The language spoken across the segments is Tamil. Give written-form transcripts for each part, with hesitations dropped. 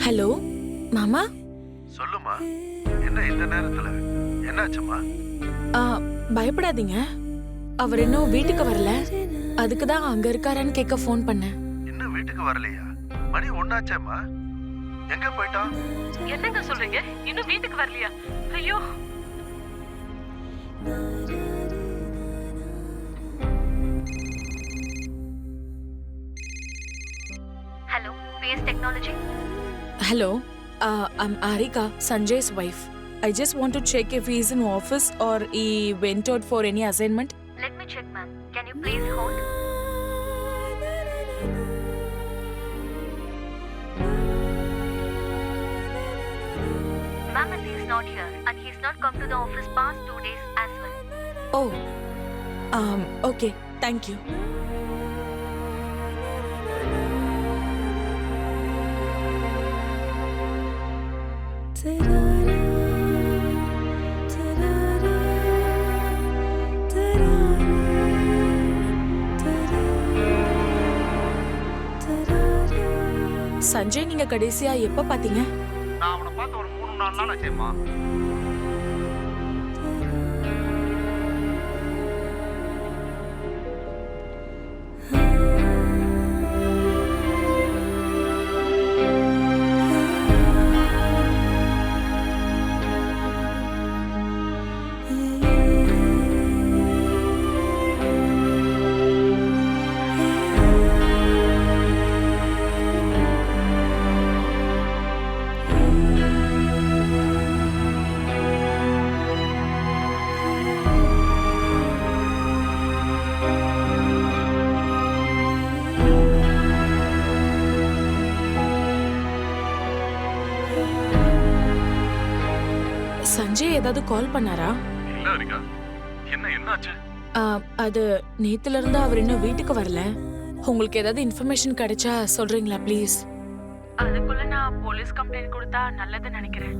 ஹலோ மாமா. சொல்லுமா, என்ன இந்த நேரத்துல? என்னாச்சுமா? பயப்படாதீங்க, அவர் இன்னும் வீட்டுக்கு வரல. அதுக்கு தான் அங்க இருக்காரான்னு கேட்க ஃபோன் பண்ணேன். இன்னும் வீட்டுக்கு வரலையா? மணி ஒண்ணாச்சேம்மா. எங்க போயிட்டான்? என்னங்க சொல்றீங்க? இன்னும் வீட்டுக்கு வரலையா? ஐயோ. Hello, PS Technology. Hello, I'm Arika, Sanjay's wife. I just want to check if he is in office or he went out for any assignment. Let me check, ma'am. Can you please hold? Ma'am, he is not here and he has not come to the office past 2 days as well. Oh, okay, thank you. Sanjay, நீங்க கடைசியா எப்ப பாத்தீங்க? நான் அவனை பார்த்து ஒரு 3-4 நாள் ஆச்சேம்மா. சஞ்சய் ஏதாவது கால் பண்ணாரா? இல்ல அரிகா. என்னாச்சு? அது நேத்துல இருந்து அவர் இன்னும் வீட்டுக்கு வரல. உங்களுக்கு ஏதாவது இன்ஃபர்மேஷன் கிடைச்சா சொல்றீங்களா ப்ளீஸ்? அதுக்குள்ள நான் போலீஸ் கம்ப்ளைண்ட் கொடுத்தா நல்லதுன்னு நினைக்கிறேன்.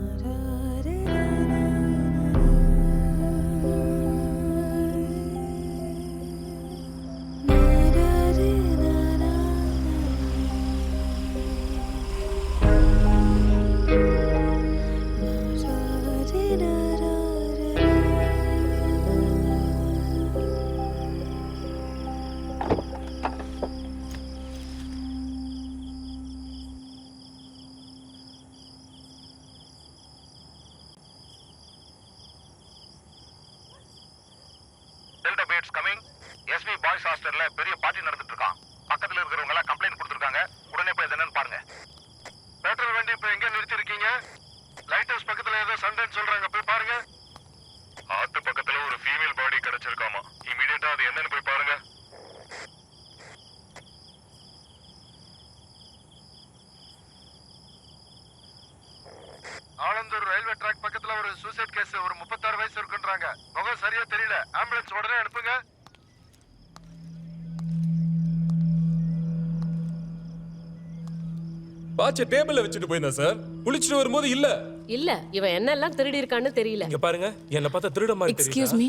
கமிங். எஸ்வி பாய்ஸ் ஹாஸ்டல்ல பெரிய பார்ட்டி நடந்துட்டு இருக்கான். பக்கத்துல இருக்கிறவங்க எல்லாம் கம்ப்ளைண்ட் கொடுத்திருக்காங்க. உடனே போய் என்னன்னு பாருங்க. பெட்ரோல் வண்டி இப்ப எங்க நிறுத்தி இருக்கீங்க? லைட் ஹவுஸ் பக்கத்துல ஏதோ சண்டைன்னு சொல்றாங்க, போய் பாருங்க. ஆத்து பக்கத்துல ஒரு ஃபீமேல் பாடி கிடைச்சிருக்காமா. இமிடியேட்டா அது என்னன்னு போய் பாருங்க. ஆலந்தூர் ரயில்வே ட்ராக் பக்கத்துல ஒரு சூசைட் கேஸ். ஒரு 36 வயசு இருக்குன்றாங்க. முகம் சரியா தெரியல. ஆம்புலன்ஸ் உடனே அனுப்புங்க. பாச்ச டேபிள்ல வச்சுட்டு போயிருந்தேன் சார். குளிச்சிட்டு வரும்போது இல்ல. இல்ல, இவன் என்னெல்லாம் திருடி இருக்கான்னு தெரியல. இங்க பாருங்க, என்ன பார்த்தா திருட மாதிரி தெரியுது. எக்ஸ்கியூஸ் மீ,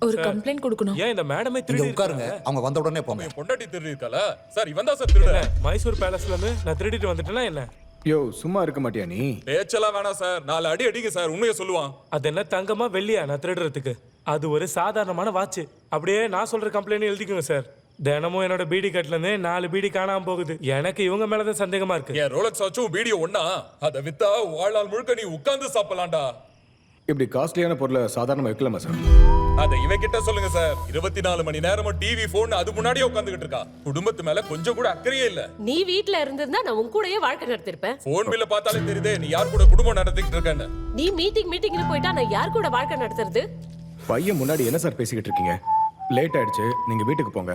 ஒரு கம்ப்ளைண்ட் கொடுக்கணும். ஏன் இந்த மேடமே இங்க திருடி உட்காருங்க, அவங்க வந்த உடனே போங்க. என் பொண்டாட்டி திருடி இருக்கல சார். இவன் தான் சார் திருட. மைசூர் பேலஸ்ல இருந்து நான் திருடிட்டு வந்துட்டேனா என்ன? யோ, சும்மா இருக்க மாட்டியா நீ? பேச்செல்லாம் வேணாம் சார். 4 அடி அடிங்க சார். உண்மையை சொல்லுவான். அது என்ன தங்கமா வெள்ளியா நான் திருடுறதுக்கு? அது ஒரு சாதாரணமான வாட்ச். அப்படியே நான் சொல்ற கம்ப்ளைண்ட் எழுதிக்கோங்க சார். தினமும் என்னோட பீடி கட்ல இருந்து 4 பீடி காணாம போகுது. எனக்கு இவங்க மேலதான் சந்தேகமா இருக்கு. என் ரோலக்ஸ் வாட்சும் வீடியோ ஒண்ணா? அதை வித்தா வாழ்நாள் முழுக்க நீ உட்கார்ந்து சாப்பிடலாம்டா. இப்படி காஸ்ட்லியான பொருளை சாதாரணமா வைக்கலாமா சார்? அதை இவன் கிட்ட சொல்லுங்க சார். 24 மணி நேரமும் டிவி போன் அது முன்னாடியே உட்கார்ந்துகிட்டு இருக்கா. குடும்பத்து மேல கொஞ்சம் கூட அக்கறையே இல்ல. நீ வீட்ல இருந்திருந்தா நான் உன் கூடயே வாழ்க்கை நடத்திருப்பேன். போன் பில்ல பார்த்தாலே தெரியுதே நீ யார் கூட குடும்பம் நடத்திட்டு இருக்கேன்னு. நீ மீட்டிங்னு போயிட்டா நான் யார் கூட வாழ்க்கை நடத்துறது? பையன் முன்னாடி என்ன சார் பேசிக்கிட்டு இருக்கீங்க? லேட் ஆயிடுச்சு, நீங்க வீட்டுக்கு போங்க,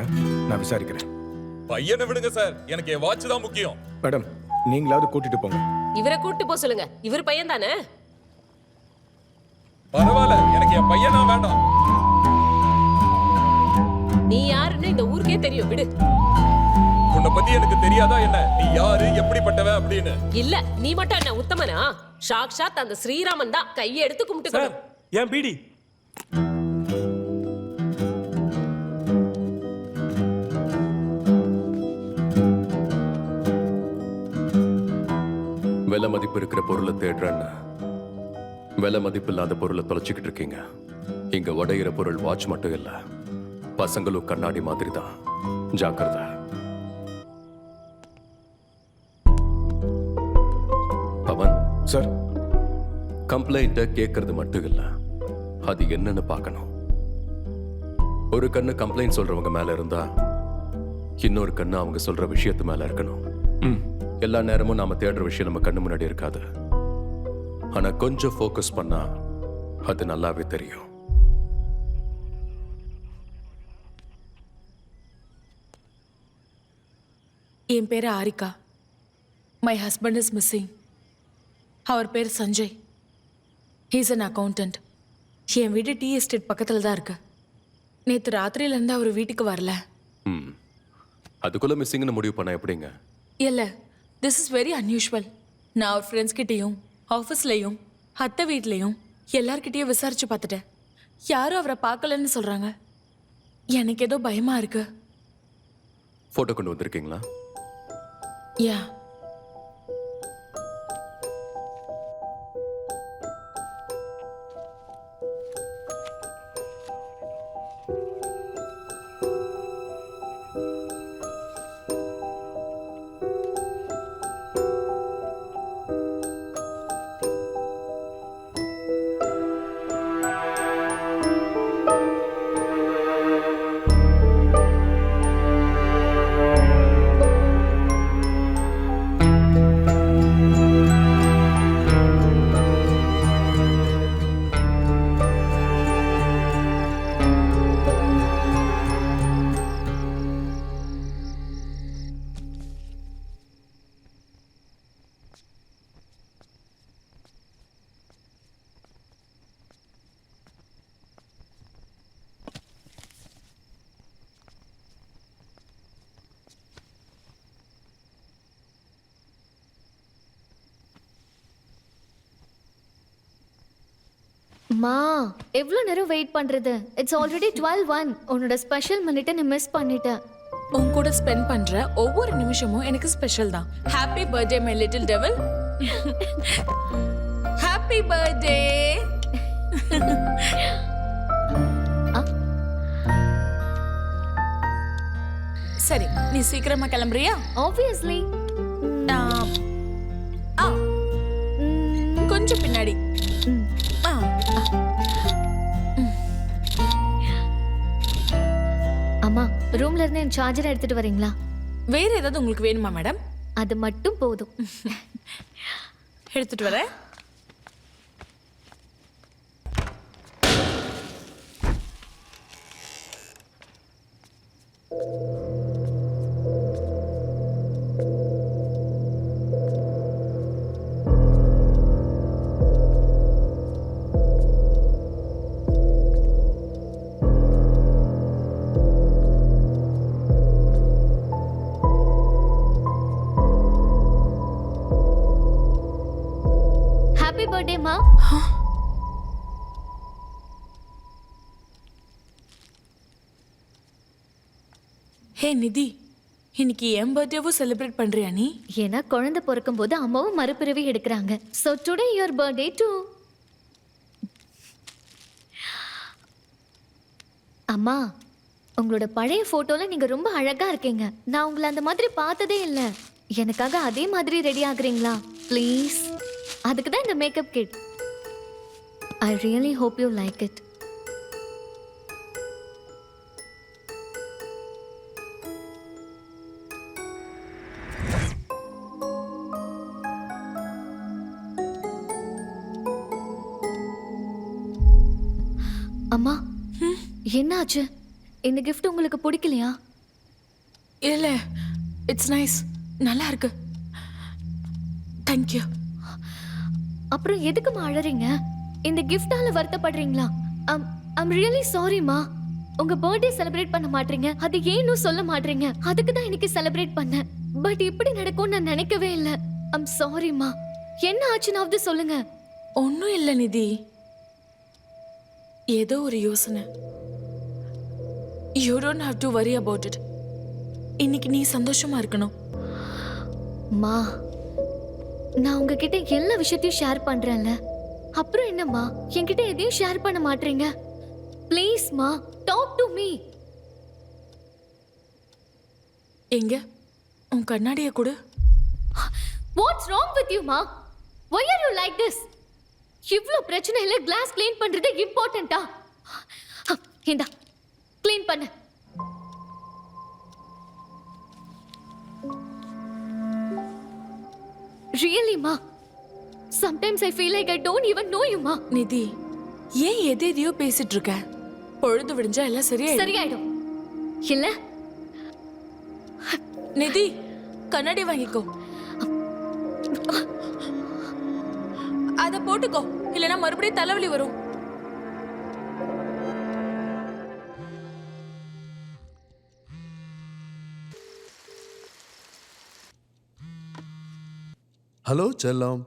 நான் விசாரிக்கிறேன். பையனை விடுங்க சார். எனக்கு என் வாட்ச் தான் முக்கியம். மேடம், நீங்களாவது கூட்டிட்டு போங்க. இவரை கூட்டிட்டு போ சொல்லுங்க. இவர் பையன் தானே? பரவாயில்ல, எனக்கு என் பையன் தான் வேண்டாம். நீ யாருன்னு இந்த ஊருக்கே தெரியும், விடு. உன்னை பத்தி எனக்கு தெரியாதா என்ன? நீ யாரு, எப்படிப்பட்டவ அப்படின்னு? இல்ல, நீ மட்டும் என்ன உத்தமனா? சாக்ஷாத் அந்த ஸ்ரீராமன் தான் கையை எடுத்து கும்பிட்டு. ஏன் பீடி? விலை மதிப்பு இருக்கிற பொருளை தேடுறேன்னு விலை மதிப்பு இல்லாத பொருளை தொலைச்சிக்கிட்டு இருக்கீங்க. இங்க உடையிற பொருள் வாட்ச் மட்டும் இல்ல, பசங்களும் கண்ணாடி மாதிரி தான். ஜாக்கிரதை. பவன் சார், கம்ப்ளைண்ட்டை கேட்கறது மட்டும் இல்ல, அது என்னன்னு பார்க்கணும். ஒரு கண்ணு கம்ப்ளைண்ட் சொல்றவங்க மேல இருந்தா இன்னொரு கண்ணு அவங்க சொல்ற விஷயத்து மேல இருக்கணும். எல்லா நேரமும் நாம தேடுற விஷயம் நம்ம கண்ணு முன்னாடி இருக்காது. ஆனா கொஞ்சம் ஃபோக்கஸ் பண்ணா அது நல்லாவே தெரியும். என் பேர் Aarika. My husband is missing. அவர் பேர் சஞ்சய். He's an accountant. என் வீடு டீ எஸ்டேட் பக்கத்தில் தான் இருக்கு. நேற்று ராத்திரியிலேருந்து அவர் வீட்டுக்கு வரல. அதுக்குள்ள மிஸ்ஸிங்னு முடிவு பண்ண எப்படிங்க? இல்லை, திஸ் இஸ் வெரி அன்யூஷுவல். நான் அவர் ஃப்ரெண்ட்ஸ்கிட்டையும் ஆஃபீஸ்லேயும் அத்தை வீட்லேயும் எல்லார்கிட்டையும் விசாரிச்சு பார்த்துட்டேன். யாரும் அவரை பார்க்கலன்னு சொல்கிறாங்க. எனக்கு ஏதோ பயமா இருக்கு. போட்டோ கொண்டு வந்திருக்கீங்களா? யா. மா, எவ்வளோ நேரம் வெயிட் பண்றது? It's already 12:01. உன்னோட ஸ்பெஷல் மினிட்டை நீ மிஸ் பண்ணிட்டேன். உன் கூட ஸ்பெண்ட் பண்ற ஒவ்வொரு நிமிஷமும் எனக்கு ஸ்பெஷல் தான். Happy birthday my little devil. Happy birthday. சரி, நீ சீக்கிரமா கிளம்புறியா? ஆப்வியஸ்லி. கொஞ்சம் பின்னாடி. அம்மா, ரூம்ல இருந்து என் சார்ஜர் எடுத்துட்டு வரீங்களா? வேற ஏதாவது உங்களுக்கு வேணுமா மேடம்? அது மட்டும் போதும். எடுத்துட்டு வரேன். ஹாப்பி பர்த்டே மா. ஹே நிதி, இன்னைக்கு என் பர்த்டேவும் செலிப்ரேட் பண்றியா நீ? ஏன்னா குழந்தை பிறக்கும் போது அம்மாவும் மறுபிறவி எடுக்கிறாங்க. So today your birthday too. அம்மா, உங்களோட பழைய போட்டோல நீங்க ரொம்ப அழகா இருக்கீங்க. நான் உங்களை அந்த மாதிரி பார்த்ததே இல்லை. எனக்காக அதே மாதிரி ரெடி ஆகுறீங்களா ப்ளீஸ்? அதுக்கு தான் இந்த makeup kit. I really hope you like it. அம்மா, என்னாச்சு? இந்த gift உங்களுக்கு பிடிக்கலையா? இல்ல, இட்ஸ் நைஸ். நல்லா இருக்கு. Thank you. அப்புறம் எதுக்குமா அழறீங்க? இந்த கிஃப்டால வருத்தப்படுறீங்களா? I'm really சாரிமா. உங்க பர்த்டே செலிப்ரேட் பண்ண மாட்டீங்க, அது ஏன்னு சொல்ல மாட்டீங்க. அதுக்கு தான் இன்னைக்கு செலிப்ரேட் பண்ணேன். பட் இப்படி நடக்கும்னு நான் நினைக்கவே இல்லை. ஐம் சாரிமா. என்ன ஆச்சுனாவது சொல்லுங்க. ஒன்றும் இல்லை நிதி, ஏதோ ஒரு யோசனை. You don't have to worry about it. இன்னைக்கு நீ சந்தோஷமா இருக்கணும். மா, நான் உங்ககிட்ட எல்லா விஷயத்தையும் ஷேர் பண்றேன்ல, அப்புறம் என்னம்மா என்கிட்ட எதையும் ஷேர் பண்ண மாட்டீங்க? ப்ளீஸ்மா, டாக் டு மீ. எங்க உன் கண்ணாடிய கொடு. வாட்ஸ் ராங் வித் யூ மா? why are you like this? இவ்ளோ பிரச்சனையில கிளாஸ் க்ளீன் பண்றது இம்பார்ட்டன்ட்டா? இந்தா க்ளீன் பண்ணு. Really ma, sometimes I feel like I don't even know you ma. நிதி, ஏன் எதையோ பேசிட்டு இருக்க? பொழுது விடிஞ்சா எல்லாம் சரியாயிடும். சரியாயிடும் இல்ல? நிதி, கண்ணாடி வாங்கிக்கோ. அத போட்டுக்கோ, இல்லனா மறுபடியும் தலைவலி வரும். ஹலோ செல்லம்,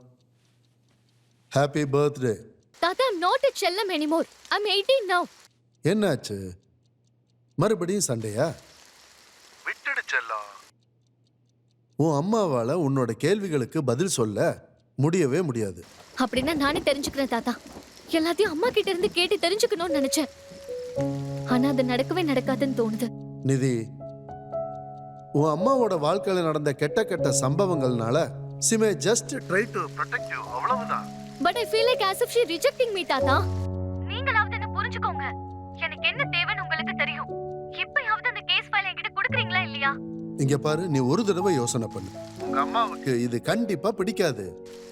ஹாப்பி பர்த்டே. தாத்தா, I'm not a செல்லம் anymore. I'm 18 now. என்னாச்சு, மறுபடியும் சண்டையா? விட்டுடு செல்லம். உன் அம்மாவால உன்னோட கேள்விகளுக்கு பதில் சொல்ல முடியவே முடியாது. அப்படின்னா நானே தெரிஞ்சுக்கிறேன் தாத்தா. எல்லாத்தையும் அம்மா கிட்ட இருந்து கேட்டு தெரிஞ்சுக்கணும்னு நினைச்சேன். ஆனா அது நடக்கவே நடக்காதுன்னு தோணுது. நிதி, உன் அம்மாவோட வாழ்க்கையில நடந்த கெட்ட கெட்ட சம்பவங்கள்னால she may just try to protect you, அவ்வளவுதான். But I feel like as if she rejecting me தாத்தா. நீங்களாவது என்ன புரிஞ்சுக்கோங்க. எனக்கு என்ன தேவைன்னு உங்களுக்கு தெரியும். இப்பயாவது அந்த கேஸ் ஃபைல் என்கிட்ட கொடுக்குறீங்களா இல்லையா? இங்க பாரு, நீ ஒரு தடவை யோசனை பண்ணு. உங்க அம்மாவுக்கு இது கண்டிப்பா பிடிக்காது.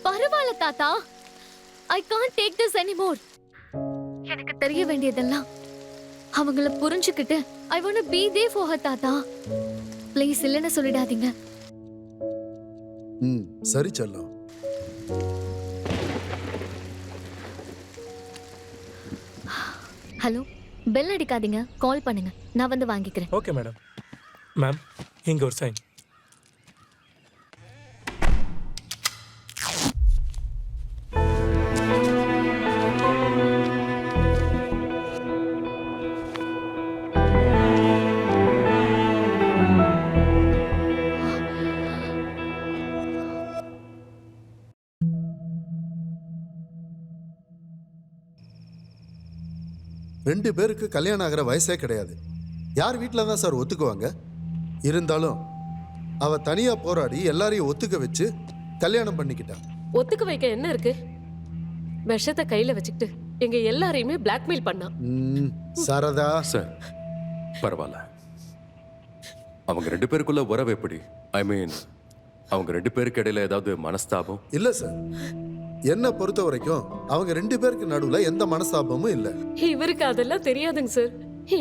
பரவாயில்ல தாத்தா, I can't take this anymore. எனக்கு தெரிய வேண்டியதெல்லாம் அவங்கள புரிஞ்சுக்கிட்டு I want to be there for her தாத்தா. ப்ளீஸ் இல்லைன்னு சொல்லிடாதீங்க. சரி செல்லம். ஹலோ, பெல் அடிக்காதீங்க, கால் பண்ணுங்க, நான் வந்து வாங்கிக்கிறேன். Okay madam. மேம், இங்க ஒரு சைன். ரெண்டு பேருக்கு கல்யாணம் ஆகிற வயசே கிடையாது. யார் வீட்டில் தான் சார் ஒத்துக்குவாங்க? இருந்தாலும் அவ தனியா போராடி எல்லாரையும் ஒத்துக்க வச்சு கல்யாணம் பண்ணிக்கிட்டா. ஒத்துக்க வைக்க என்ன இருக்கு? விஷத்தை கையில வச்சுக்கிட்டு எங்க எல்லாரையுமே பிளாக்மெயில் பண்ணா. சரதா சார், பரவாயில்ல. அவங்க ரெண்டு பேருக்குள்ள உறவு எப்படி? ஐ மீன், அவங்க ரெண்டு பேருக்கு இடையில ஏதாவது மனஸ்தாபம்? இல்ல சார், என்ன பொறுத்த வரைக்கும் அவங்க ரெண்டு பேருக்கு நடுவுல எந்த மனஸ்தாபமும் இல்ல. இவருக்கு அதெல்லாம் தெரியாதுங்க சார்.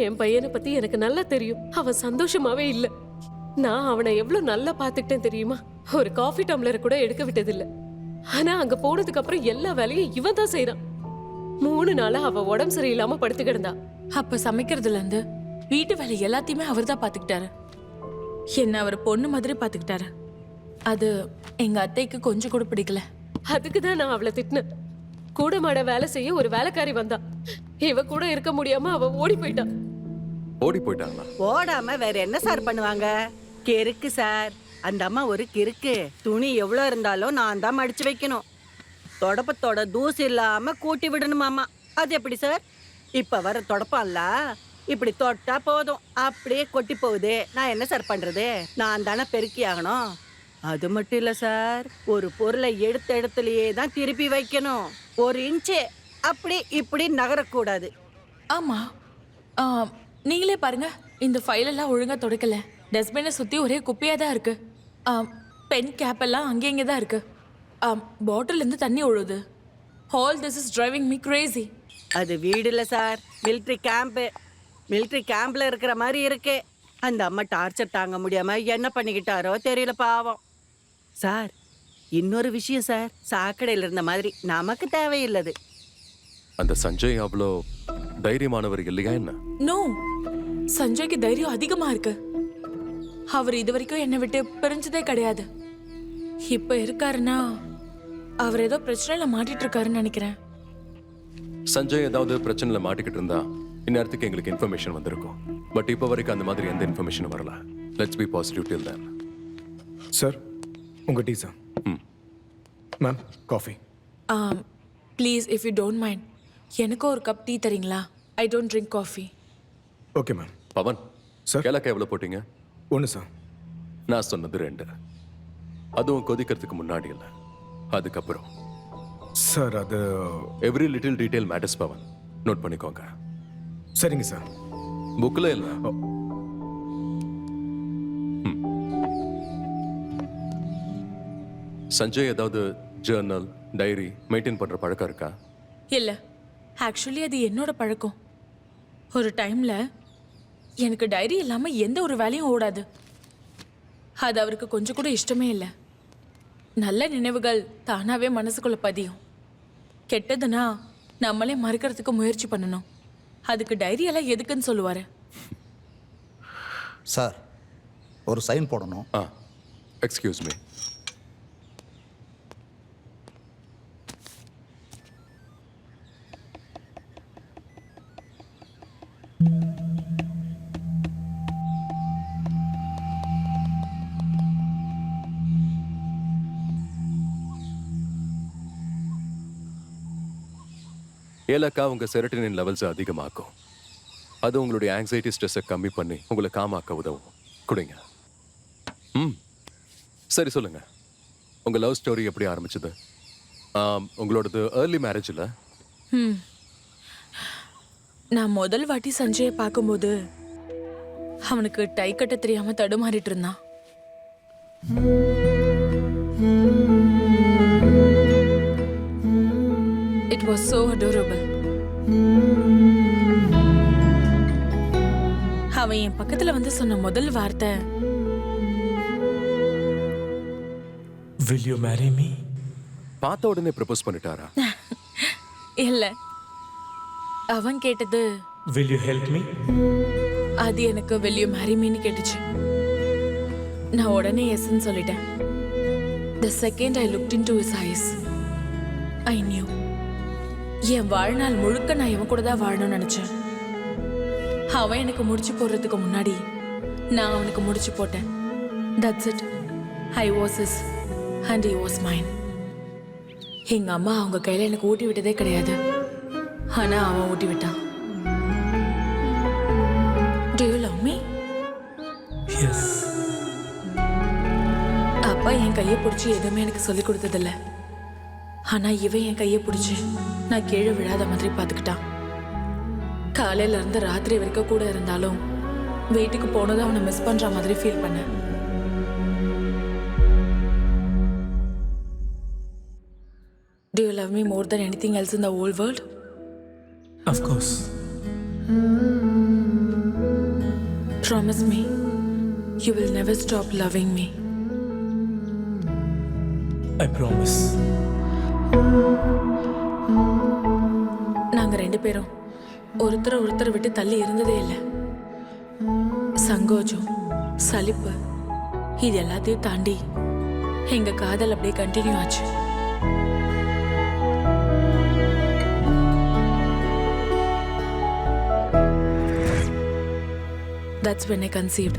என் பையனை பத்தி எனக்கு நல்லா தெரியும். அவன் சந்தோஷமாவே இல்ல. நான் அவனை எவ்வளவு நல்லா பாத்துக்கிட்டேன் தெரியுமா? ஒரு காஃபி டம்ளரை கூட எடுக்க விட்டதில்ல. ஆனா அங்க போனதுக்கு அப்புறம் எல்லா வேலையும் இவன் தான் செய்யறான். 3 நாளா அவ உடம்பு சரியில்லாம படுத்து கிடந்தா. அப்ப சமைக்கிறதுல இருந்து வீட்டு வேலை எல்லாத்தையுமே அவர் தான் பாத்துக்கிட்டாரு. என்ன அவர் பொண்ணு மாதிரி பாத்துக்கிட்டாரு. அது எங்க அத்தைக்கு கொஞ்சம் கூட பிடிக்கல. அதுக்குதான் நான் அவளை திட்டினேன். கூட மாட வேலை செய்ய ஒரு வேலைக்காரி வந்தா. இவ கூட இருக்க முடியாம அவ ஓடி போயிட்டா. ஓடி போயிட்டாங்களா? ஓடாம வேற என்ன சார் பண்ணுவாங்க? கிறுக்கு சார், அந்த அம்மா ஒரு கிறுக்கு. துணி எவ்வளோ இருந்தாலும் நான் தான் மடிச்சு வைக்கணும். தொடப்பத்தோட தூசி இல்லாம கூட்டி விடணுமாமா. அது எப்படி சார்? இப்ப வர தொடப்பம்ல இப்படி தொட்டா போதும், அப்படியே கொட்டி போகுது. நான் என்ன சார் பண்றது? நான் தானே பெருக்கி ஆகணும். அது மட்டும் இல்ல சார், ஒரு பொருளை எடுத்த இடத்துலயே தான் திருப்பி வைக்கணும். 1 இன்ச்சு அப்படி இப்படி நகரக்கூடாது. ஆமா, நீங்களே பாருங்க, இந்த ஃபைல் எல்லாம் ஒழுங்கா தொடக்கல. டஸ்ட்பினை சுத்தி ஒரே குப்பையா தான் இருக்கு. பென் கேப் எல்லாம் அங்கே இங்கே தான் இருக்கு. பாட்டில் இருந்து தண்ணி ஒழுகுது. All this is driving me crazy. அது வீடு இல்ல சார், மிலிட்ரி கேம்ப். மிலிட்ரி கேம்ப்ல இருக்கிற மாதிரி இருக்கு. அந்த அம்மா டார்ச்சர் தாங்க முடியாம என்ன பண்ணிக்கிட்டாரோ தெரியல, பாவம். சார், இன்னொரு விஷயம் சார், சாக்கடையில் இருந்த மாதிரி நமக்கு தேவையில்லது. அந்த சஞ்சய் அவ்வளோ தைரியமானவர் இல்லையா என்ன? நோ, சஞ்சய்க்கு தைரியம் அதிகமா இருக்கு. அவர் இது வரைக்கும் என்னை விட்டு பிரிஞ்சதே கிடையாது. இப்ப இருக்காருன்னா அவர் ஏதோ பிரச்சனையில மாட்டிட்டு இருக்காருன்னு நினைக்கிறேன். சஞ்சய் ஏதாவது பிரச்சனையில மாட்டிக்கிட்டு இருந்தா இந்நேரத்துக்கு எங்களுக்கு இன்ஃபர்மேஷன் வந்திருக்கும். பட் இப்போ வரைக்கும் அந்த மாதிரி எந்த இன்ஃபர்மேஷனும் வரல. Let's be positive till then. Sir, உங்க tea sir. Ma'am coffee. Please if you don't mind எனக்கு ஒரு கப் டீ தரீங்களா? I don't drink coffee. Okay ma'am. Pavan sir. ஏலக்காய் எவ்வளோ போட்டீங்க? 1 சார். நான் சொன்னது 2. அதுவும் கொதிக்கிறதுக்கு முன்னாடி இல்லை, அதுக்கப்புறம். சார் அது every little detail matters Pavan, note பண்ணிக்கோங்க. சரிங்க சார். புக்கில் இல்லை. சஞ்சய் ஏதாவது ஜேர்னல் டைரி மெயின்டைன் பண்ணுற பழக்கம் இருக்கா? இல்லை, ஆக்சுவலி அது என்னோட பழக்கம். ஒரு டைமில் எனக்கு டைரி இல்லாமல் எந்த ஒரு வேலையும் ஓடாது. அது அவருக்கு கொஞ்சம் கூட இஷ்டமே இல்லை. நல்ல நினைவுகள் தானாகவே மனசுக்குள்ளே பதியும். கெட்டதுன்னா நம்மளே மறுக்கிறதுக்கு முயற்சி பண்ணணும். அதுக்கு டைரி எல்லாம் எதுக்குன்னு சொல்லுவார். சார், ஒரு சைன் போடணும். Excuse me. ஏலக்காய் உங்க செரட்டினின் லெவல்ஸ் அதிகமாக்கும். அது உங்களுடைய ஆங்ஸைட்டி ஸ்ட்ரெஸ்ஸை கம்மி பண்ணி உங்களை காமாக்க உதவும். குடிங்க. சரி சொல்லுங்க, உங்க லவ் ஸ்டோரி எப்படி ஆரம்பிச்சது? உங்களோடது ஏர்லி மேரேஜில்? நான் முதல் வாட்டி சஞ்சயை பார்க்கும்போது அவனுக்கு டை கட்ட தெரியாம தடுமாறிட்டு இருந்தான். It was so adorable. அவன் என் பக்கத்துல வந்து சொன்ன முதல் வார்த்தை, Will you marry me? பார்த்த உடனே ப்ரப்போஸ் பண்ணிட்டாரா? இல்ல, அவன் கேட்டது Will you help me? அது எனக்கு will you marry me ன்னு கேட்டுச்சு. நான் உடனே எஸ்ன்னு சொல்லிட்டேன். The second I looked into his eyes, I knew. என் வாழ்நாள் முழுக்க நான் இவன் கூட தான் வாழணும்னு நினைச்சேன். அவன் எனக்கு முடிச்சு போடுறதுக்கு முன்னாடி நான் அவனுக்கு முடிச்சு போட்டேன். That's it. I was his and he was mine. எங்க அம்மா அவங்க கையில எனக்கு ஊட்டி விட்டதே கிடையாது. ஆனா அவன் ஊட்டி விட்டான். Do you love me? Yes. அப்பா என் கையை பிடிச்சி எதுவுமே எனக்கு சொல்லி கொடுத்ததில்ல. ஆனா இவன் என் கையை பிடிச்சி நான் கீழே விழாத மாதிரி பார்த்துக்கிட்டான். காலையில இருந்து ராத்திரி வரைக்கும் கூட இருந்தாலும் வீட்டுக்கு போனதும் அவனை மிஸ் பண்ற மாதிரி ஃபீல் பண்ணேன். Do you love me more than anything else in the whole world? Of course. Promise me you will never stop loving me. I promise. நாங்க 2 பேரும் ஒருத்தர் விட்டு தள்ளி இருந்ததே இல்லை. சங்கோஜம், சலிப்பு, இது எல்லாத்தையும் தாண்டி எங்க காதல் அப்படியே கண்டினியூ ஆச்சு. That's when I conceived.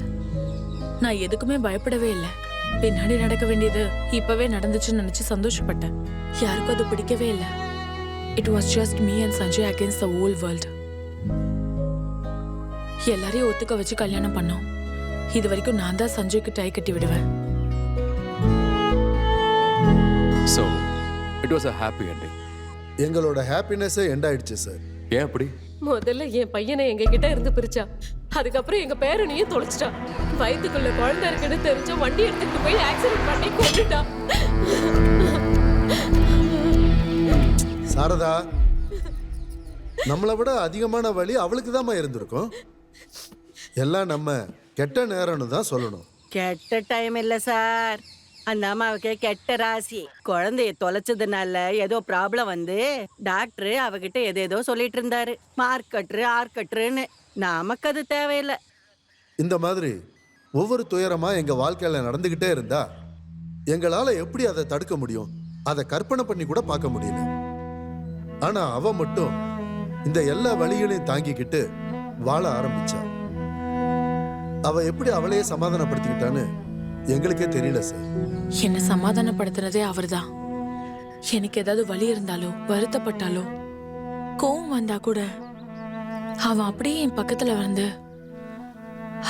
நான் எதுக்குமே பயப்படவே இல்லை. பின்னாடி நடக்க வேண்டியது இப்பவே நடந்துச்சுன்னு நினைச்சு சந்தோஷப்பட்டேன். யாருக்கும் அது பிடிக்கவே இல்லை. It was just me and Sanjay against the whole world. எல்லாரையும் ஒத்துக்க வச்சு கல்யாணம் பண்ணோம். இது வரைக்கும் நான் தான் சஞ்சய்க்கு டை கட்டி விடுவேன். So, it was a happy ending. எங்களோட ஹாப்பினஸே எண்ட் ஆயிடுச்சு சார். ஏன் அப்படி? முதல்ல என் பையனை எங்க கிட்ட இருந்து பிரிச்சா, அதுக்கப்புறம் எங்க பேரனையும் தொலைச்சிட்டா. வயிற்றுக்குள்ள குழந்தை இருக்குன்னு தெரிஞ்ச வண்டி எடுத்துட்டு போய் ஆக்சிடென்ட் பண்ணி கொண்டுட்டா. சாரதா, நம்மளை விட அதிகமான வலி அவளுக்கு தாம்மா இருந்திருக்கும். எல்லாம் நம்ம கெட்ட நேரம்னு தான் சொல்லணும். கெட்ட டைம் இல்ல சார், அந்த அம்மாவுக்கு கெட்ட ராசி. குழந்தைய தொலைச்சதுனால ஏதோ ப்ராப்ளம் வந்து டாக்டர் அவகிட்ட ஏதேதோ சொல்லிட்டு இருந்தாரு. மார்க்கட்ரு ஆர்க்கட்ருன்னு. நமக்கு அது தேவையில்லை. இந்த மாதிரி ஒவ்வொரு துயரமா எங்க வாழ்க்கையில நடந்துகிட்டே இருந்தா எங்களால எப்படி அதை தடுக்க முடியும்? அதை கற்பனை பண்ணி கூட பார்க்க முடியல. ஆனா அவ மட்டும் இந்த எல்லா வழிகளையும் தாங்கிக்கிட்டு வாழ ஆரம்பிச்சா. அவ எப்படி அவளையே சமாதானப்படுத்திக்கிட்டான்னு எங்களுக்கே தெரியல சார். என்ன சமாதானப்படுத்தினதே அவர்தான். எனக்கு ஏதாவது வலி இருந்தாலோ வருத்தப்பட்டாலோ கோவம் வந்தா கூட அவன் அப்படியே என் பக்கத்துல வந்து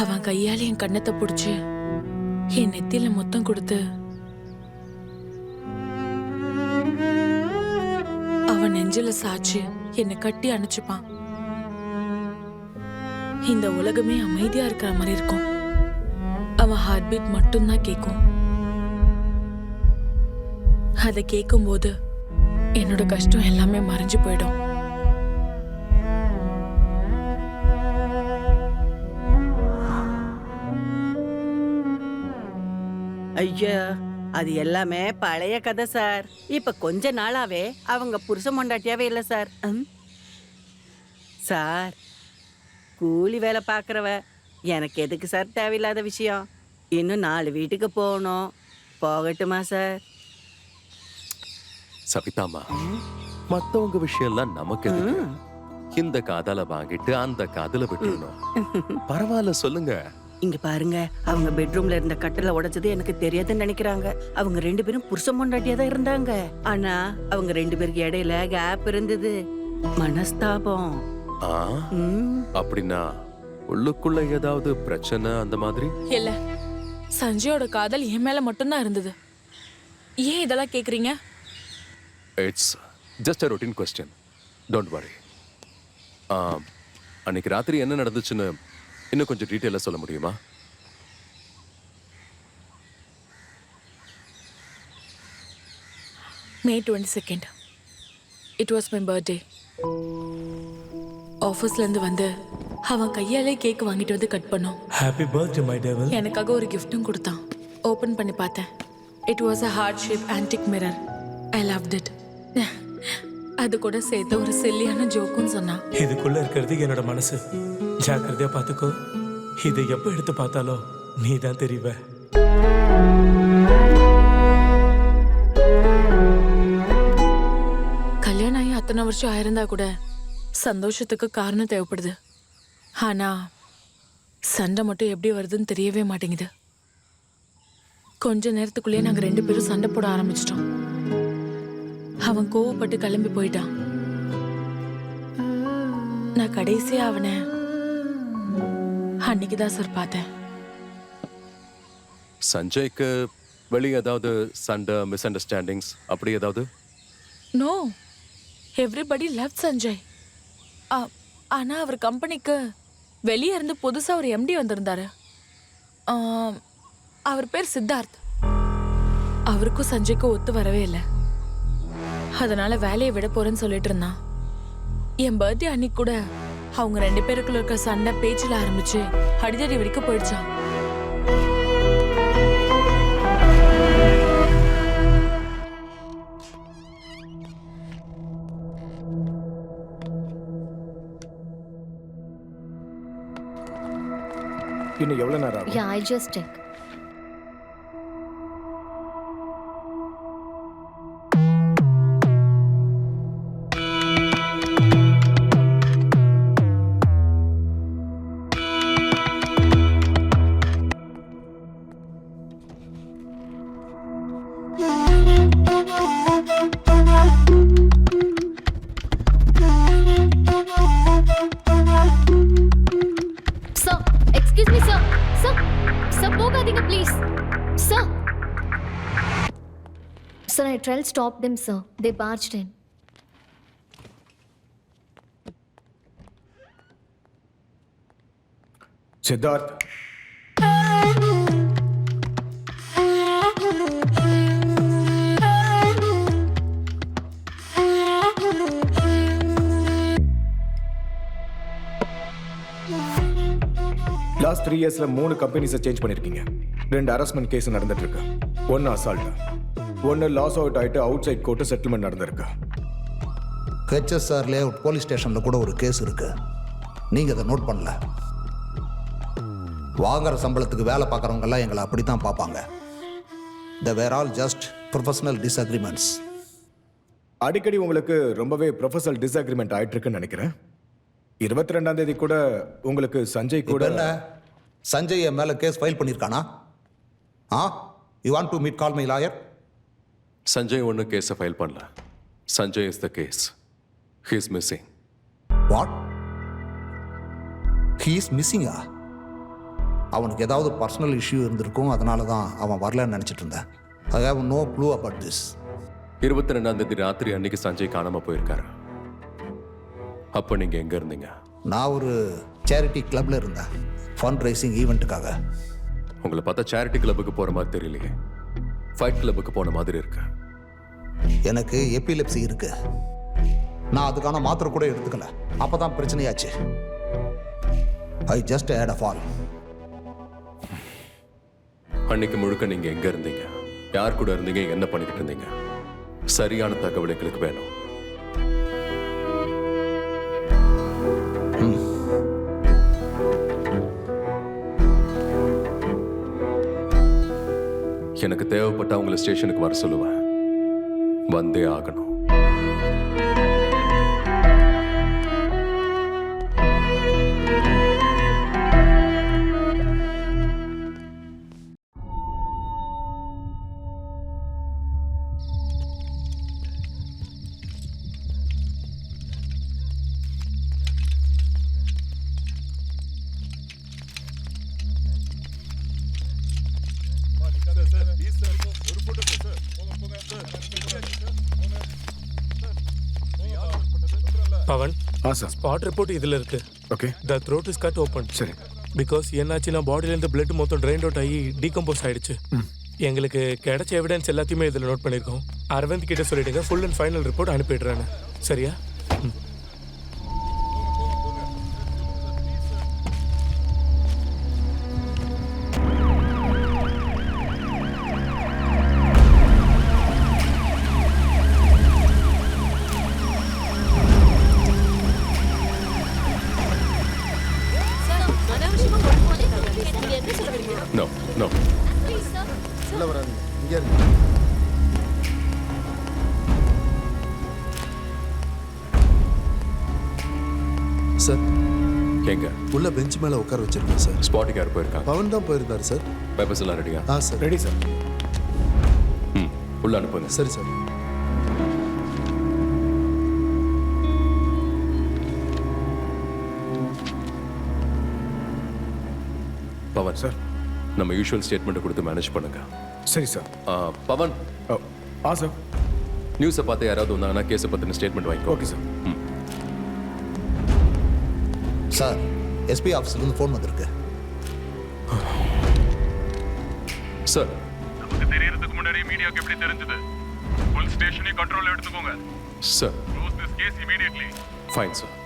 அவன் கையால என் கண்ணத்தை பிடிச்சு என் நெத்தியில முத்தம் கொடுத்து அவன் நெஞ்சில சாச்சு என்னை கட்டி அணைச்சுப்பான். இந்த உலகமே அமைதியா இருக்கிற மாதிரி இருக்கும். அவன் ஹார்ட் பீட் மட்டும்தான் கேட்கும். அதை கேட்கும் போது என்னோட கஷ்டம் எல்லாமே மறைஞ்சு போயிடும். ஐயா, அது எல்லாமே பழைய கதை சார். இப்ப கொஞ்ச நாளாவே அவங்க புருஷ மொண்டாட்டியாவே இல்ல சார். சார், கூலி வேலை பார்க்குறவ எனக்கு எதுக்கு சார் தேவையில்லாத விஷயம்? இன்னும் 4 வீட்டுக்கு போகணும். போகட்டுமா சார்? சவிதாமா, மத்தவங்க விஷயம் எல்லாம் நமக்கு எதுக்கு? இந்த காதல வாங்கிட்டு அந்த காதல விட்டுறணும். பரவாயில்ல, சொல்லுங்க. இங்க பாருங்க, அவங்க பெட்ரூம்ல இருந்த கட்டளை உடைச்சது எனக்கு தெரியாதுன்னு நினைக்கிறாங்க. அவங்க 2 பேரும் புருஷ மொண்டாட்டியா தான் இருந்தாங்க. ஆனா அவங்க 2 பேருக்கு இடையில கேப் இருந்தது. மனஸ்தாபம். அப்படின்னா உள்ளுக்குள்ள ஏதாவது பிரச்சனை அந்த மாதிரி? இல்ல, சஞ்சயோட காதல் என் மேல மட்டும்தான் இருந்தது. ஏன் இதெல்லாம் கேக்குறீங்க? It's just a routine question. Don't worry. அன்னைக்கு ராத்திரி என்ன நடந்துச்சுன்னு இன்னும் கொஞ்சம் டீட்டெயிலாக சொல்ல முடியுமா? May 22nd. It was my birthday. ஆஃபீஸ்லேருந்து வந்து அவன் கையாலே கேக் வாங்கிட்டு வந்து கட் பண்ணோம். Happy birthday my devil. எனக்காக ஒரு கிஃப்ட்டும் கொடுத்தான். ஓப்பன் பண்ணி பார்த்தேன். It was a heart shape antique mirror. I loved it. அது கூட சேர்த்து ஒரு சில்லியான ஜோக்குன்னு சொன்னான். இதுக்குள்ள இருக்கிறது என்னோட மனசு. ஜாக்கிரதையா பார்த்துக்கோ. இதை எப்போ எடுத்து பார்த்தாலும் நீ தான் தெரிவ. கல்யாணம் ஆகி அத்தனை வருஷம் ஆயிருந்தா கூட சந்தோஷத்துக்கு காரணம் தேவைப்படுது. ஆனா சண்டை மட்டும் எப்படி வருதுன்னு தெரியவே மாட்டேங்குது. கொஞ்ச நேரத்துக்குள்ளேயே நாங்க 2 பேரும் சண்டை போட ஆரம்பிச்சிட்டோம். அவன் கோவப்பட்டு கிளம்பி போயிட்டான். நான் கடைசியா அவனை அன்னைக்குதான் சார் பார்த்தேன். சஞ்சய்க்கு வெளியே ஏதாவது சண்டை, மிஸ் அண்டர்ஸ்டாண்டிங்ஸ் அப்படி ஏதாவது? No, everybody love Sanjay. ஆனா அவர் கம்பெனிக்கு வெளியே இருந்து புதுசா ஒரு எம்டி வந்திருந்தாரு. அவர் பேர் சித்தார்த். அவருக்கும் சஞ்சய்க்கும் ஒத்து வரவே இல்லை. அதனால வேலையை விட போறேன்னு சொல்லிட்டு இருந்தான். என் பர்த்டே அன்னைக்கு கூட அவங்க 2 பேருக்குள்ள இருக்க சண்டை பேச்சில் ஆரம்பிச்சு அடிதடி வெடிக்க போயிடுச்சான். இன்னும் எவ்வளவு நேரம் ஆகும்? Yeah, I'll just check. Sir, excuse me, sir. Sir, போகாதீங்க please. Sir. Sir, I tried to stop them, sir. They barged in. Siddharth, last 3 இயர்ஸ்ல 3 கம்பெனிஸை சேஞ்ச் பண்ணிருக்கீங்க. 2 ஹராஸ்மெண்ட் கேஸ் நடந்துட்டு இருக்கு. 1 அசால்ட், 1 லாஸ் அவுட் ஆயிட்டு அவுட் சைட் கோர்ட்டு செட்டில்மெண்ட் நடந்திருக்கு. ஹெச்எஸ்ஆர் லேஅவுட் போலீஸ் ஸ்டேஷனில் கூட ஒரு கேஸ் இருக்கு. நீங்கள் அதை நோட் பண்ணல. வாங்குற சம்பளத்துக்கு வேலை பார்க்குறவங்கெல்லாம் எங்களை அப்படி தான் பார்ப்பாங்க. த வேர் ஆல் ஜஸ்ட் ப்ரொஃபஷனல் டிஸ்அக்ரிமெண்ட்ஸ். அடிக்கடி உங்களுக்கு ரொம்பவே ப்ரொஃபஷனல் டிஸ்அக்ரிமெண்ட் ஆயிட்டு இருக்குன்னு நினைக்கிறேன். 22ஆம் தேதி கூட உங்களுக்கு சஞ்சய் கூட என்ன சஞ்சய் என் மேலே கேஸ் ஃபைல் பண்ணியிருக்கானா? You want to meet call my lawyer? Sanjay ஒன்றும் கேஸை ஃபைல் பண்ணல. Sanjay is the case. He is missing. What? He is மிஸ்ஸிங்கா? அவனுக்கு ஏதாவது பர்சனல் இஷ்யூ இருந்திருக்கும், அதனால தான் அவன் வரலன்னு நினச்சிட்டு இருந்தேன். I have no clue about this. 22ஆம் தேதி ராத்திரி அன்னைக்கு சஞ்சய் காணாம போயிருக்காரு. அப்போ நீங்க எங்க இருந்தீங்க? நான் ஒரு சேரிட்டி கிளப்ல இருந்தேன், ஃபண்ட் ரைசிங் ஈவெண்ட்டுக்காக. உங்களை பார்த்தா சேரிட்டி கிளப்புக்கு போற மாதிரி தெரியலையே. ஃபைட் கிளப்புக்கு போன மாதிரி இருக்கு. எனக்கு எபிலெப்சி இருக்கு. நான் அதுக்கான மாத்திரை கூட எடுத்துக்கல. அப்பதான் பிரச்சனையாச்சு. I just had a fall. அன்னைக்கு முழுக்க நீங்க எங்க இருந்தீங்க, யார் கூட இருந்தீங்க, என்ன பண்ணிக்கிட்டு இருந்தீங்க? சரியான தகவல் எங்களுக்கு வேணும். எனக்கு தேவைப்பட்ட உங்களை ஸ்டேஷனுக்கு வர சொல்லுவேன். வந்தே ஆகணும். பவன், சார். ஸ்பாட் ரிப்போர்ட் இதுல இருக்கு. Okay. The throat is cut open. சரி. பிகாஸ் என்னாச்சுன்னா பாடியில இருந்து பிளட் மொத்தம் ட்ரைன் அவுட் ஆகி டீகம்போஸ் ஆயிடுச்சு. எங்களுக்கு கிடைச்ச எவிடன்ஸ் எல்லாத்தையுமே இதில் நோட் பண்ணியிருக்கோம். அரவிந்த் கிட்ட சொல்லிடுங்க, ஃபுல் அண்ட் ஃபைனல் ரிப்போர்ட் அனுப்பிடுறேன்னு. சரியா? நோ நோ உள்ள வராதீங்க, இங்கே இருக்கு. சார், எங்க? உள்ள பெஞ்ச் மேல உட்கார வச்சிருக்கேன் சார். ஸ்பாட்டுக்கு யார் போயிருக்காங்க? பவன் தான் போயிருந்தாரு சார். பேப்பர்ஸ் எல்லாம் ரெடியா? சார். Ready sir. உள்ள அனுப்புங்க. சரி சார். பவன் சார், நம்ம யூஷுவல் ஸ்டேட்மெண்ட் கொடுத்து மேனேஜ் பண்ணுங்க. சரி சார். பவன், சார். நியூஸை பார்த்து யாராவது வந்தாங்கன்னா கேஸை பற்றின ஸ்டேட்மெண்ட் வாங்கிக்கோ. Okay sir. சார், எஸ்பி ஆஃபீஸ்லேருந்து ஃபோன் வந்திருக்கு. சார், நமக்கு தெரியறதுக்கு முன்னாடி மீடியாக்கு எப்படி தெரிஞ்சது? ஃபுல் ஸ்டேஷனை கண்ட்ரோல் எடுத்துக்கோங்க. Sir. Close this case immediately. Fine sir.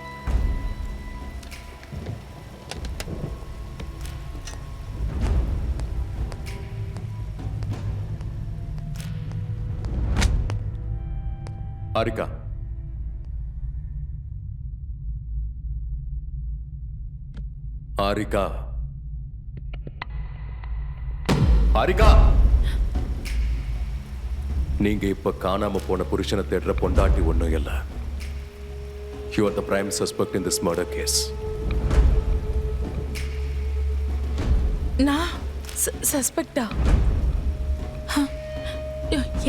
Harika, Harika, Harika, நீங்க இப்ப காணாம போன புருஷனை தேடுற பொண்டாட்டி ஒண்ணும் இல்ல. You are the prime suspect in this murder case. நான் சஸ்பெக்டா?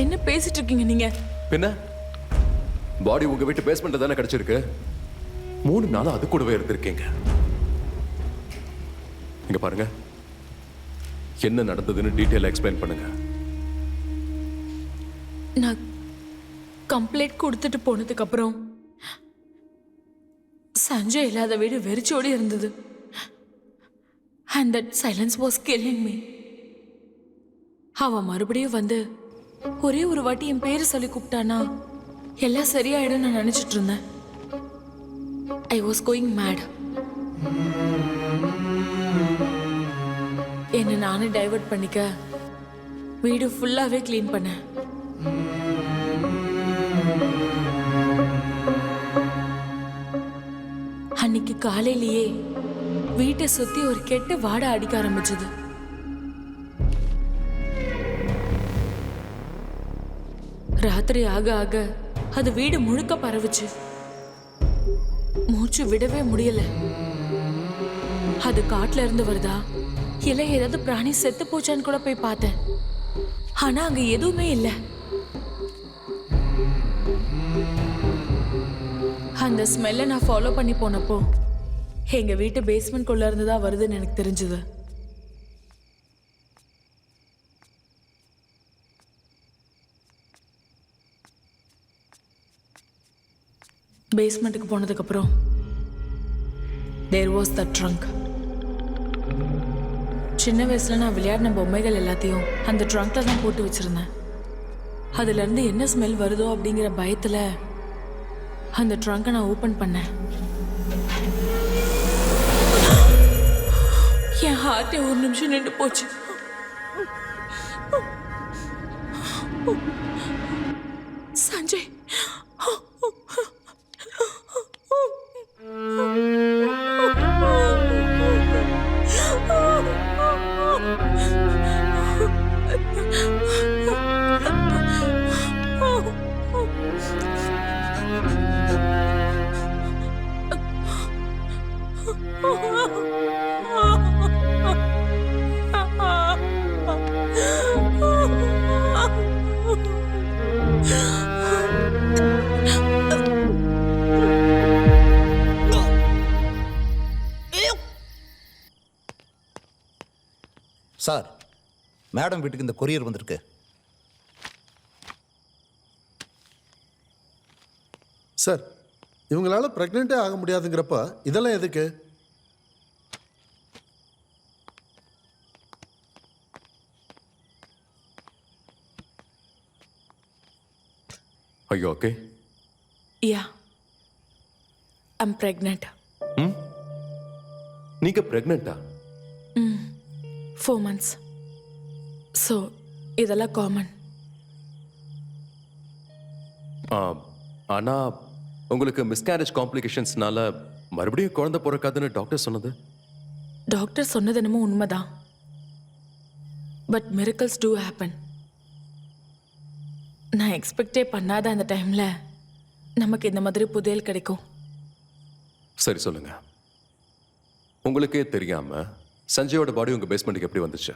என்ன பேசிட்டு இருக்கீங்க நீங்க? பின்ன பாடி உங்க வீட்டு பேஸ்மெண்ட்ல தானே கிடைச்சிருக்கு. 3 நாளா அது கூடவே இருந்திருக்கீங்க. இங்க பாருங்க, என்ன நடந்ததுன்னு டீட்டெயிலா எக்ஸ்பிளைன் பண்ணுங்க. நான் கம்ப்ளைண்ட் கொடுத்துட்டு போனதுக்கு அப்புறம் சஞ்சய் இல்லாத வீடு வெறிச்சோடி இருந்தது. And that silence was killing me. அவ மறுபடியும் வந்து ஒரே ஒரு வாட்டி என் பேரு சொல்லி கூப்பிட்டானா எல்லாம் சரியாயிடும் நான் நினைச்சிட்டு இருந்தேன். I was going mad. என்னை நானே டைவர்ட் பண்ணிக்க வீடு ஃபுல்லாவே கிளீன் பண்ணேன். அன்னைக்கு காலையிலேயே வீட்டை சுத்தி ஒரு கெட்ட வாடை அடிக்க ஆரம்பிச்சது. ராத்திரி ஆக ஆக அது வீடு முழுக்க பரவுச்சு. மூச்சு விடவே முடியல. அது காட்டுல இருந்து வருதா இல்ல ஏதாவது பிராணி செத்து போச்சான்னு கூட போய் பார்த்தேன். ஆனா அங்க எதுவுமே இல்லை. அந்த ஸ்மெல்லை நான் ஃபாலோ பண்ணி போனப்போ எங்க வீட்டு பேஸ்மெண்ட்குள்ள இருந்து தான் வருதுன்னு எனக்கு தெரிஞ்சது. பேஸ்மெண்ட்டுக்கு போனதுக்கு அப்புறம் தேர் வாஸ் த ட்ரங்க். சின்ன வயசுல நான் விளையாடின பொம்மைகள் எல்லாத்தையும் அந்த ட்ரங்க்ல தான் போட்டு வச்சிருந்தேன். அதுல இருந்து என்ன ஸ்மெல் வருதோ அப்படிங்கிற பயத்துல அந்த ட்ரங்கை நான் ஓபன் பண்ணேன். என் ஹார்ட்டே ஒரு நிமிஷம் நின்று போச்சு. சஞ்சய், சார், மேடம் வீட்டுக்கு இந்த கொரியர் வந்திருக்கு. சார், இவங்களால பிரெக்னென்ட்டே ஆக முடியாதுங்கிறப்ப இதெல்லாம் எதுக்கு? ஐயோ, ஓகே. Yeah, I'm pregnant. நீங்க பிரெக்னென்ட்டா? 4 months. ஸோ இதெல்லாம் காமன். ஆனா உங்களுக்கு மிஸ்கேரேஜ் காம்ப்ளிகேஷன்ஸ்னால மறுபடியும் குழந்தை பிறக்காதுன்னு டாக்டர் சொன்னது? டாக்டர் சொன்னது என்னமோ உண்மைதான். But miracles do happen. நான் எக்ஸ்பெக்டே பண்ணாத அந்த டைம்ல நமக்கு இந்த மாதிரி புதையல் கிடைக்கும். சரி, சொல்லுங்க. உங்களுக்கே தெரியாம சஞ்சயோட பாடி உங்க பேஸ்மெண்ட்டுக்கு எப்படி வந்துச்சு?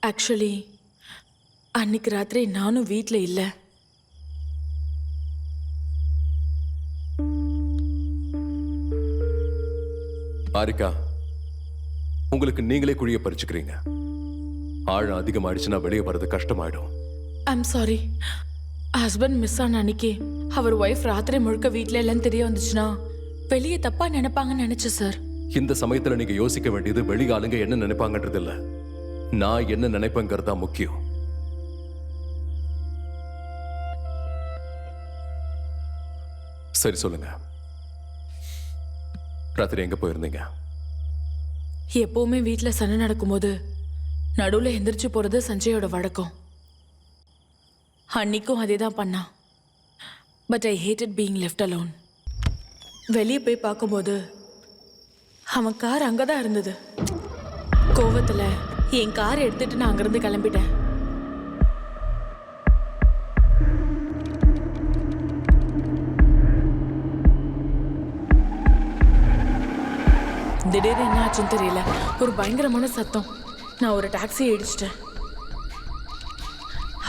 ஆக்சுவலி அன்னைக்கு ராத்திரி நானும் வீட்டில் இல்லை. ஆரிகா, உங்களுக்கு நீங்களே குழியை பறிச்சுக்கிறீங்க. ஆழம் அதிகமாயிடுச்சுன்னா வெளியே வர்றது கஷ்டமாயிடும். I'm sorry. ஹஸ்பண்ட் மிஸ் ஆன அன்னைக்கு அவர் ஒய்ஃப் ராத்திரி முழுக்க வீட்டில் இல்லைன்னு தெரிய வந்துச்சுன்னா வெளியே தப்பா நினைப்பாங்கன்னு நினைச்சேன் சார். இந்த சமயத்துல நீங்க யோசிக்க வேண்டியது வெளி ஆளுங்க என்ன நினைப்பாங்கன்றது இல்ல, நான் என்ன நினைப்பேங்கிறதா முக்கியம். சரி, சொல்லுங்க. ராத்திரி எங்க போயிருந்தீங்க? எப்பவுமே வீட்டில் சண்டை நடக்கும்போது நடுவில் எந்திரிச்சு போறது சஞ்சயோட வழக்கம். அன்னைக்கும் அதே தான் பண்ணான். But I hated being left alone. வெளியே போய் பார்க்கும்போது அவன் கார் அங்கதான் இருந்தது. கோவத்துல என் காரை எடுத்துட்டு நான் அங்கிருந்து கிளம்பிட்டேன். திடீர்னு என்ன ஆச்சுன்னு தெரியல, ஒரு பயங்கரமான சத்தம். நான் ஒரு டாக்ஸியை இடிச்சிட்டேன்.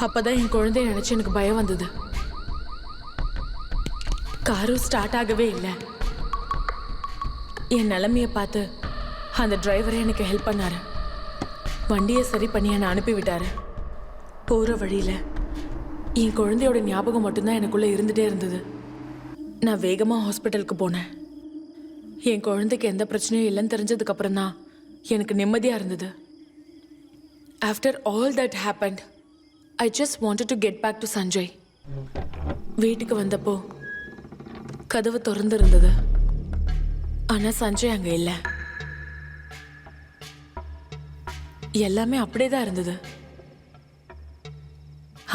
அப்பதான் என் குழந்தைய நினைச்சு எனக்கு பயம் வந்தது. காரும் ஸ்டார்ட் ஆகவே இல்லை. என் நிலைமையை பார்த்து அந்த டிரைவரை எனக்கு ஹெல்ப் பண்ணாரு. வண்டியை சரி பண்ணி என்னை அனுப்பிவிட்டாரு. போகிற வழியில் என் குழந்தையோட ஞாபகம் மட்டும்தான் எனக்குள்ளே இருந்துகிட்டே இருந்தது. நான் வேகமாக ஹாஸ்பிட்டலுக்கு போனேன். என் குழந்தைக்கு எந்த பிரச்சனையும் இல்லைன்னு தெரிஞ்சதுக்கப்புறம் தான் எனக்கு நிம்மதியாக இருந்தது. After all that happened, I just wanted to get back to Sanjay. வீட்டுக்கு வந்தப்போ கதவு திறந்து இருந்தது. ஆனா சஞ்சய் அங்க இல்லை. எல்லாமே அப்படியே தான் இருந்தது.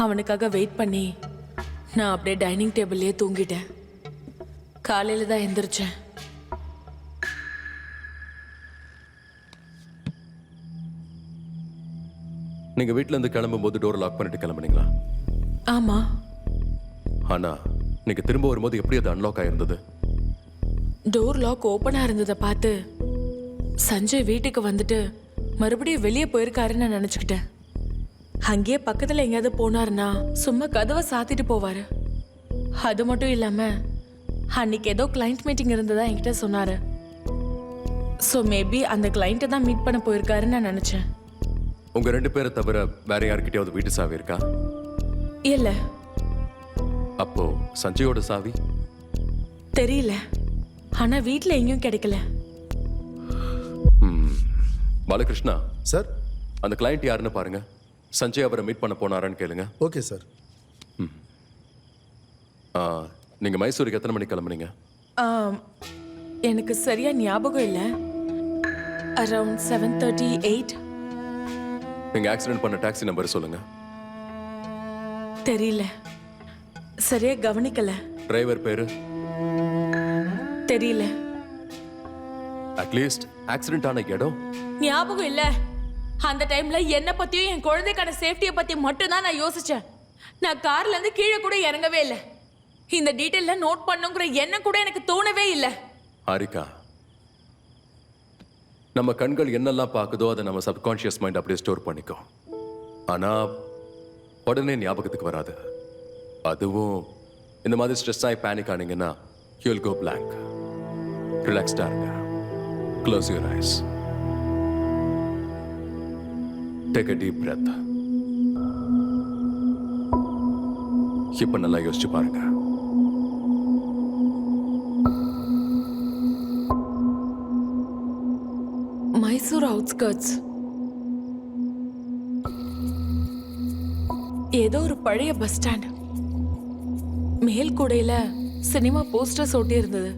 அவனுக்காக வெயிட் பண்ணி நான் அப்படியே டைனிங் டேபிள்லயே தூங்கிட்டேன். காலையில தான் எந்திரிச்சேன். நீங்க வீட்ல இருந்து கிளம்பும்போது டோர் லாக் பண்ணிட்டு கிளம்புனீங்களா? ஆமா. ஆனா நீங்க திரும்ப வரும்போது எப்படி அது அன்லாக் ஆயிருந்தது? டோர் லாக் ஓப்பனா இருந்ததை பார்த்து சஞ்சய் வீட்டுக்கு வந்துட்டு மறுபடியும் வெளியே போயிருக்காருன்னு நான் நினைச்சுக்கிட்டேன். அங்கேயே பக்கத்துல எங்கேயாவது போனாருன்னா சும்மா கதவை சாத்திட்டு போவாரு. அது மட்டும் இல்லாம அன்னைக்கு ஏதோ கிளைண்ட் மீட்டிங் இருந்ததா என்கிட்ட சொன்னாரு. ஸோ மேபி அந்த கிளைண்ட்டை தான் மீட் பண்ண போயிருக்காருன்னு நான் நினைச்சேன். உங்க 2 பேரை தவிர வேற யார்கிட்டயாவது வீட்டு சாவி இருக்கா? இல்ல, அப்போ சஞ்சயோட சாவி? தெரியல. ஆனா வீட்ல எங்கேயும் கிடைக்கல. பாலகிருஷ்ணா சார். அந்த கிளைண்ட் யாருன்னு பாருங்க. சஞ்சய் அவரை மீட் பண்ண போனாரான்னு கேளுங்க. Okay sir. நீங்க மைசூருக்கு எத்தனை மணிக்கு கிளம்புறீங்க? எனக்கு சரியா ஞாபகம் இல்ல. அரவுண்ட் 7:38. நீங்க ஆக்சிடென்ட் பண்ண டாக்ஸி நம்பர் சொல்லுங்க. தெரியல, சரியா கவனிக்கல. டிரைவர் பேரு? தெரியல. அட்லீஸ்ட் ஆக்சிடென்ட் ஆன இடம்? ஞாபகம் இல்ல. அந்த டைம்ல என்ன பத்தியும் என் குழந்தைக்கான சேஃப்டியை பத்தி மட்டும் தான் நான் யோசிச்சேன். நான் கார்ல இருந்து கீழே கூட இறங்கவே இல்லை. இந்த டீடைல்ல நோட் பண்ணுங்கிற எண்ணம் கூட எனக்கு தோணவே இல்லை. ஹாரிகா, நம்ம கண்கள் என்னெல்லாம் பார்க்குதோ அதை நம்ம சப்கான்ஷியஸ் மைண்ட் அப்படியே ஸ்டோர் பண்ணிக்கும். ஆனா உடனே ஞாபகத்துக்கு வராது. அதுவும் இந்த மாதிரி ஸ்ட்ரெஸ் ஆகி பேனிக் ஆனீங்கன்னா யூ வில் கோ blank. ரிலாக்ஸ்டா இருங்க. Close your eyes. Take a deep breath. இப்ப நல்லா யோசிச்சு பாருங்க. மைசூர் அவுட்ஸ்கர்ட்ஸ். ஏதோ ஒரு பழைய பஸ் ஸ்டாண்ட். மேல் கூடையில சினிமா போஸ்டர்ஸ் ஒட்டி இருந்தது.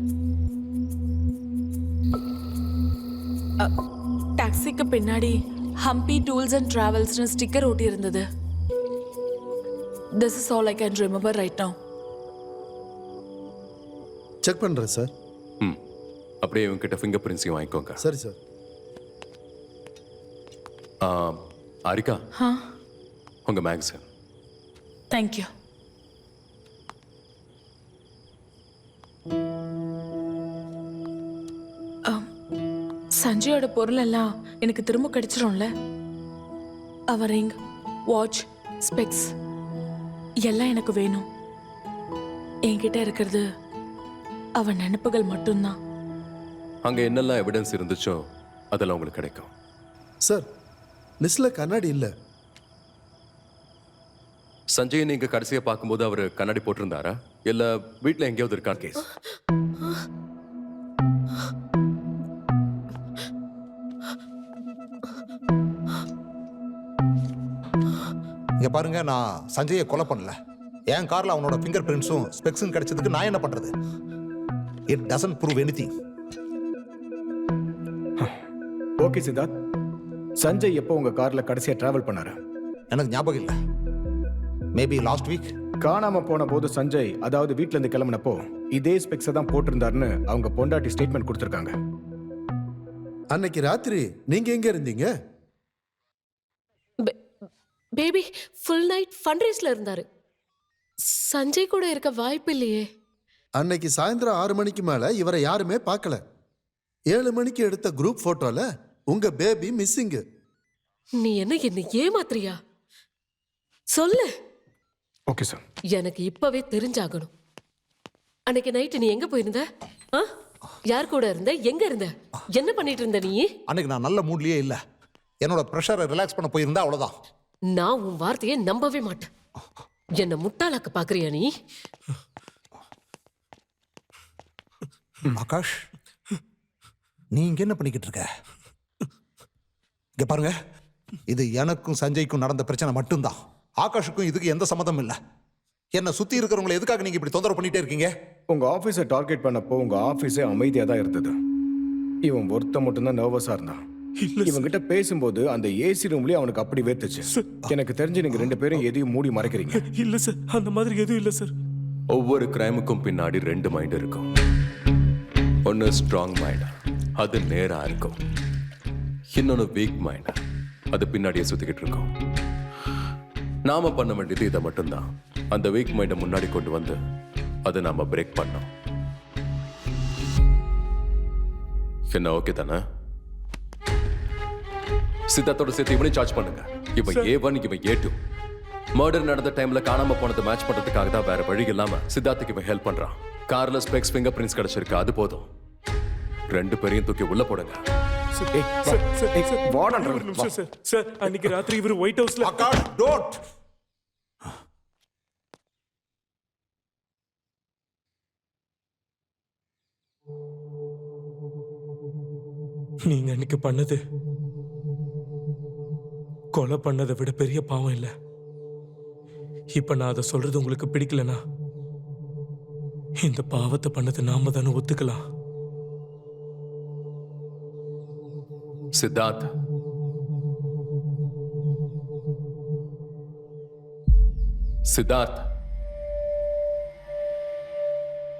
டாக்ஸிக்கு பின்னாடி ஹம்பி டூல்ஸ் அண்ட் டிராவல்ஸ்னு ஸ்டிக்கர் ஒட்டி இருந்தது. This is all I can remember right now. Check பண்றேன் சார். அப்படியே இவங்க கிட்ட ஃபிங்கர் பிரிண்ட்ஸையும் வாங்கிக்கோங்க. சரி சார். ஹாரிகா, Huh? உங்க மேக்சின். Thank you. சஞ்சயோட பொருள் எல்லாம் எனக்கு திரும்ப கிடைச்சிரும்ல? அவர் ரிங், வாட்ச், ஸ்பெக்ஸ் எல்லாம் எனக்கு வேணும். என்கிட்ட இருக்கிறது அவன் நினைப்புகள் மட்டும்தான். அங்க என்னெல்லாம் எவிடன்ஸ் இருந்துச்சோ அதெல்லாம் உங்களுக்கு கிடைக்கும். சார், லிஸ்ட்ல கண்ணாடி இல்ல. சஞ்சய் நீங்க கடைசியா பார்க்கும்போது அவர் கண்ணாடி போட்டிருந்தாரா இல்ல வீட்ல எங்கேயாவது இருக்கா கேஸ்? இங்க பாருங்க, நான் சஞ்சயை கொலை பண்ணல. என் கார்ல அவனோட ஃபிங்கர் பிரிண்ட்ஸும் ஸ்பெக்ஸும் கிடைச்சதுக்கு நான் என்ன பண்றது? It doesn't prove anything. Okay Siddharth, Sanjay எப்போ உங்க கார்ல கடைசியா டிராவல் பண்ணாரு? எனக்கு ஞாபகம் இல்லை. Maybe last week. காணாம போன போது சஞ்சய், அதாவது வீட்ல இருந்து கிளம்பினப்போ இதே ஸ்பெக்ஸை தான் போட்டிருந்தாருன்னு அவங்க பொண்டாட்டி ஸ்டேட்மெண்ட் கொடுத்துருக்காங்க. அன்னைக்கு ராத்திரி நீங்க எங்க இருந்தீங்க? பேபி ஃபுல் நைட் ஃபன் ரேஸ்ல இருந்தாரு. சஞ்சய் கூட இருக்க வாய்ப்பு இல்லையே. அன்னைக்கு சாயந்தரம் 6 மணிக்கு மேல இவரை யாருமே பார்க்கல. 7 மணிக்கு எடுத்த குரூப் போட்டோல உங்க பேபி மிஸ்ஸிங். நீ என்ன ஏமாத்துறியா? சொல்லு. Okay sir. எனக்கு இப்பவே தெரிஞ்சாகணும். அன்னைக்கு நைட்டு நீ எங்க போயிருந்த? யார் கூட இருந்த? எங்க இருந்த? என்ன பண்ணிட்டு இருந்த நீ? அன்னைக்கு நான் நல்ல மூட்லயே இல்ல. என்னோட ப்ரெஷரை ரிலாக்ஸ் பண்ண போயிருந்தா அவ்வளவுதான். நான் உன் வார்த்தையை நம்பவே மாட்டேன். என்ன முட்டாளாக்க பாக்குறியா நீ? ஆகாஷ், நீ இங்க என்ன பண்ணிக்கிட்டு இருக்க? இங்க பாருங்க, இது எனக்கும் சஞ்சய்க்கும் நடந்த பிரச்சனை மட்டும்தான். ஆகாஷுக்கும் இதுக்கு எந்த சம்மதமும் இல்ல. என்ன சுத்தி இருக்கிறவங்களை எதுக்காக நீங்க இப்படி தொந்தரவு பண்ணிட்டே இருக்கீங்க? உங்க ஆபீஸை டார்கெட் பண்ணப்போ உங்க ஆபீஸே அமைதியா தான் இருந்தது. இவன் ஒருத்த மட்டும்தான் நர்வஸா இருந்தான். இவங்கிட்ட பேசும்போது அந்த ஏசி ரூம்லயே அவனுக்கு அப்படி வேத்துச்சு. எனக்கு தெரிஞ்சு நீங்க 2 பேரும் எதையும் மூடி மறைக்கிறீங்க. இல்ல சார், அந்த மாதிரி எதுவும் இல்ல சார். ஒவ்வொரு கிரைமுக்கும் பின்னாடி 2 மைண்ட் இருக்கும். ஒன்னு ஸ்ட்ராங் மைண்ட், அது நேரா இருக்கும். இன்னொன்னு வீக் மைண்ட், அது பின்னாடியே சுத்திக்கிட்டு இருக்கும். நாம பண்ண வேண்டியது இதை மட்டும்தான். அந்த வீக் மைண்டை முன்னாடி கொண்டு வந்து அதை நாம பிரேக் பண்ணோம். என்ன ஓகே தானே? சித்தார்த்தோட சேர்த்து இவனையும் சார்ஜ் பண்ணுங்க. இவன் A1, இவன் A2. மர்டர் நடந்த டைம்ல காணாம போனதை மேட்ச் பண்றதுக்காக தான் வேற வழி இல்லாம சித்தார்த்துக்கு இவன் ஹெல்ப் பண்றான். கார்ல ஸ்பெக்ஸ் ஃபிங்கர் பிரிண்ட்ஸ் கிடைச்சிருக்கு, அது போதும். 2 பேரையும் தூக்கி உள்ள போடுங்க. ஒரு நிமிஷம் சார். சார், அன்னைக்கு ராத்திரி இவர் ஒயிட் ஹவுஸ்ல ஆகாஷ், டோன்ட். நீங்க அன்னைக்கு பண்ணது கொலை பண்ணதை விட பெரிய பாவம் இல்ல. இப்ப நான் அதை சொல்றது உங்களுக்கு பிடிக்கலனா இந்த பாவத்தை பண்ணது நாம தானே ஒத்துக்கலாம். Siddharth, Siddharth,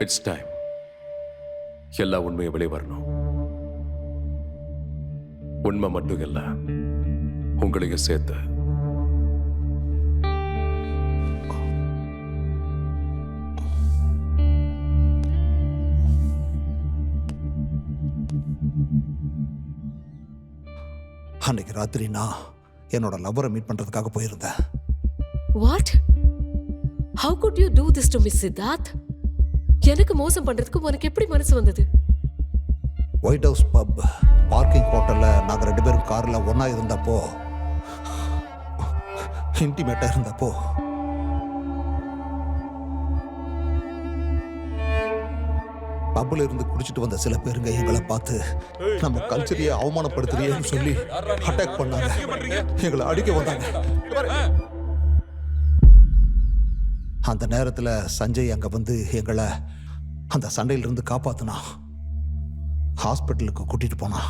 it's time. எல்லா உண்மையும் வெளியே வரணும். உண்மை மட்டும் இல்ல, உங்களையும் சேர்த்து. அன்னைக்கு ராத்திரி நான் என்னோட லவ்வரை மீட் பண்றதுக்காக போயிருந்தேன். What? How good you do this to miss Siddharth? எனக்கு மோசம் பண்றதுக்கு உனக்கு எப்படி மனசு வந்தது? ஒயிட் ஹவுஸ் பப் பார்க்கிங் ஹோட்டல்ல நாங்க 2 பேரும் கார்ல ஒண்ணா இருந்தப்போ, இன்டிமேட்டா இருந்தப்போ, பப்ல இருந்து குடிச்சிட்டு வந்த சில பேருங்க எங்களை பார்த்து நம்ம கல்ச்சரையே அவமானப்படுத்துறியேன்னு சொல்லி அட்டாக் பண்ணாங்க. எங்களை அடிக்க வந்தாங்க. அந்த நேரத்துல சஞ்சய் அங்க வந்து எங்களை அந்த சண்டையில இருந்து காப்பாத்துனா, ஹாஸ்பிட்டலுக்கு கூட்டிட்டு போனா.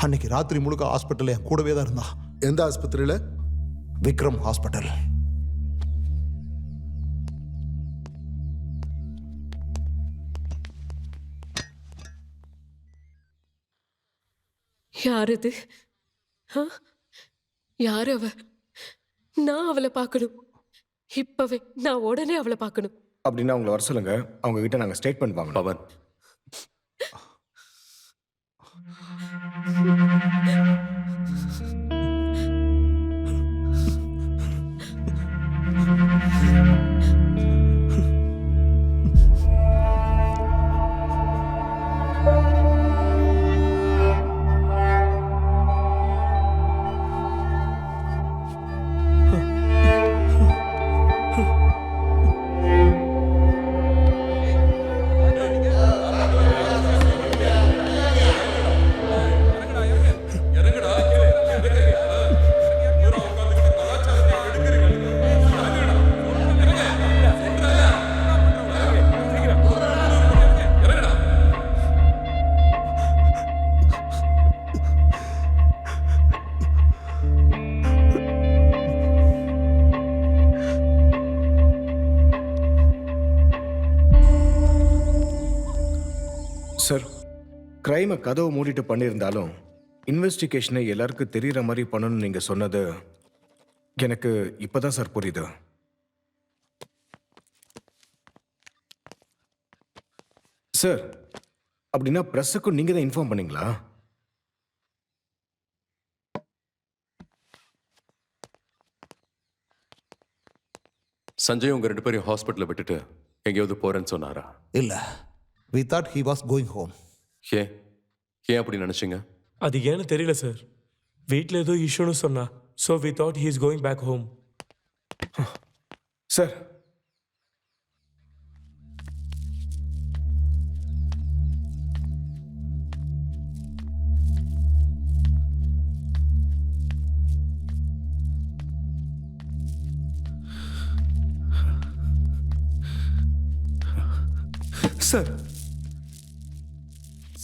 அன்னைக்கு ராத்திரி முழுக்க ஹாஸ்பிட்டல் என் கூடவே தான் இருந்தான். எந்த ஆஸ்பத்திரியில? விக்ரம் ஹாஸ்பிட்டல். யார் இது? யார் அவ? நான் அவளை பார்க்கணும். இப்பவே நான் உடனே அவளை பார்க்கணும். அப்படின்னா அவங்கள வர சொல்லுங்க. அவங்க கிட்ட நாங்க ஸ்டேட்மெண்ட் வாங்கணும். பவன், சார், கிரைமை கதவு மூடிட்டு பண்ணியிருந்தாலும் இன்வெஸ்டிகேஷனை எல்லாருக்கும் தெரியற மாதிரி பண்ணணும்னு நீங்க சொன்னது எனக்கு இப்பதான் சார் புரியுது. சார், அப்படின்னா பிரஸுக்கும் நீங்க தான் இன்ஃபார்ம் பண்ணீங்களா? சஞ்சய் உங்க 2 பேரையும் ஹாஸ்பிட்டல்ல விட்டுட்டு எங்கேயாவது போறேன்னு சொன்னாரா? இல்ல, we thought he was going home. ஏன் ஏன் அப்படி நினைச்சீங்க? அது ஏன்னு தெரியல சார். வீட்டில் ஏதோ இஷ்யூன்னு சொன்னா. So we thought he is going back home. Sir, sir,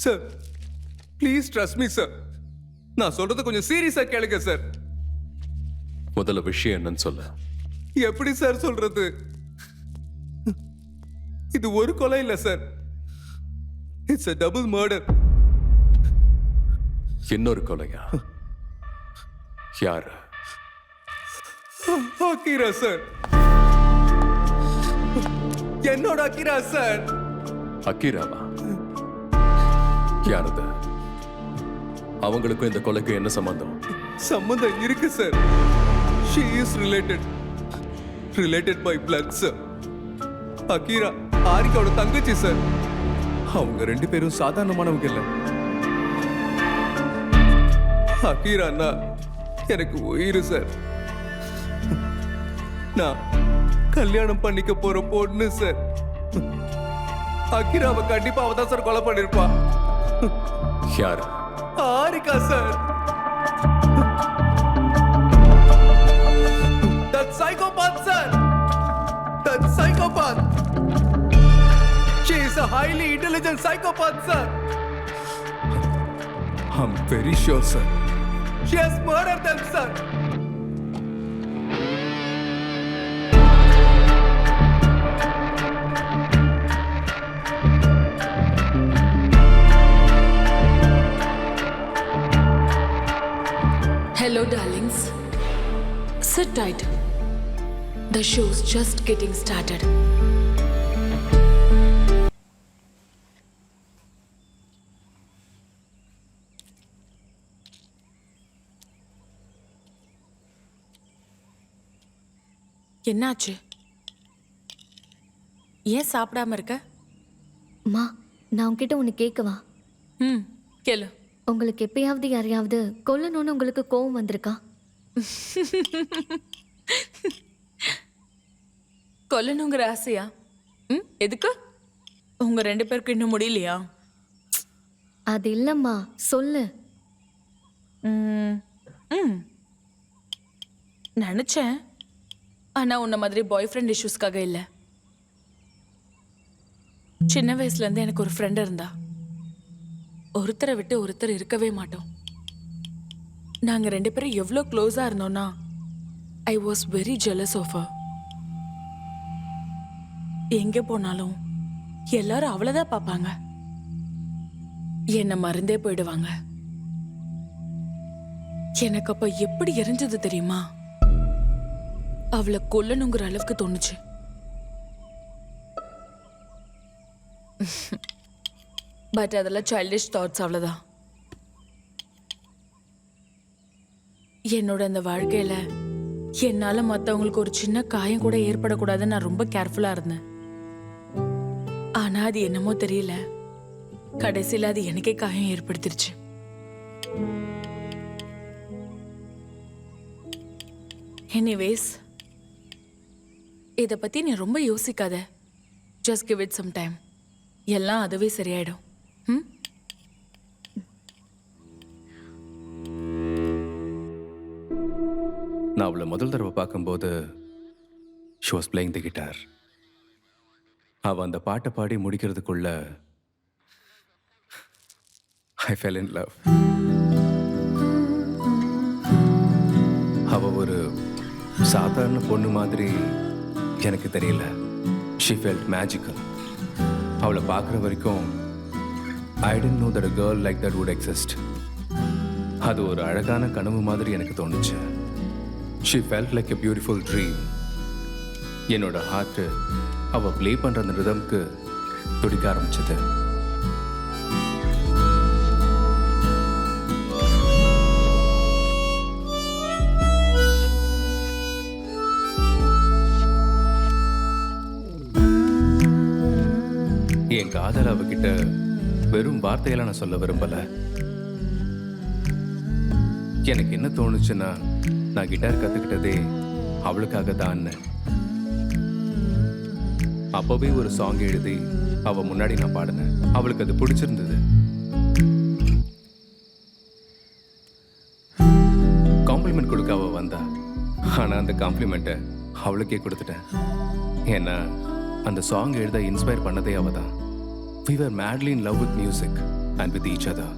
sir, please trust me sir. நான் சொல்றது கொஞ்சம் சீரியஸா கேளுங்க சார். முதல்ல விஷயம் என்னன்னு சொல்ல. எப்படி சார் சொல்றது? இது ஒரு கொலை இல்ல sir. It's a double murder. இன்னொரு கொலையா? யாரு? அகிரா சார். என்னோட அகிரா சார். அகிராவா? யாரது? அவங்களுக்கும் இந்த கொலைக்கும் என்ன சம்பந்தம்? சம்பந்தம் இருக்கு sir. She is related by blood, sir. Akira ஆரிக்காவோட தங்கச்சி சார். அவங்க 2 பேரும் சாதாரணமானவங்க இல்ல. அக்கீரான்னா எனக்கு உயிர் சார். நான் கல்யாணம் பண்ணிக்க போற பொண்ணு சார். அக்கீராவை கண்டிப்பா அவ தான் சார் கொலை பண்ணிருப்பா. யாரு? ஆரிக்கா sir. That psychopath, sir. That psychopath. She is a highly intelligent psychopath, sir. I'm very sure, sir. She has murdered them, sir. Hello, darlings. Sit tight. The show's just getting started. என்னாச்சு? ஏன் சாப்பிடாம இருக்க? மா, நான் உங்ககிட்ட ஒன்று கேட்கவா? ம், கேளு. உங்களுக்கு எப்பயாவது யாரையாவது கொல்லணும்னு உங்களுக்கு கோவம் வந்திருக்கா? கொல்லணுங்கிற ஆசையா? ம், எதுக்கு? உங்க 2 பேருக்கு இன்னும் முடியலையா? அது இல்லம்மா, சொல்லு. ம், ம். நினைச்சேன். ஆனா உன்ன மாதிரி பாய் ஃப்ரெண்ட் இஷ்யூஸ்க்காக இல்ல. சின்ன வயசுல இருந்து எனக்கு ஒரு ஃப்ரெண்ட் இருந்தா. ஒருத்தரை விட்டு ஒருத்தர் இருக்கவே மாட்டோம். நாங்க 2 பேரும் எவ்வளோ க்ளோஸா இருந்தோம்னா I was very jealous of her. எங்க போனாலும் எல்லாரும் அவளதான் பார்ப்பாங்க. என்னை மறந்தே போயிடுவாங்க. எனக்கு அப்ப எப்படி எரிஞ்சது தெரியுமா? அவளை கொல்லணுங்கிற அளவுக்கு தோணுச்சு. பட் அதெல்லாம் சைல்டிஷ் தாட்ஸ், அவ்வளவுதான். என்னோட அந்த வாழ்க்கையில என்னால மத்தவங்களுக்கு ஒரு சின்ன காயம் கூட ஏற்படக்கூடாதுன்னு நான் ரொம்ப கேர்ஃபுல்லா இருந்தேன். ஆனா அது என்னமோ தெரியல, கடைசியில அது எனக்கே காயம் ஏற்படுத்திருச்சு. எனிவேஸ், இதை பத்தி நீ ரொம்ப யோசிக்காத. Just give it some time. எல்லாம் அதுவே சரியாயிடும். ம், நான் அவளை முதல் தடவை பார்க்கும்போது she was playing the guitar. அவ அந்த பாட்டை பாடி முடிக்கிறதுக்குள்ள I fell in love. அவ ஒரு சாதாரண பொண்ணு மாதிரி எனக்கு தெரியல. She felt magical. அவளை பார்க்குற வரைக்கும் I didn't know that a girl like that would exist. அது ஒரு அழகான கனவு மாதிரி எனக்கு தோணுச்சு. She felt like a beautiful dream. என்னோட ஹார்ட் அவ ப்ளே பண்ற அந்த ரிதம்க்கு துடிக்க ஆரம்பிச்சது. என் காதல் அவகிட்ட வெறும் வார்த்தையெல்லாம் நான் சொல்ல விரும்பல. எனக்கு என்ன தோணுச்சுன்னா, நான் கிட்டார் கத்துக்கிட்டதே அவளுக்காக தான். அப்பவே ஒரு சாங் எழுதி அவ முன்னாடி நான் பாடினேன். அவளுக்கு அது பிடிச்சிருந்தது. காம்ப்ளிமெண்ட் கொடுக்க அவ வந்தா. ஆனா அந்த காம்ப்ளிமெண்ட்டை அவளுக்கே கொடுத்துட்டேன். ஏன்னா அந்த சாங் எழுத இன்ஸ்பயர் பண்ணதே அவ தான். We were madly in love with music and with each other.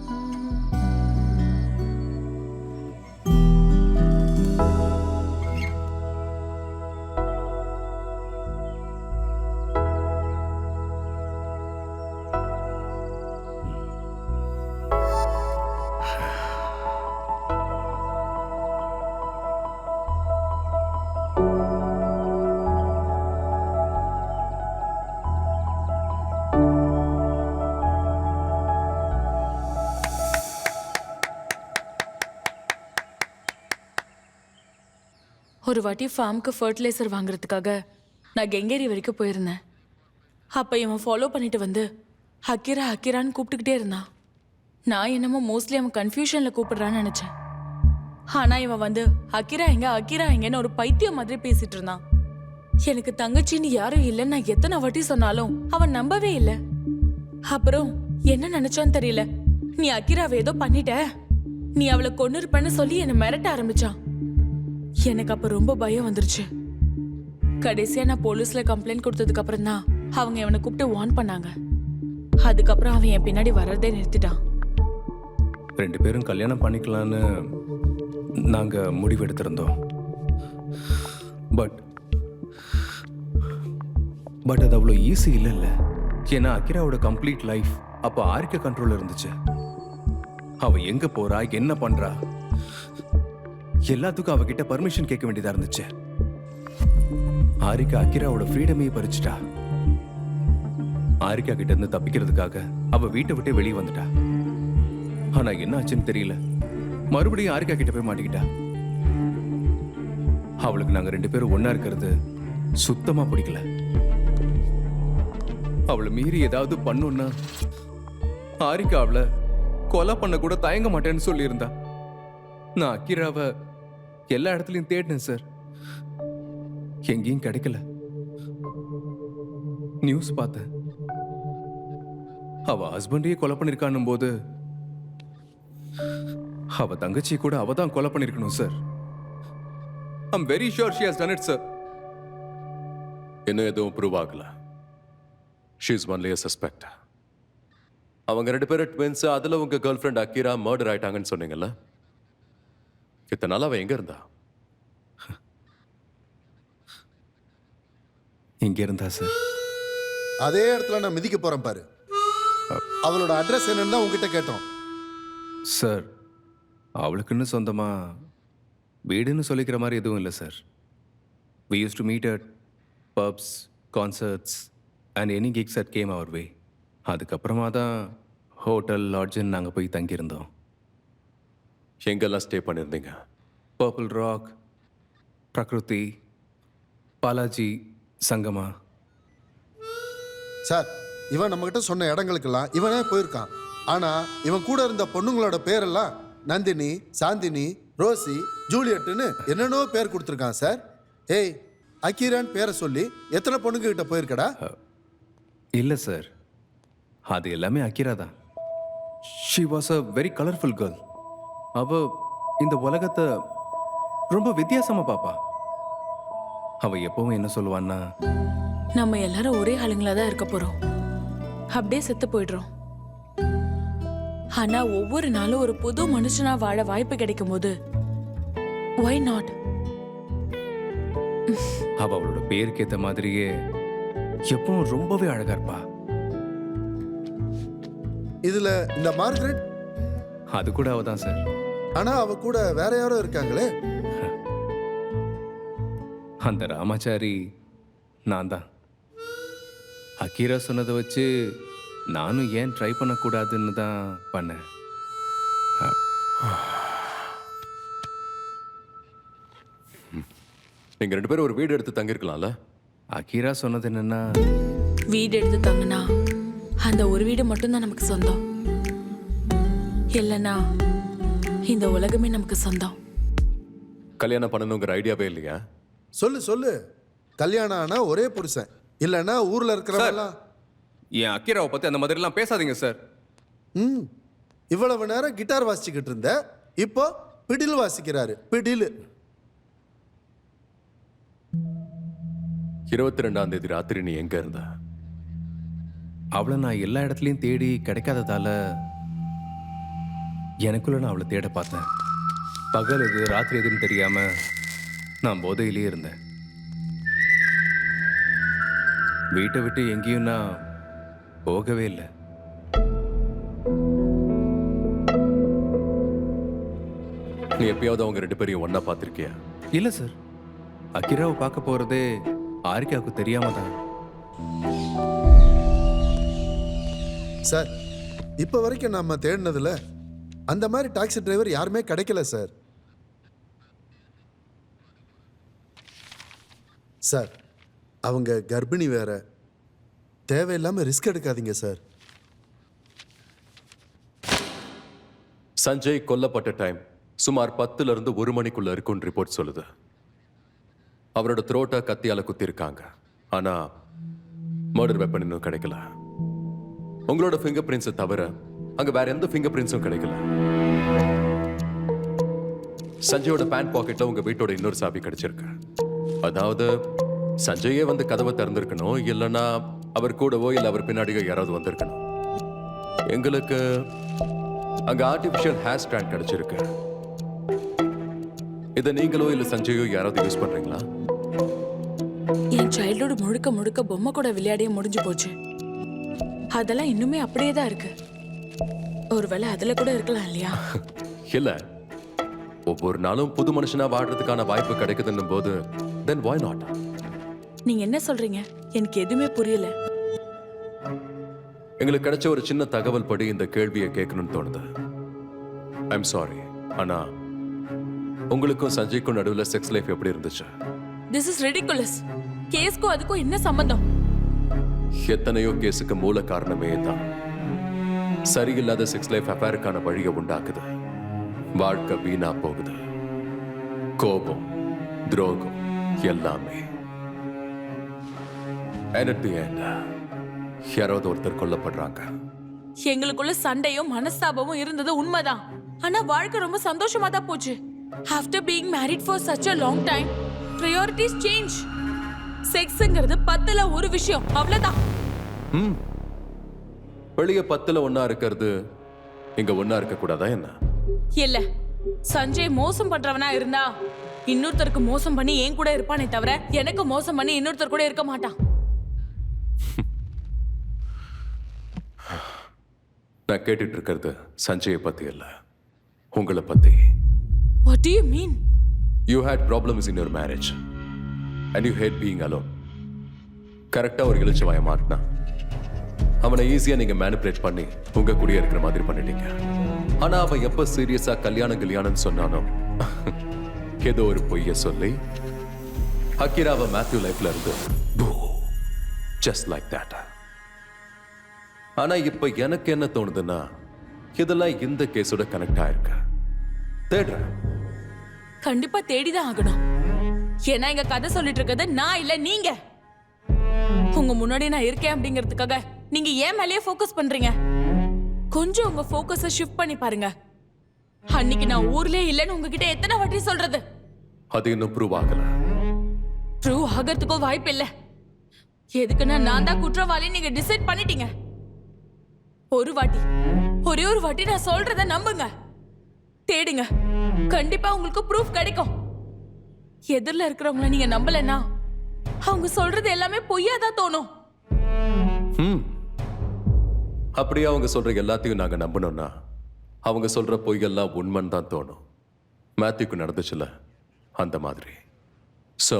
ஒரு வாட்டி ஃபார்முக்கு ஃபர்டிலைசர் வாங்குறதுக்காக நான் கெங்கேரி வரைக்கும் போயிருந்தேன். அப்போ இவன் ஃபாலோ பண்ணிட்டு வந்து அக்கிரா அக்கிரான்னு கூப்பிட்டுக்கிட்டே இருந்தான். நான் என்னமோ மோஸ்ட்லி அவன் கன்ஃபியூஷனில் கூப்பிடுறான்னு நினச்சேன். ஆனால் இவன் வந்து அக்கிரா எங்கன்னு ஒரு பைத்தியம் மாதிரி பேசிட்டு இருந்தான். எனக்கு தங்கச்சின்னு யாரும் இல்லைன்னு நான் எத்தனை வாட்டி சொன்னாலும் அவன் நம்பவே இல்லை. அப்புறம் என்ன நினைச்சான்னு தெரியல, நீ அக்கிராவை ஏதோ பண்ணிட்ட, நீ அவளை கொன்னு இருப்பன்னு சொல்லி என்னை மிரட்ட ஆரம்பிச்சான். எனக்கு அப்ப ரொம்ப பயம் வந்துருச்சு. கடைசியா நான் போலீஸ்ல கம்ப்ளைண்ட் கொடுத்ததுக்கு அப்புறம் தான் அவங்க இவனை கூப்பிட்டு வார்ன் பண்ணாங்க. அதுக்கப்புறம் அவன் என் பின்னாடி வர்றதே நிறுத்திட்டான். 2 பேரும் கல்யாணம் பண்ணிக்கலான்னு நாங்க முடிவெடுத்திருந்தோம். பட் அது அவ்வளோ ஈஸி இல்லைல்ல. ஏன்னா அக்கிராவோட கம்ப்ளீட் லைஃப் அப்போ ஆரிக்கா கண்ட்ரோல்ல இருந்துச்சு. அவ எங்க போறா, என்ன பண்றா, எல்லாத்துக்கும் அவகிட்ட பர்மிஷன் கேட்க வேண்டியதா இருந்துச்சு. ஆரிக்கா அக்கிராவோட ஃப்ரீடமே பறிச்சுட்டா. ஆரிக்கா கிட்ட இருந்து தப்பிக்கிறதுக்காக அவ வீட்டை விட்டு வெளியே வந்துட்டா. ஆனா என்ன ஆச்சுன்னு தெரியல, மறுபடியும் ஆரிக்கா கிட்ட போய் மாட்டிக்கிட்டா. அவளுக்கு நாங்க 2 பேரும் ஒண்ணா இருக்கிறது சுத்தமா பிடிக்கல. அவளை மீறி ஏதாவது பண்ணுன்னா ஆரிக்கா அவளை கொலை பண்ண கூட தயங்க மாட்டேன்னு சொல்லியிருந்தா. நான் அக்கிராவை எல்லா இடத்துலயும் தேடினேன் சார், எங்கேயும் கிடைக்கல. நியூஸ் பார்த்தேன், அவ ஹஸ்பண்டையே கொலை பண்ணிருக்கான்னும் போது அவ தங்கச்சி கூட அவ தான் கொலை பண்ணிருக்கணும் sir. I'm very sure she has done it sir. இன்னும் எதுவும் ப்ரூவ் ஆகல. She is only a suspect. அவங்க 2 பேரும் ட்வின்ஸ். அதுல உங்க கேர்ள் ஃப்ரெண்ட் அக்கிரா மர்டர் ஆயிட்டாங்கன்னு சொன்னீங்கல்ல, இத்தனை நாள் அவ எங்க இருந்தா? இங்க இருந்தா சார். அதே இடத்துல நான் மிதிக்க போறேன் பாரு. அவளோட அட்ரஸ் என்னன்னு தான் உங்ககிட்ட கேட்டோம் சார். அவளுக்குன்னு சொந்தமா வீடுன்னு சொல்லிக்கிற மாதிரி எதுவும் இல்லை sir. we used to meet at pubs, concerts and any gigs that came our way. அதுக்கப்புறமா தான் ஹோட்டல் லாட்ஜுன்னு நாங்கள் போய் தங்கியிருந்தோம். எங்கெல்லாம் ஸ்டே பண்ணியிருந்தீங்க? பர்பிள் ராக், பிரகிருதி, பாலாஜி, சங்கமா. சார், இவன் நம்மகிட்ட சொன்ன இடங்களுக்கெல்லாம் இவனே போயிருக்கான். ஆனா இவன் கூட இருந்த பொண்ணுங்களோட பேரெல்லாம் நந்தினி, சாந்தினி, ரோசி, ஜூலியட்னு என்னென்னோ பேர் கொடுத்துருக்கான் சார். ஏய், அக்கீரான் பேரை சொல்லி எத்தனை பொண்ணுங்க கிட்ட போயிருக்கடா? இல்லை சார், அது எல்லாமே அக்கிரா தான். She was a very colourful girl. அவ இந்த உலகத்தை ரொம்ப வித்தியாசமா பாப்பா. அவ எப்பவும் என்ன சொல்லுவான்னா, நம்ம எல்லாரும் ஒரே ஆளுங்களா தான் இருக்க போறோம், அப்படியே செத்து போயிடுறோம். ஆனா ஒவ்வொரு நாளும் ஒரு புது மனுஷனா வாழ வாய்ப்பு கிடைக்கும் போது why not? அவ அவளோட பேருக்கு ஏத்த மாதிரியே எப்பவும் ரொம்பவே அழகா இருப்பா. இதுல இந்த மார்கரெட், அது கூட அவ தான் சார். ஆனா அவ கூட வேற யாரோ இருக்காங்களே. அந்த ராமாச்சாரி நான் தான். அக்கீரா சொன்னதை வச்சு நானும் ஏன் ட்ரை பண்ணக்கூடாதுன்னு தான் பண்ணேன். நீங்க 2 பேரும் ஒரு வீடு எடுத்து தங்கிருக்கலாம்ல. அக்கீரா சொன்னது என்னன்னா, வீடு எடுத்து தங்கினா அந்த ஒரு வீடு மட்டும்தான் நமக்கு சொந்தம், இல்லைன்னா இந்த உலகமே நமக்கு சொந்தம். கல்யாணம் பண்ணணுங்கிற ஐடியாவே இல்லையா? சொல்லு சொல்லு. கல்யாணம் ஆனா ஒரே புருஷன், இல்லைன்னா ஊர்ல இருக்கிறவங்கலாம். என் அக்கீராவை பத்தி அந்த மாதிரிலாம் பேசாதீங்க சார். இவ்வளவு நேரம் கிட்டார் வாசிச்சுக்கிட்டு இருந்த, இப்போ பிடில் வாசிக்கிறாரு. பிடில். 22ஆம் தேதி ராத்திரி நீ எங்க இருந்த? அவளை நான் எல்லா இடத்துலையும் தேடி கிடைக்காததால எனக்குள்ள நான் அவளை தேட பார்த்தேன். பகல் எது ராத்திரி எதுன்னு தெரியாம நான் போதையிலே இருந்தேன். வீட்டை விட்டு எங்கேயும் நான் போகவே இல்லை. நீ எப்பயாவது அவங்க 2 பேரையும் ஒண்ணா பார்த்திருக்கியா? இல்ல சார். அக்கிராவை பார்க்க போறதே ஆரிக்காவுக்கு தெரியாம தான். சார், இப்ப வரைக்கும் நாம தேடினதுல அந்த மாதிரி டாக்ஸி டிரைவர் யாருமே கிடைக்கல சார். சார், அவங்க கர்ப்பிணி வேற. தேவையில்லாம ரிஸ்க் எடுக்காதீங்க சார். சஞ்சய் கொல்லப்பட்ட டைம் சுமார் 10ல இருந்து 1 மணிக்குள்ள இருக்கும்னு ரிப்போர்ட் சொல்லுது. அவரோட த்ரோட்டை கத்தியால குத்திருக்காங்க. ஆனா மர்டர் வெப்பன் இன்னும் கிடைக்கல. உங்களோட ஃபிங்கர் பிரிண்ட்ஸை தவிர அங்க வேற எந்த ஃபிங்கர் பிரிண்ட்ஸும் கிடைக்கல. சஞ்சயோட பேண்ட் பாக்கெட்ல உங்க வீட்டோட இன்னொரு சாவி கிடைச்சிருக்கு. அதாவது சஞ்சயே வந்து கதவை திறந்திருக்கணும், இல்லைன்னா அவர் கூடவோ இல்லை அவர் பின்னாடியோ யாராவது வந்திருக்கணும். எங்களுக்கு அங்க ஆர்டிபிஷியல் ஹேர் ஸ்டாண்ட் கிடைச்சிருக்கு. இதை நீங்களோ இல்லை சஞ்சயோ யாராவது யூஸ் பண்றீங்களா? என் சைல்டுஹுட் முழுக்க முழுக்க பொம்மை கூட விளையாடியே முடிஞ்சு போச்சு. அதெல்லாம் இன்னுமே அப்படியே தான் இருக்கு. ஒருவேளை அதுல கூட இருக்கலாம் இல்லையா? இல்ல, ஒவ்வொரு நாளும் புது மனுஷனா வாழ்றதுக்கான வாய்ப்பு கிடைக்குதுன்னும் போது then why not? நீங்க என்ன சொல்றீங்க? எனக்கு எதுவுமே புரியல. எங்களுக்கு கிடைச்ச ஒரு சின்ன தகவல் படி இந்த கேள்வியை கேட்கணும்னு தோணுது. ஐம் சாரி, ஆனா உங்களுக்கும் சஞ்சய்க்கும் நடுவில் செக்ஸ் லைஃப் எப்படி இருந்துச்சு? This is ridiculous. கேஸ்க்கும் அதுக்கும் என்ன சம்பந்தம்? எத்தனையோ கேஸுக்கு மூல காரணமே தான் சரியில்லாத செக்ஸ் லைஃப் அஃபேருக்கான வழியை உண்டாக்குது. வாழ்க்கை வீணா போகுது. கோபம், துரோகம் எல்லாமே. And at the end, யாராவது ஒருத்தர் கொல்லப்படுறாங்க. எங்களுக்குள்ள சண்டையும் மனஸ்தாபமும் இருந்தது உண்மைதான். ஆனா வாழ்க்கை ரொம்ப சந்தோஷமா தான் போச்சு. After being married for such a long time, priorities change. செக்ஸ்ங்கிறது 10ல ஒரு விஷயம், அவ்வளவுதான். வெளியே 10ல ஒன்னா இருக்கிறது இங்க ஒன்னா இருக்க கூடாதா என்ன? இல்ல, சஞ்சய் மோசம் பண்றவனா இருந்தா இன்னொருத்தருக்கு மோசம் பண்ணி என் கூட இருப்பானே தவிர எனக்கு மோசம் பண்ணி இன்னொருத்தர் கூட இருக்க மாட்டான். நான் கேட்டுட்டு இருக்கிறது சஞ்சயை பத்தி இல்ல, உங்களை பத்தி. What do you mean? You had problems in your marriage and you hate being alone. கரெக்டா ஒரு இளிச்சவாய மாட்டினா அவனை ஈஸியா நீங்க மேனிபுலேட் பண்ணி உங்க கூடயே இருக்கிற மாதிரி பண்ணிட்டீங்க. ஆனா அவன் எப்ப சீரியஸா கல்யாணம் சொன்னானோ ஏதோ ஒரு பொய்ய சொல்லி ஹக்கீராவை மேத்யூ லைஃப்ல இருந்து just like that. ஆனா இப்ப எனக்கு என்ன தோணுதுன்னா இதெல்லாம் இந்த கேஸோட கனெக்ட் ஆயிருக்கு. தேடுறேன். கண்டிப்பா தேடிதான் ஆகணும். ஏன்னா இங்க கதை சொல்லிட்டு இருக்கிறது நான் இல்ல நீங்க. உங்க முன்னாடி நான் இருக்கேன் அப்படிங்கிறதுக்காக நீங்க ஏன் மேலேயே ஃபோக்கஸ் பண்றீங்க? கொஞ்சம் உங்க ஃபோக்கஸை ஷிஃப்ட் பண்ணி பாருங்க. அன்னைக்கு நான் ஊர்லயே இல்லைன்னு உங்ககிட்ட எத்தனை வாட்டி சொல்றது? அது இன்னும் ப்ரூவ் ஆகல. ப்ரூவ் ஆகிறதுக்கும் வாய்ப்பு இல்ல. எதுக்குன்னா நான் தான் குற்றவாளி நீங்க டிசைட் பண்ணிட்டீங்க. ஒரே ஒரு வாட்டி நான் சொல்றத நம்புங்க. தேடுங்க, கண்டிப்பா உங்களுக்கு ப்ரூஃப் கிடைக்கும். எதிரில இருக்கிறவங்கள நீங்க நம்பலன்னா அவங்க சொல்றது எல்லாமே பொய்யாதான் தோணும். அப்படியே அவங்க சொல்ற எல்லாத்தையும் நாங்க நம்பணும்னா அவங்க சொல்ற பொய்யெல்லாம் உண்மைன்னு தான் தோணும். மேத்யூக்கு நடந்துச்சுல அந்த மாதிரி. So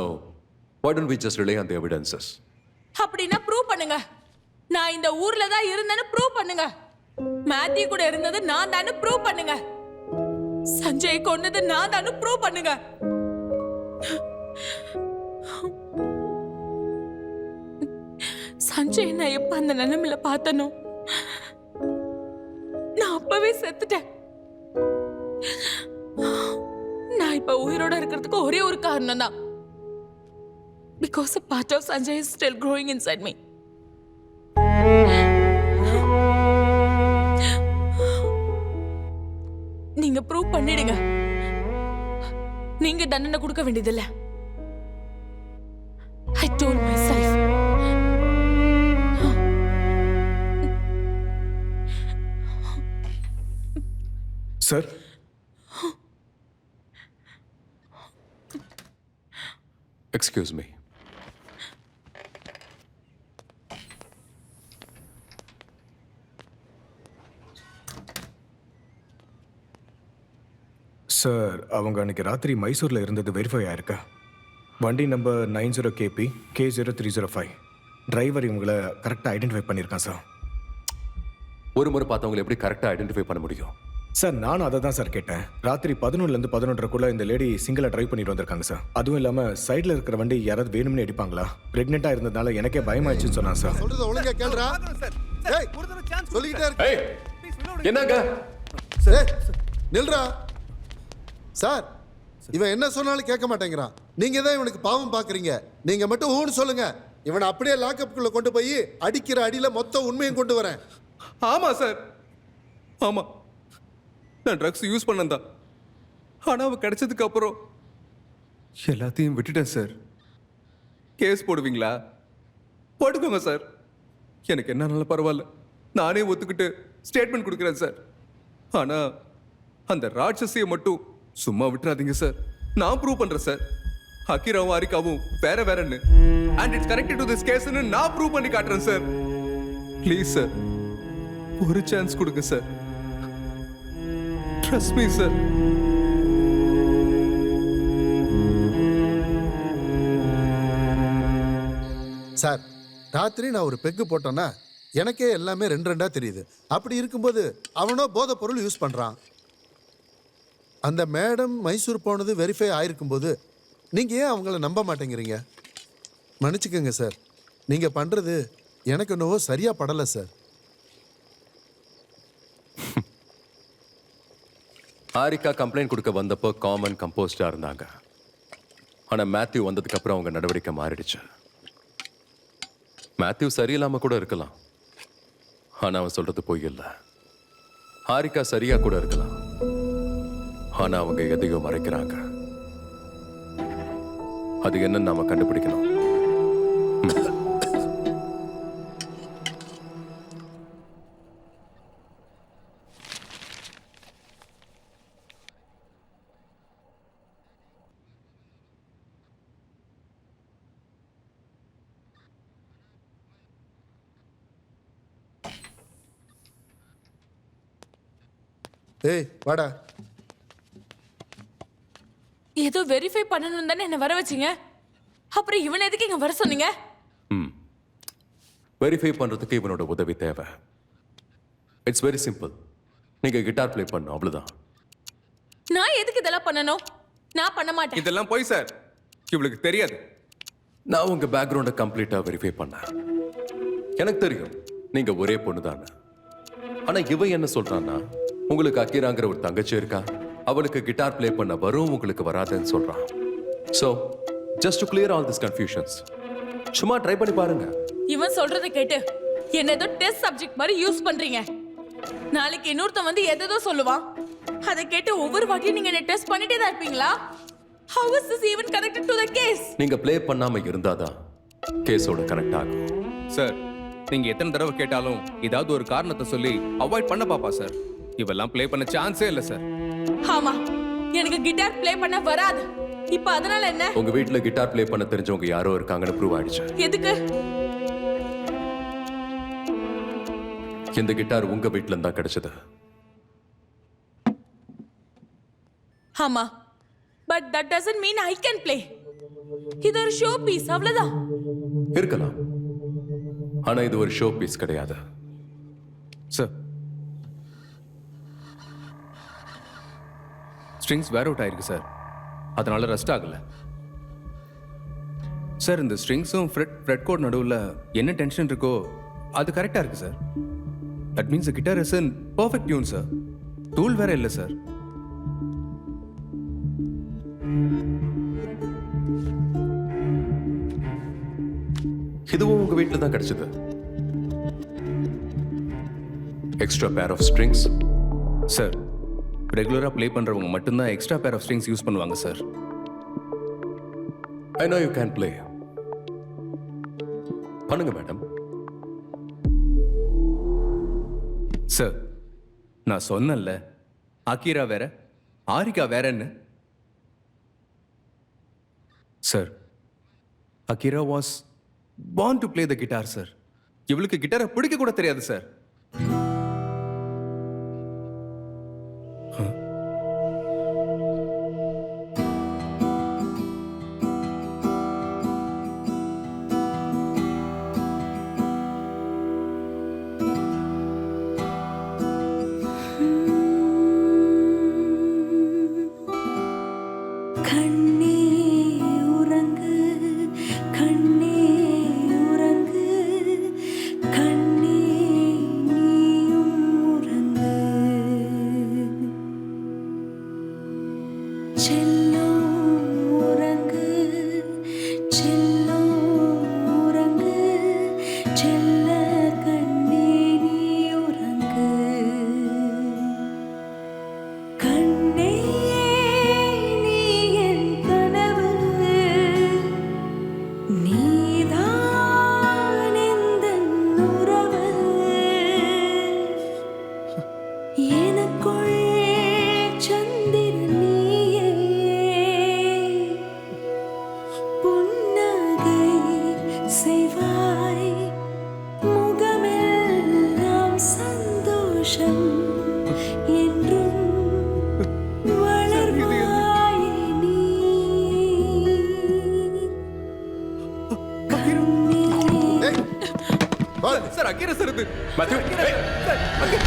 why don't we just rely on the evidences? அப்படின்னா ப்ரூவ் பண்ணுங்க. நான் இந்த ஊர்ல தான் இருந்தேன்னு ப்ரூவ் பண்ணுங்க. மேத்யூ கூட இருந்தது நான் தானே ப்ரூவ் பண்ணுங்க. சஞ்சய் கொன்னது நான் தானே ப்ரூவ் பண்ணுங்க. சஞ்சய் நான் எப்ப அந்த நிலைமையில பார்த்தனோ நான் அப்பவே செத்துட்டேன். நான் இப்ப உயிரோட இருக்கிறதுக்கு ஒரே ஒரு காரணம் தான். Because a part of Sanjay is still growing inside me. நீங்க ப்ரூவ் பண்ணிடுங்க. நீங்க தண்டனை கொடுக்க வேண்டியதில்லை. I told myself. Sir, excuse me. Sir, அவங்க அன்னைக்கு ராத்திரி மைசூர்ல இருந்தது வெரிஃபை ஆயிருக்கா? வண்டி நம்பர் 90KP K0305. டிரைவர் இவங்களை கரெக்டாக ஐடென்டிஃபை பண்ணியிருக்கான் சார். ஒரு முறை பார்த்தவங்களை எப்படி கரெக்டாக ஐடென்டிஃபை பண்ண முடியும்? சார் நானும் அதை தான் சார் கேட்டேன். ராத்திரி 11லேருந்து 11:30க்குள்ள இந்த லேடி சிங்கிளா டிரைவ் பண்ணிட்டு வந்திருக்காங்க சார். அதுவும் இல்லாம சைடுல இருக்கிற வண்டி யாராவது வேணும்னு அடிப்பாங்களா? பிரெக்னெண்டா இருந்ததுனால எனக்கே பயமாயிடுச்சுன்னு சொன்னான் சார். சொல்றத ஒழுங்கா கேளுடா. ஏய், சொல்லிக்கிட்டே இருக்கு. ஏய், என்னங்க ஏய், நில்றா. சார், இவன் என்ன சொன்னாலும் கேட்க மாட்டேங்கிறான். நீங்க தான் இவனுக்கு பாவம் பாக்குறீங்க. நீங்க மட்டும் ஊன்னு சொல்லுங்க. இவனை அப்படியே லாக்அப்குள்ள கொண்டு போய் அடிக்கிற அடியில மொத்த உண்மையும் கொண்டு வரேன். ஆமா சார், ஆமா, நான் ட்ரக்ஸ் யூஸ் பண்ணேன். ஆனா அவ கிடைச்சதுக்கு அப்புறம் எல்லாத்தையும் விட்டுட்டேன் சார். கேஸ் போடுவீங்களா? போட்டுக்கோங்க சார், எனக்கு என்னன்னாலும் பரவாயில்ல. நானே ஒத்துக்கிட்டு ஸ்டேட்மெண்ட் கொடுக்குறேன் சார். ஆனா அந்த ராட்சசியை மட்டும் சும்மா விட்டுறாதீங்க சார். நான் ப்ரூவ் பண்றேன் சார். அகிராவும் ஆரிகாவும் வேற வேறன்னு and it's connected to this கேஸ்னு நான் ப்ரூவ் பண்ணி காட்டுறேன் சார். ப்ளீஸ் சார், ஒரு சான்ஸ் கொடுங்க sir. Trust me sir. Sir, ராத்திரி நான் ஒரு பெக்கு போட்டேன்னா எனக்கே எல்லாமே ரெண்டு ரெண்டா தெரியுது. அப்படி இருக்கும்போது அவனோ போதை பொருள் யூஸ் பண்றான். அந்த மேடம் மைசூர் போனது வெரிஃபை ஆயிருக்கும் போது நீங்க ஏன் அவங்கள நம்ப மாட்டேங்கிறீங்க? மன்னிச்சுக்கோங்க சார், நீங்க பண்றது எனக்கு என்னவோ சரியா படல சார். ஆரிகா கம்ப்ளைண்ட் கொடுக்க வந்தப்போ காமன் கம்போஸ்டா இருந்தாங்க. ஆனா மேத்யூ வந்ததுக்கு அப்புறம் அவங்க நடவடிக்கை மாறிடுச்சு. மேத்யூ சரியில்லாம கூட இருக்கலாம், ஆனா அவன் சொல்றது பொய் இல்லை. ஆரிகா சரியா கூட இருக்கலாம், ஆனா அவங்க எதையோ மறைக்கிறாங்க. அது என்னன்னு நாம கண்டுபிடிக்கணும். ஏய் வாடா. ஏதோ வெரிஃபை பண்ணணும் தானே என்ன வர வச்சீங்க. அப்புறம் இவன் எதுக்கு இங்க வர சொன்னீங்க? வெரிஃபை பண்றதுக்கு இவனோட உதவி தேவை. It's very simple. நீங்க கிட்டார் ப்ளே பண்ணணும், அவ்வளவுதான். நான் எதுக்கு இதெல்லாம் பண்ணணும்? நான் பண்ண மாட்டேன். இதெல்லாம் போய் சார், இவளுக்கு தெரியாது. நான் உங்க பேக்ரவுண்டை கம்ப்ளீட்டா வெரிஃபை பண்ணேன். எனக்கு தெரியும் நீங்க ஒரே பொண்ணுதானே. ஆனா இவ என்ன சொல்றான்னா, உங்களுக்கு அக்கிராங்கிற ஒரு தங்கச்சி இருக்கா, அவளுக்கு கிட்டார் ப்ளே பண்ண வரும், உங்களுக்கு வராதுன்னு சொல்றான். So just to clear all this confusions, சும்மா ட்ரை பண்ணி பாருங்க. இவன் சொல்றதை கேட்டு என்ன ஏதோ டெஸ்ட் சப்ஜெக்ட் மாதிரி யூஸ் பண்றீங்க. நாளைக்கு இன்னொருத்தன் வந்து எதோ சொல்லுவான். அதை கேட்டு ஒவ்வொரு வாட்டியும் நீங்க என்ன டெஸ்ட் பண்ணிட்டே தான் இருப்பீங்களா? How is this even connected to the case? நீங்க ப்ளே பண்ணாம இருந்தாதான் கேஸோட கனெக்ட் ஆகும். சார், நீங்க எத்தனை தடவை கேட்டாலும் ஏதாவது ஒரு காரணத்தை சொல்லி அவாய்ட் பண்ண பாப்பா சார். இவெல்லாம் ப்ளே பண்ண சான்ஸே இல்லை சார். ஆமா, எனக்கு கிட்டார் ப்ளே பண்ண வராது. இப்ப அதனால என்ன? உங்க வீட்ல கிட்டார் ப்ளே பண்ண தெரிஞ்சவங்க யாரோ இருக்காங்கன்னு ப்ரூவ் ஆயிடுச்சு. எதுக்கு? இந்த கிட்டார் உங்க வீட்ல இருந்தா கிடைச்சது. ஆமா, but that doesn't mean I can play. இது ஒரு ஷோ பீஸ், அவ்வளவுதான். இருக்கலாம், ஆனா இது ஒரு ஷோ பீஸ் கிடையாது. சார், ஸ்ட்ரிங்ஸ் வேர் அவுட் ஆயிருக்கு சார், அதனால ரெஸ்ட் ஆகல சார். இந்த ஸ்ட்ரிங்ஸும் ஃப்ரெட் கோட் நடுவில் என்ன டென்ஷன் இருக்கோ அது கரெக்டாக இருக்கு sir. That means the guitar is in perfect tune sir. Tool வேற இல்லை சார். இதுவும் உங்க வீட்ல தான் கிடைச்சது. Extra pair of strings. Sir, ரெகுலராக ப்ளே பண்ணுறவங்க மட்டும்தான் extra pair of strings use பண்ணுவாங்க sir. I know you can play. பண்ணுங்க மேடம். சார், நான் சொன்னேன்ல, அக்கீரா வேற ஆரிகா வேறன்னு. Sir, Akira was born to play the guitar sir. இவளுக்கு கிட்டாரை பிடிக்க கூட தெரியாது சார். சார் அக்கீரா சார் இது மாத்யூ, அக்கீரா ஏய். Sir, Akira.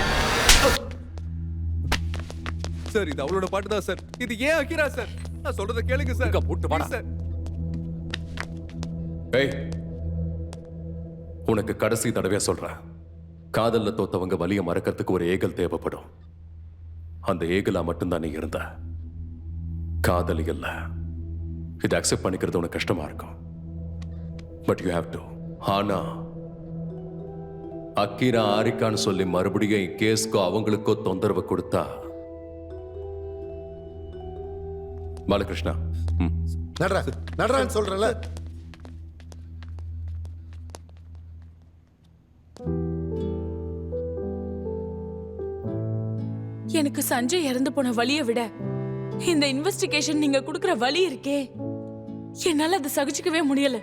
சார் இது அவளோட பாட்டு தான் சார். இது ஏன் அக்கீரா சார்? நான் சொல்றத கேளுங்க சார். இங்க போட்டு வாடா. Please, sir. ஏய், உனக்கு கடைசி தடவையா சொல்றேன். காதல்ல தோத்தவங்க வலிய மறக்கிறதுக்கு ஒரு ஏகல் தேவைப்படும். அந்த ஏகலா மட்டும்தான் நீ இருந்த. காதலி இல்ல. இதை அக்செப்ட் பண்ணிக்கிறது உனக்கு கஷ்டமா இருக்கும். But you have to. ஆனா அக்கீரா ஆரிக்கான்னு சொல்லி மறுபடியும் கேஸ்க்கோ அவங்களுக்கோ தொந்தரவு கொடுத்தா பாலகிருஷ்ணா, நடரான்னு சொல்றல. எனக்கு சஞ்சய் இறந்து போன வலியை விட இந்த இன்வெஸ்டிகேஷன் நீங்க கொடுக்கிற வலி இருக்கே, என்னால அதை சகிச்சுக்கவே முடியல.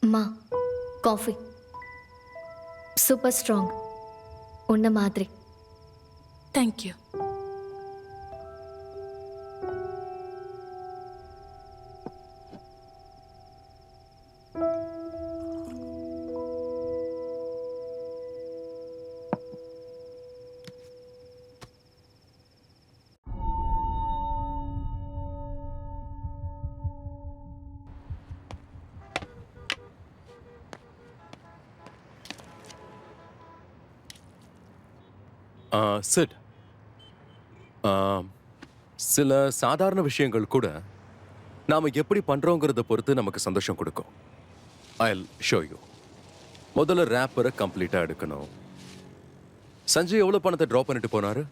அம்மா காஃபி சூப்பர் ஸ்ட்ராங், உன்ன மாதிரி. தேங்க்யூ. சிட், சில சாதாரண விஷயங்கள் கூட நாம எப்படி பண்றோங்கிறத பொறுத்து நமக்கு சந்தோஷம் கொடுக்கும். I'll show you. முதல்ல ரேப்பரை கம்ப்ளீட்டா எடுக்கணும். சஞ்சய் எவ்வளவு பணத்தை ட்ராப் பண்ணிட்டு போனாரு?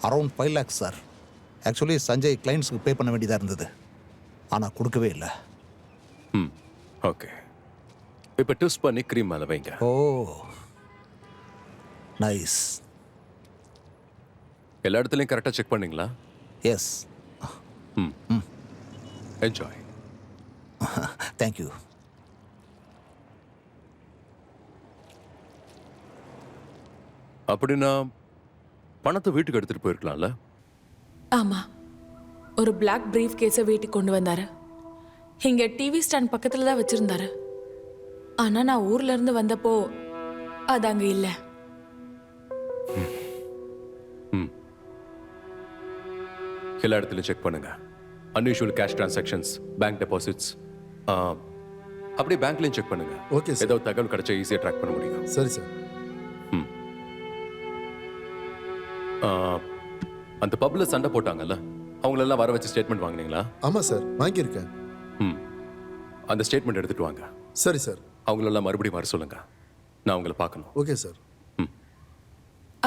Around 5 lakhs sir. Actually Sanjay கிளைண்ட்ஸுக்கு பே பண்ண வேண்டியதாக இருந்தது, ஆனால் கொடுக்கவே இல்லை. ஓகே, இப்போ ட்விஸ்ட் பண்ணி க்ரீம் மேலே வைங்க. ஓ நைஸ். எல்லா இடத்துலையும் கரெக்டாக செக் பண்ணீங்களா? எஸ். என்ஜாய். தேங்க்யூ. அப்படின்னா பணத்தை வீட்டுக்கு எடுத்துட்டு போயிருக்கலாம்ல? ஆமா, ஒரு பிளாக் பிரீஃப் கேஸை வீட்டுக்கு கொண்டு வந்தாரு. இங்க டிவி ஸ்டாண்ட் பக்கத்துல தான் வச்சிருந்தாரு. ஆனா நான் ஊர்ல இருந்து வந்தப்போ அது அங்க இல்ல. எல்லா இடத்துலையும் செக் பண்ணுங்க. Unusual cash transactions, bank deposits, அப்படியே பேங்க்லையும் செக் பண்ணுங்க. Okay sir. ஏதாவது தகவல் கிடைச்சா ஈஸியாக ட்ராக் பண்ண முடியும். சரி சார். அந்த பப்ல சண்டை போட்டாங்கல்ல, அவங்களெல்லாம் வர வச்சு ஸ்டேட்மெண்ட் வாங்கினீங்களா? ஆமா சார், வாங்கியிருக்கேன். அந்த ஸ்டேட்மெண்ட் எடுத்துட்டு வாங்க. சரி சார். அவங்களெல்லாம் மறுபடியும் வர சொல்லுங்க, நான் அவங்கள பார்க்கணும். Okay sir.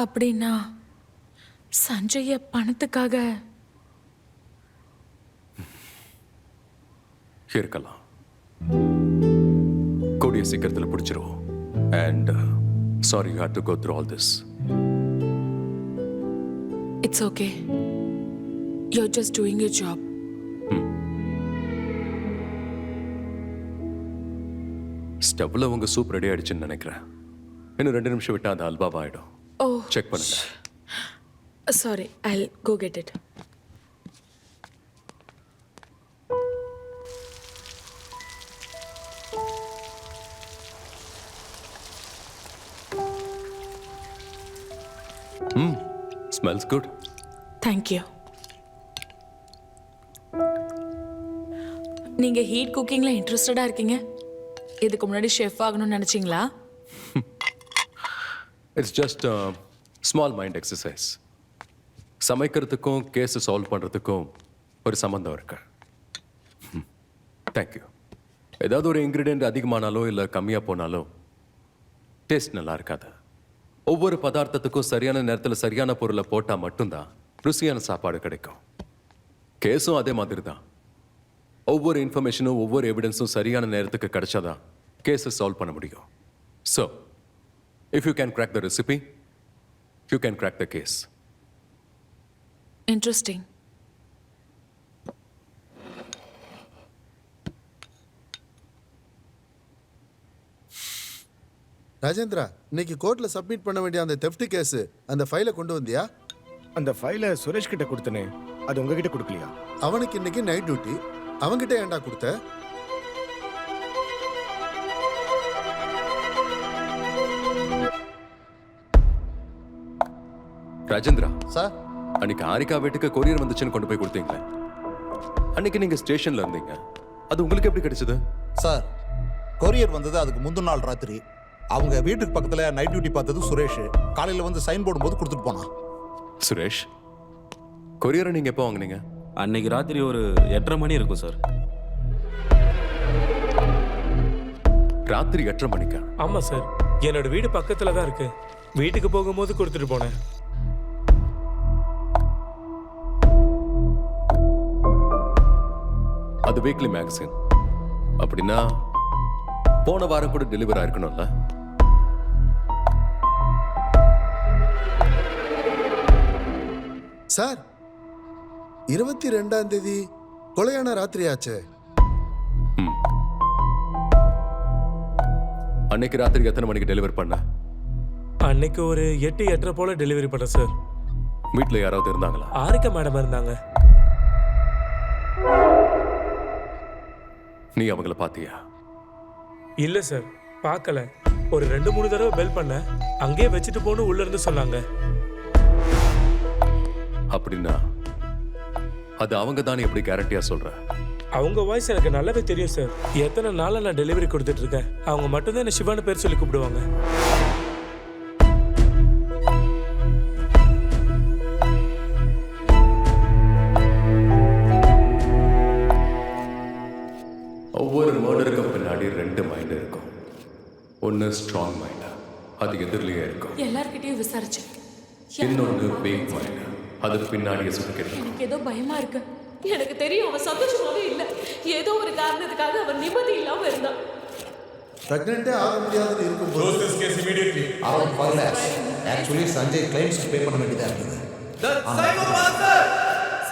அப்படின்னா சஞ்சய பணத்துக்காக இருக்கலாம். கூடிய சீக்கிரத்தில் பிடிச்சிருவோம். And sorry you had to go through all this. It's okay, you are just doing your job. ஸ்டவ்ல உங்க சூப் ரெடி ஆயிடுச்சுன்னு நினைக்கிறேன். இன்னும் 2 நிமிஷம் விட்டா அது அல்வாவா ஆயிடும். ஓ, செக் பண்ணுங்க. Sorry, I'll go get it. Smells good. Thank you. நீங்க ஹீட் குக்கிங்ல இன்ட்ரெஸ்டடா இருக்கீங்க. இதுக்கு முன்னாடி ஷெஃப் ஆகணும்னு நினைச்சீங்களா? It's just small mind exercise. சமைக்கிறதுக்கும் கேஸை சால்வ் பண்ணுறதுக்கும் ஒரு சம்மந்தம் இருக்கு. தேங்க்யூ. ஏதாவது ஒரு இன்க்ரீடியன்ட் அதிகமானாலோ இல்லை கம்மியாக போனாலோ டேஸ்ட் நல்லா இருக்காது. ஒவ்வொரு பதார்த்தத்துக்கும் சரியான நேரத்தில் சரியான பொருளை போட்டால் மட்டும்தான் ருசியான சாப்பாடு கிடைக்கும். கேஸும் அதே மாதிரி தான். ஒவ்வொரு இன்ஃபர்மேஷனும் ஒவ்வொரு எவிடன்ஸும் சரியான நேரத்துக்கு கிடைச்சாதான் கேஸை சால்வ் பண்ண முடியும். So if you can crack the recipe, you can crack the case. Interesting. Rajendra, இன்னைக்கு கோர்ட்ல சப்மிட் பண்ண வேண்டிய அந்த தெஃப்ட் கேஸ், அந்த ஃபைலை கொண்டு வந்தியா? அந்த ஃபைலை சுரேஷ் கிட்ட கொடுத்தனே, அது உங்ககிட்ட கொடுக்கலையா? அவனுக்கு இன்னைக்கு நைட் டியூட்டி, அவன்கிட்ட ஏன்டா கொடுத்த? ராஜேந்திரா, சார் அன்னைக்கு ஆரிகா வீட்டுக்கு கொரியர் வந்துச்சுன்னு கொண்டு போய் கொடுத்தீங்களே, அன்னைக்கு நீங்க ஸ்டேஷன்ல இருந்தீங்க, அது உங்களுக்கு எப்படி கிடைச்சது? சார், கொரியர் வந்தது அதுக்கு முந்தின நாள் ராத்திரி. அவங்க வீட்டுக்கு பக்கத்துல நைட் டியூட்டி பார்த்தது சுரேஷ். காலையில வந்து சைன் போடும் போது கொடுத்துட்டு போனான். சுரேஷ், கொரியரை நீங்க எப்போ வாங்குனீங்க? அன்னைக்கு ராத்திரி ஒரு 8:30 மணி இருக்கும் சார். ராத்திரி 8:30 மணிக்கா? ஆமா சார், என்னோட வீடு பக்கத்துல தான் இருக்கு. வீட்டுக்கு போகும்போது கொடுத்துட்டு போனேன். அது வீக்லி மேகசின். அப்படின்னா போன வாரம் கூட டெலிவரி ஆயிருக்கணும்ல? சார், 22ஆம் தேதி கொலையான ராத்திரி ஆச்சே. அன்னைக்கு ராத்திரி எத்தனை மணிக்கு டெலிவரி பண்ண? அன்னைக்கு ஒரு 8-8:30 போல டெலிவரி பண்ணேன் சார். வீட்டுல யாராவது இருந்தாங்களா? ஆரிகா மேடம் இருந்தாங்க. நீ அவங்கள பாத்தியா? இல்ல சார், பார்க்கல. ஒரு 2-3 தடவை பெல் பண்ண, அங்கேயே வச்சுட்டு போன்னு உள்ள இருந்து சொன்னாங்க. அப்படின்னா அது அவங்க தானே எப்படி கேரண்டியா சொல்ற? அவங்க வாய்ஸ் எனக்கு நல்லாவே தெரியும் சார். எத்தனை நாளா நான் டெலிவரி கொடுத்துட்டு இருக்கேன். அவங்க மட்டும்தான் என்ன சிவான்னு பேர் சொல்லி கூப்பிடுவாங்க. ஒவ்வொரு மர்டருக்கும் பின்னாடி 2 மைண்ட் இருக்கும். ஒன்னு ஸ்ட்ராங் மைண்ட், அது எதிரிலேயே இருக்கும். எல்லார்கிட்டயும் விசாரிச்சேன். இன்னொன்னு வீக் மைண்ட், அது பின்னாடியே சுத்திக்கிறது. எனக்கு ஏதோ பயமா இருக்கு. எனக்கு தெரியும் அவன் சந்தோஷமாவே இல்லை. ஏதோ ஒரு காரணத்துக்காக அவன் நிம்மதி இல்லாம இருந்தான். பிரெக்னென்ட்டே ஆக முடியாதுன்னு இருக்கும்போது அவன் வரல. ஆக்சுவலி சஞ்சய் கிளைம்ஸ் பே பண்ண வேண்டியதா இருக்குது.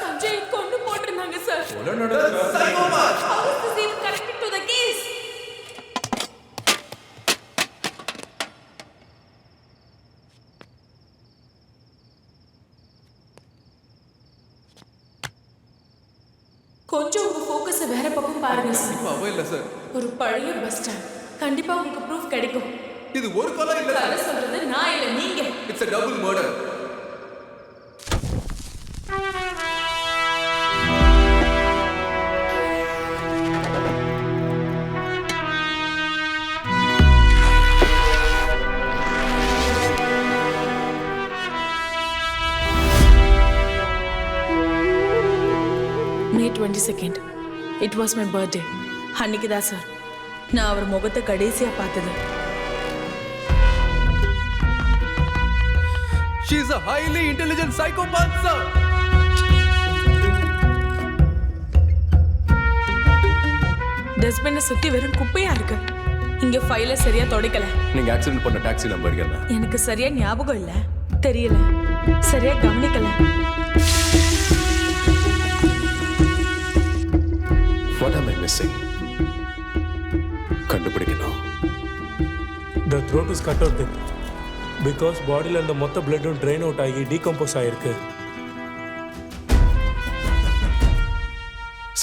சஞ்சய் கொண்டு போட்டிருந்தாங்க சார். கொஞ்சம் உங்க ஃபோக்கஸை வேற பக்கம் பாருங்க சார். அவ இல்ல சார், ஒரு பழைய பஸ் ஸ்டாண்ட். கண்டிப்பா உங்களுக்கு ப்ரூஃப் கிடைக்கும். இது ஒரு கொலை இல்ல. கதை சொல்றது நான் இல்ல, நீங்க. It's a double murder. May 22nd. It was my birthday. அன்னைக்கு தான் சார் நான் அவர் முகத்தை கடைசியா பார்த்தது. She is a highly intelligent psychopath, sir. டஸ்ட்பினை சுத்தி வெறும் குப்பையா இருக்கு. இங்க ஃபைல சரியா துடைக்கல. நீங்க ஆக்சிடென்ட் பண்ண டாக்ஸி நம்பர் என்ன? எனக்கு சரியா ஞாபகம் இல்ல, தெரியல, சரியா கவனிக்கல. What am I missing? கண்டுபிடிக்கணும். The throat is cut out because பாடியில் இருந்த மொத்த பிளட்டும் ட்ரெயின் அவுட் ஆகி டீகம்போஸ் ஆயிருக்கு.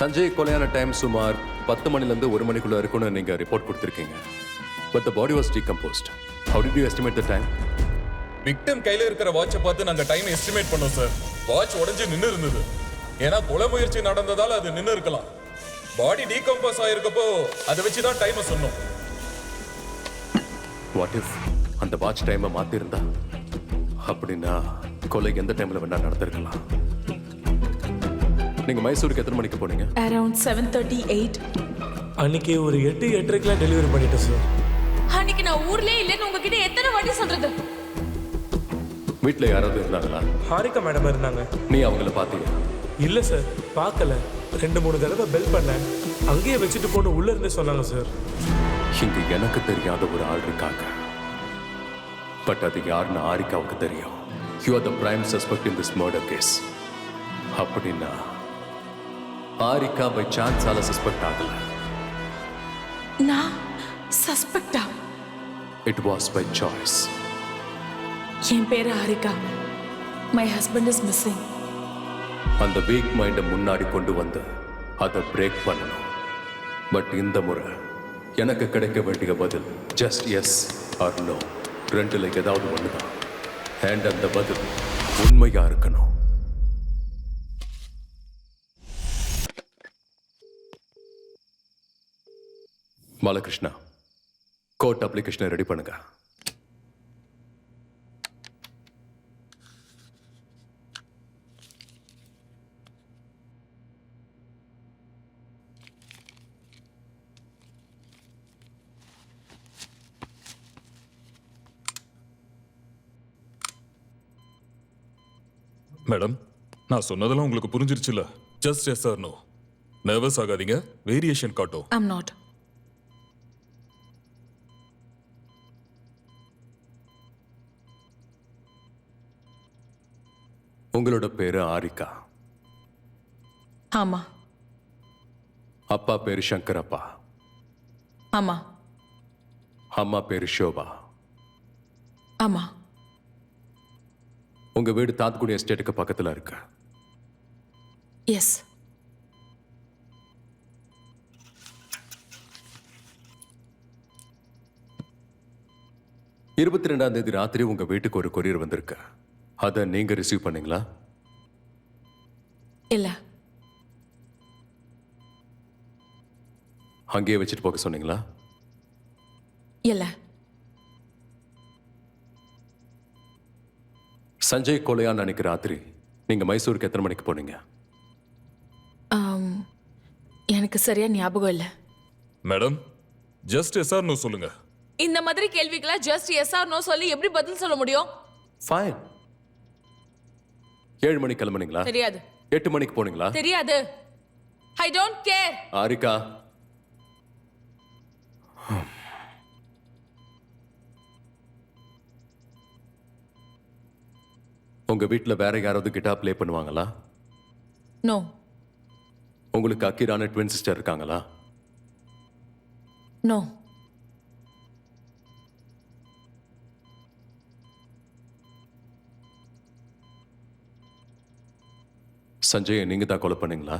சஞ்சய் கொலையான டைம் சுமார் 10 மணிலேருந்து 1 மணிக்குள்ள இருக்கும்னு நீங்க ரிப்போர்ட் கொடுத்துருக்கீங்க. But the body was decomposed. How did you estimate the time? Victim கையில இருக்கிற வாட்சை பார்த்து நாங்க டைம் எஸ்டிமேட் பண்ணோம் சார். வாட்ச் உடைஞ்சு நின்று இருந்தது. ஏன்னா கொலை முயற்சி நடந்ததால அது நின்று இருக்கலாம். பாடி டீகம்போஸ் ஆயிருக்கப்போ அதை வச்சு தான் டைமை சொன்னோம். What if அந்த வாட்ச் டைமை மாத்திருந்தா? அப்படின்னா கொலை எந்த டைம்ல வேணா நடந்திருக்கலாம். நீங்க மைசூருக்கு எத்தனை மணிக்கு போனீங்க? Around 7:38. அன்னைக்கு ஒரு 8-8:30 டெலிவரி பண்ணிட்டேன் சார். அன்னைக்கு நான் ஊர்லயே இல்லைன்னு உங்ககிட்ட எத்தனை வாட்டி சொல்றது? வீட்டுல யாராவது இருந்தாங்களா? ஹாரிகா மேடம் இருந்தாங்க. நீ அவங்கள பாத்தியா? இல்ல சார், பார்க்கல. 2-3 தடவை பெல் பண்ணேன், அங்கேயே வச்சுட்டு போன்னு உள்ள இருந்து சொன்னாங்க சார். இங்க எனக்கு தெரியாத ஒரு ஆள் இருக்காங்க. பட் அது யாருன்னு ஆரிகாவுக்கு தெரியும். You are the prime suspect in this murder case. அப்படின்னா ஆரிகா பை சான்ஸால சஸ்பெக்ட் ஆகல. நான் சஸ்பெக்டா? It was by choice. என் பேரு Harika. My husband is missing. அந்த வீக் மைண்டை முன்னாடி கொண்டு வந்து அதை பிரேக் பண்ணணும். பட் இந்த முறை எனக்கு கிடைக்க வேண்டிய பதில் ஜஸ்ட் எஸ் ஆர் நோ, ரெண்டுல ஏதாவது ஒண்ணுதான். அண்ட் அந்த பதில் உண்மையா இருக்கணும். பாலகிருஷ்ணா, கோர்ட் அப்ளிகேஷனை ரெடி பண்ணுங்க. மேடம், நான் சொன்னதெல்லாம் உங்களுக்கு புரிஞ்சிருச்சுல? Just yes or no. Nervous ஆகாதீங்க, வேரியேஷன் காட்டும். I'm not. உங்களோட பேரு ஆரிகா. ஆமா. அப்பா பேரு சங்கரப்பா. ஆமா. அம்மா பேரு ஷோபா. ஆமா. உங்க வீடு தாத்துக்குடி எஸ்டேட்டுக்கு பக்கத்துல இருக்கு. எஸ். இருபத்தி 2ஆம் தேதி ராத்திரி உங்க வீட்டுக்கு ஒரு கொரியர் வந்திருக்கு. அதை நீங்க ரிசீவ் பண்ணீங்களா? இல்ல. அங்கேயே வச்சுட்டு போக சொன்னீங்களா? இல்ல. சஞ்சய் கொலையான்னு அன்னைக்கு ராத்திரி நீங்க மைசூருக்கு எத்தனை மணிக்கு போனீங்க? எனக்கு சரியா ஞாபகம் இல்ல. Madam, just yes or no சொல்லுங்க. இந்த மாதிரி கேள்விக்கெல்லாம் ஜஸ்ட் எஸ் ஆர் நோ சொல்லி எப்படி பதில் சொல்ல முடியும்? ஃபைன். 7 மணிக்கு கிளம்புனீங்களா? தெரியாது. 8 மணிக்கு போனீங்களா? தெரியாது. I don't care. ஆரிகா, உங்க வீட்டுல வேற யாராவது கிட்டார் ப்ளே பண்ணுவாங்களா? நோ. உங்களுக்கு அக்கீரான ட்வின் சிஸ்டர் இருக்காங்களா? நோ. சஞ்சயை நீங்க தான் கொலை பண்ணீங்களா?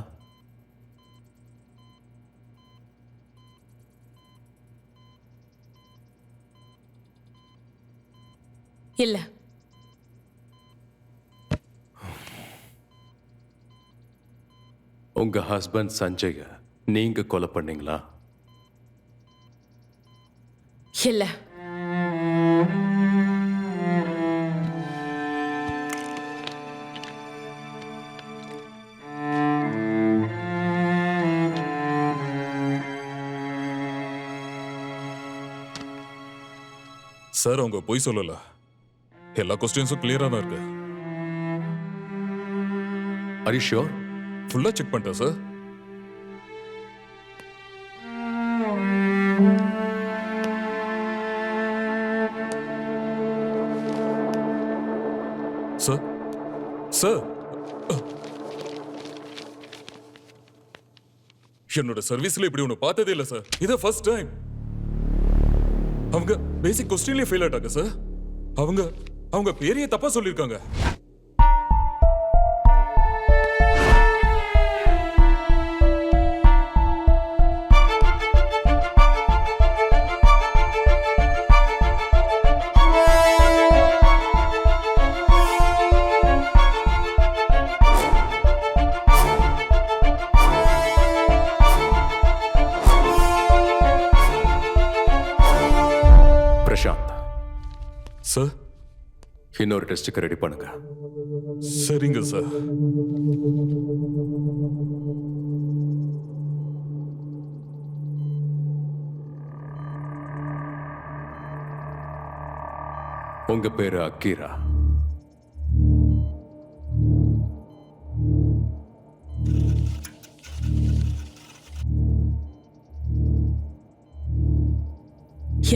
இல்ல. உங்க ஹஸ்பண்ட் சஞ்சய நீங்க கொலை பண்ணீங்களா? இல்ல. சார், அவங்க பொய் சொல்லல. எல்லா கொஸ்டின்ஸும் கிளியரா தான் இருக்கு. Are you sure? ஃபுல்லா செக் பண்ணிட்டேன் சார். சார், சார், என்னோட சர்வீஸ்ல இப்படி ஒண்ணு பார்த்ததே இல்ல சார். இத ஃபர்ஸ்ட் டைம். அவங்க பேசிக் கொஸ்டின்லயே ஃபெயில் ஆயிட்டாங்க சார். அவங்க பேரையே தப்பா சொல்லிருக்காங்க. பிரசாந்த் சார், இன்னொரு டெஸ்ட்டுக்கு ரெடி பண்ணுங்க. சரிங்க சார். உங்க பேரு அக்கீரா.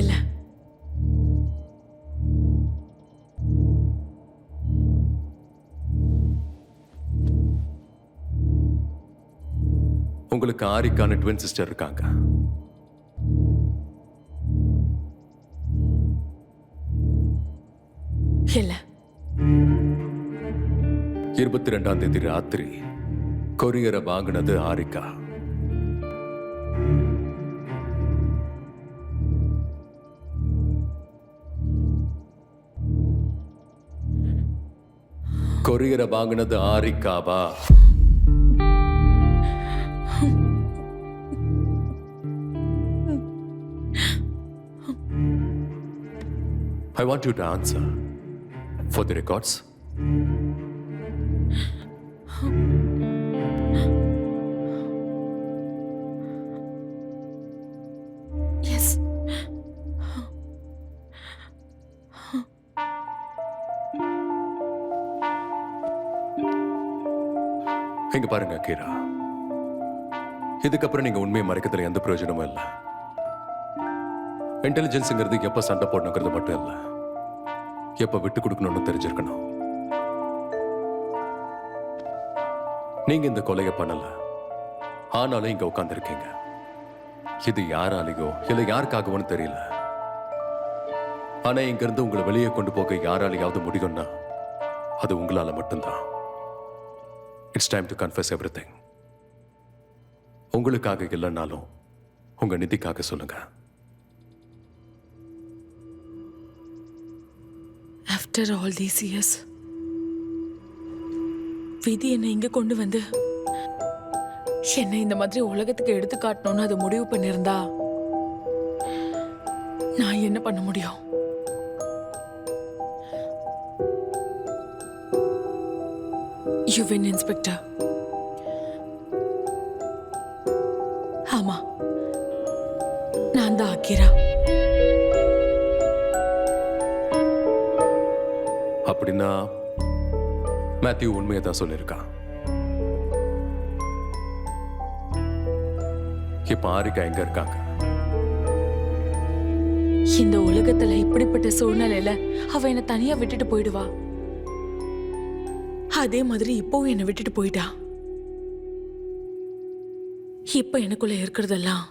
இல்ல. உங்களுக்கு ஆரிக்கான ட்வின் சிஸ்டர் இருக்காங்க. 22ஆம் தேதி ராத்திரி கொரியரை வாங்கினது ஆரிகா. கொரியரை வாங்கினது ஆரிகாவா? I want you to answer for the records. Yes. இங்க பாருங்க கீரா, இதுக்கப்புறம் நீங்க உண்மையை மறைக்கிறதுல எந்த பிரயோஜனமும் இல்லை. இன்டெலிஜென்ஸுங்கிறது எப்ப சண்டை போடணுங்கிறது மட்டும் இல்லை, எப்ப விட்டு கொடுக்கணும்னு தெரிஞ்சிருக்கணும். நீங்க இந்த கொலையை பண்ணல, ஆனாலும் இங்க உட்கார்ந்துருக்கீங்க. இது யாராலேயோ இல்ல யாருக்காகவோன்னு தெரியல. ஆனா இங்க இருந்து உங்களை வெளியே கொண்டு போக யாராலையாவது முடியும்னா அது உங்களால மட்டும்தான். It's time to confuse everything. உங்களுக்காக இல்லைன்னாலும் உங்க நிதிக்காக சொல்லுங்க. ஆஃப்டர் ஆல் தீஸ் இயர்ஸ் விதி என்னை இங்க கொண்டு வந்து என்னை இந்த மாதிரி உலகத்துக்கு எடுத்து காட்டணும்னு அது முடிவு பண்ணியிருந்தா நான் என்ன பண்ண முடியும்? You win inspector. ஆமா, நான் தான் ஆக்கிரா. அப்படின்னா மேத்யூ உண்மையை தான் சொல்லியிருக்கான். இப்ப ஆரிகா எங்க இருக்காங்க? இந்த உலகத்துல இப்படிப்பட்ட சூழ்நிலையில அவ என்னை தனியா விட்டுட்டு போயிடுவா. அதே மாதிரி இப்பவும் என்னை விட்டுட்டு போயிட்டா. இப்ப எனக்குள்ள இருக்கிறதெல்லாம்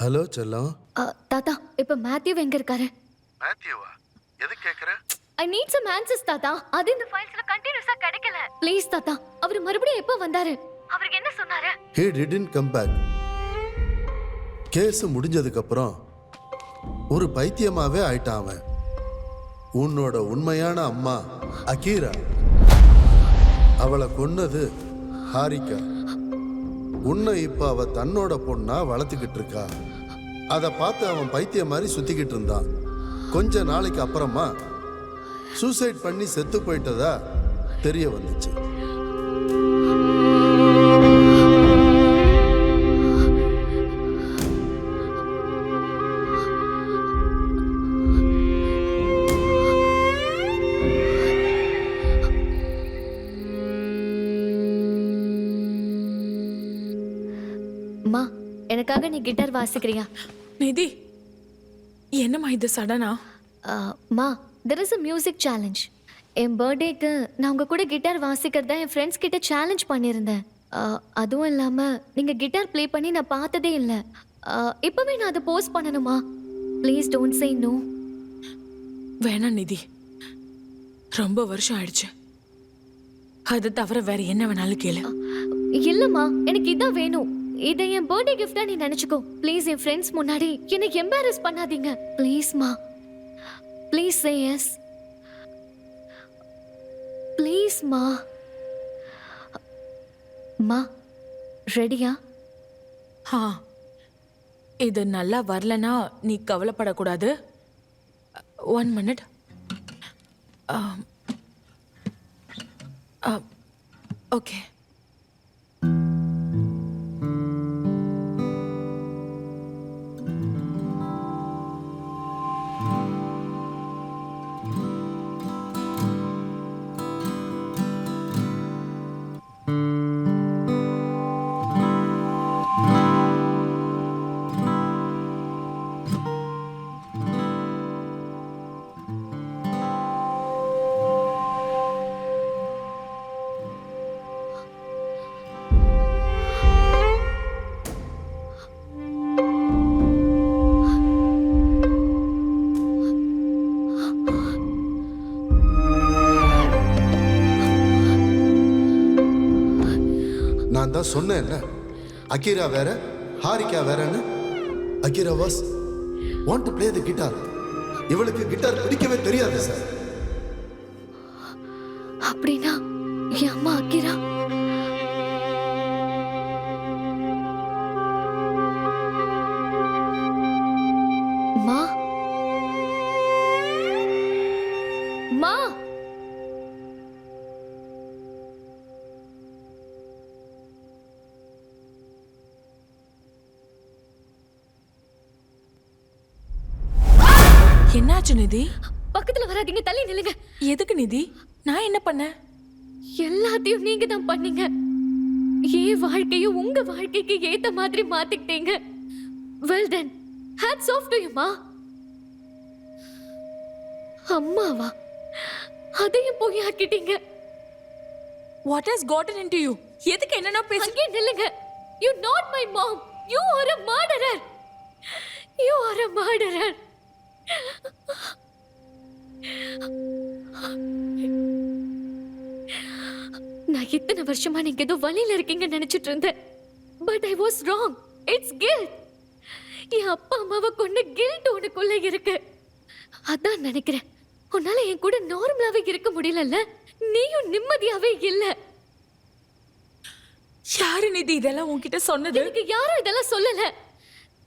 ஹலோ செல்லம். தாத்தா, இப்ப மேத்யூ எங்க இருக்காரு? மேத்யூவா? எது கேக்குற? ஐ நீட் சம் ஆன்சர்ஸ் தாத்தா. அது இந்த ஃபைல்ஸ்ல கண்டினியூஸா கிடைக்கல. ப்ளீஸ் தாத்தா, அவர் மறுபடியும் எப்போ வந்தாரு? அவருக்கு என்ன சொன்னாரு? He didn't come back. Case முடிஞ்சதுக்கு அப்புறம் ஒரு பைத்தியமாவே ஆயிட்டான் அவன். உன்னோட உண்மையான அம்மா அகீரா, அவளை கொன்னது ஹாரிகா. உன்னை இப்ப அவ தன்னோட பொண்ணா வளர்த்துக்கிட்டு இருக்கா. அதை பார்த்து அவன் பைத்தியம் மாதிரி சுத்திக்கிட்டு இருந்தான். கொஞ்ச நாளைக்கு அப்புறமா சூசைட் பண்ணி செத்து போயிட்டதா தெரிய வந்துச்சு. அம்மா, எனக்காக நீ கிட்டார் வாசிக்கிறியா? நிதி, என்னம்மா இது சடனா? மா, there is a music challenge. என் பர்த்டேக்கு நான் உங்க கூட கிட்டார் வாசிக்கிறத என் ஃப்ரெண்ட்ஸ் கிட்ட சேலஞ்ச் பண்ணியிருந்தேன். அதுவும் இல்லாமல் நீங்கள் கிட்டார் ப்ளே பண்ணி நான் பார்த்ததே இல்லை. இப்போவே நான் அதை போஸ்ட் பண்ணணுமா? Please don't say no. வேணாம் நிதி, ரொம்ப வருஷம் ஆயிடுச்சு. அதை தவிர வேற என்ன வேணாலும் கேளு. இல்லைம்மா, எனக்கு இதான் வேணும். இதை என் பர்த்டே கிஃப்டா நீ நினைச்சுக்கோ. ப்ளீஸ் என் ஃப்ரெண்ட்ஸ் முன்னாடி என்னை எம்பாரஸ் பண்ணாதீங்க. ப்ளீஸ்மா, ப்ளீஸ் சே எஸ். ப்ளீஸ்மா. மா, ரெடியா? இது நல்லா வரலனா நீ கவலைப்படக்கூடாது. 1 minute. ஓகே. தான் சொன்னேன்ல, அகிரா வேற ஹாரிகா வேறன்னு. Akira was want to play the guitar. இவளுக்கு கிட்டார் பிடிக்கவே தெரியாது சார். அப்படின்னா என் அம்மா அக்கிரா மா மா என்னாச்சு நிதி? பக்கத்துல வராதீங்க, தள்ளி நில்லுங்க. எதுக்கு நிதி? நான் என்ன பண்ணேன்? எல்லாத்தையும் நீங்க தான் பண்ணீங்க. என் வாழ்க்கையும் உங்க வாழ்க்கைக்கு ஏத்த மாதிரி மாத்திக்கிட்டீங்க. Well done. Hats off to you மா. அம்மாவா? அதையும் போய் ஆக்கிட்டீங்க. What has gotten into you? எதுக்கு என்னன்னா பேச? அங்கே நில்லுங்க. You not my mom. You are a murderer. You are a murderer. நான் இத்தனை வருஷமா நீங்க ஏதோ வழியில இருக்கீங்கன்னு நினைச்சிட்டு இருந்தேன். But I was wrong. It's guilt. என் அப்பா அம்மாவை கொண்டு கில்ட் உனக்குள்ள இருக்கு. அதான் நினைக்கிறேன் உன்னால என் கூட நார்மலாவே இருக்க முடியலல்ல. நீயும் நிம்மதியாவே இல்ல. யாரு நிதி இதெல்லாம் உன்கிட்ட சொன்னது? எனக்கு யாரும் இதெல்லாம் சொல்லல.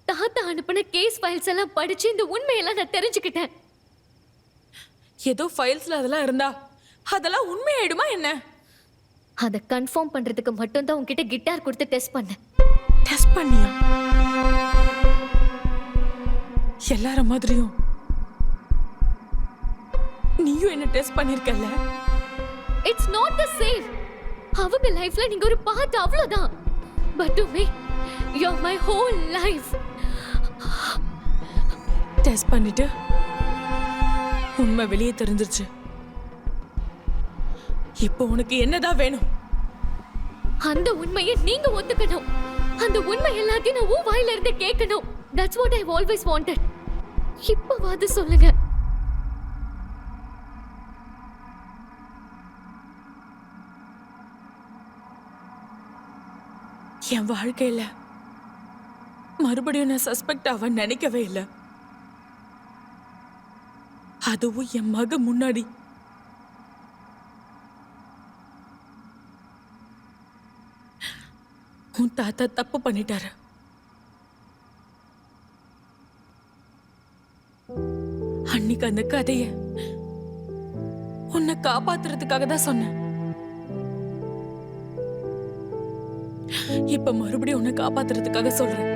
தாத்தா அனுப்பின கேஸ் ஃபைல்ஸ் எல்லாம் படிச்சு இந்த உண்மையெல்லாம் நான் தெரிஞ்சுக்கிட்டேன். ஏதோ ஃபைல்ஸ்ல அதெல்லாம் இருந்தா அதெல்லாம் உண்மையாயிடுமா என்ன? அதை கன்ஃபார்ம் பண்றதுக்கு மட்டும் தான் உன்கிட்ட கிட்டார் கொடுத்து டெஸ்ட் பண்ணேன். டெஸ்ட் பண்ணியா? எல்லார மாதிரியும் நீயும் என்ன டெஸ்ட் பண்ணிருக்கல? It's not the same. அவங்க லைஃப்ல நீங்க ஒரு பார்ட், அவ்வளவுதான். But to me you are my whole life. Test பண்ணிட்டு உண்மை வெளியே தெரிஞ்சிருச்சு. இப்போ உனக்கு என்னதான் வேணும்? அந்த உண்மையை நீங்க ஒத்துக்கணும். அந்த உண்மை எல்லாத்தையும் நான் உன் வாயில இருந்து கேட்கணும். That's what I've always wanted. இப்பவாது சொல்லுங்க. என் வாழ்க்கையில மறுபடியும் நான் சஸ்பெக்ட் ஆக நினைக்கவே இல்லை. அதுவும் என் மக முன்னாடி. உன் தாத்தா தப்பு பண்ணிட்டாரு. அன்னைக்கு அந்த கதைய உன்னை காப்பாத்துறதுக்காக தான் சொன்னேன். இப்ப மறுபடியும் உன்னை காப்பாத்துறதுக்காக சொல்றேன்.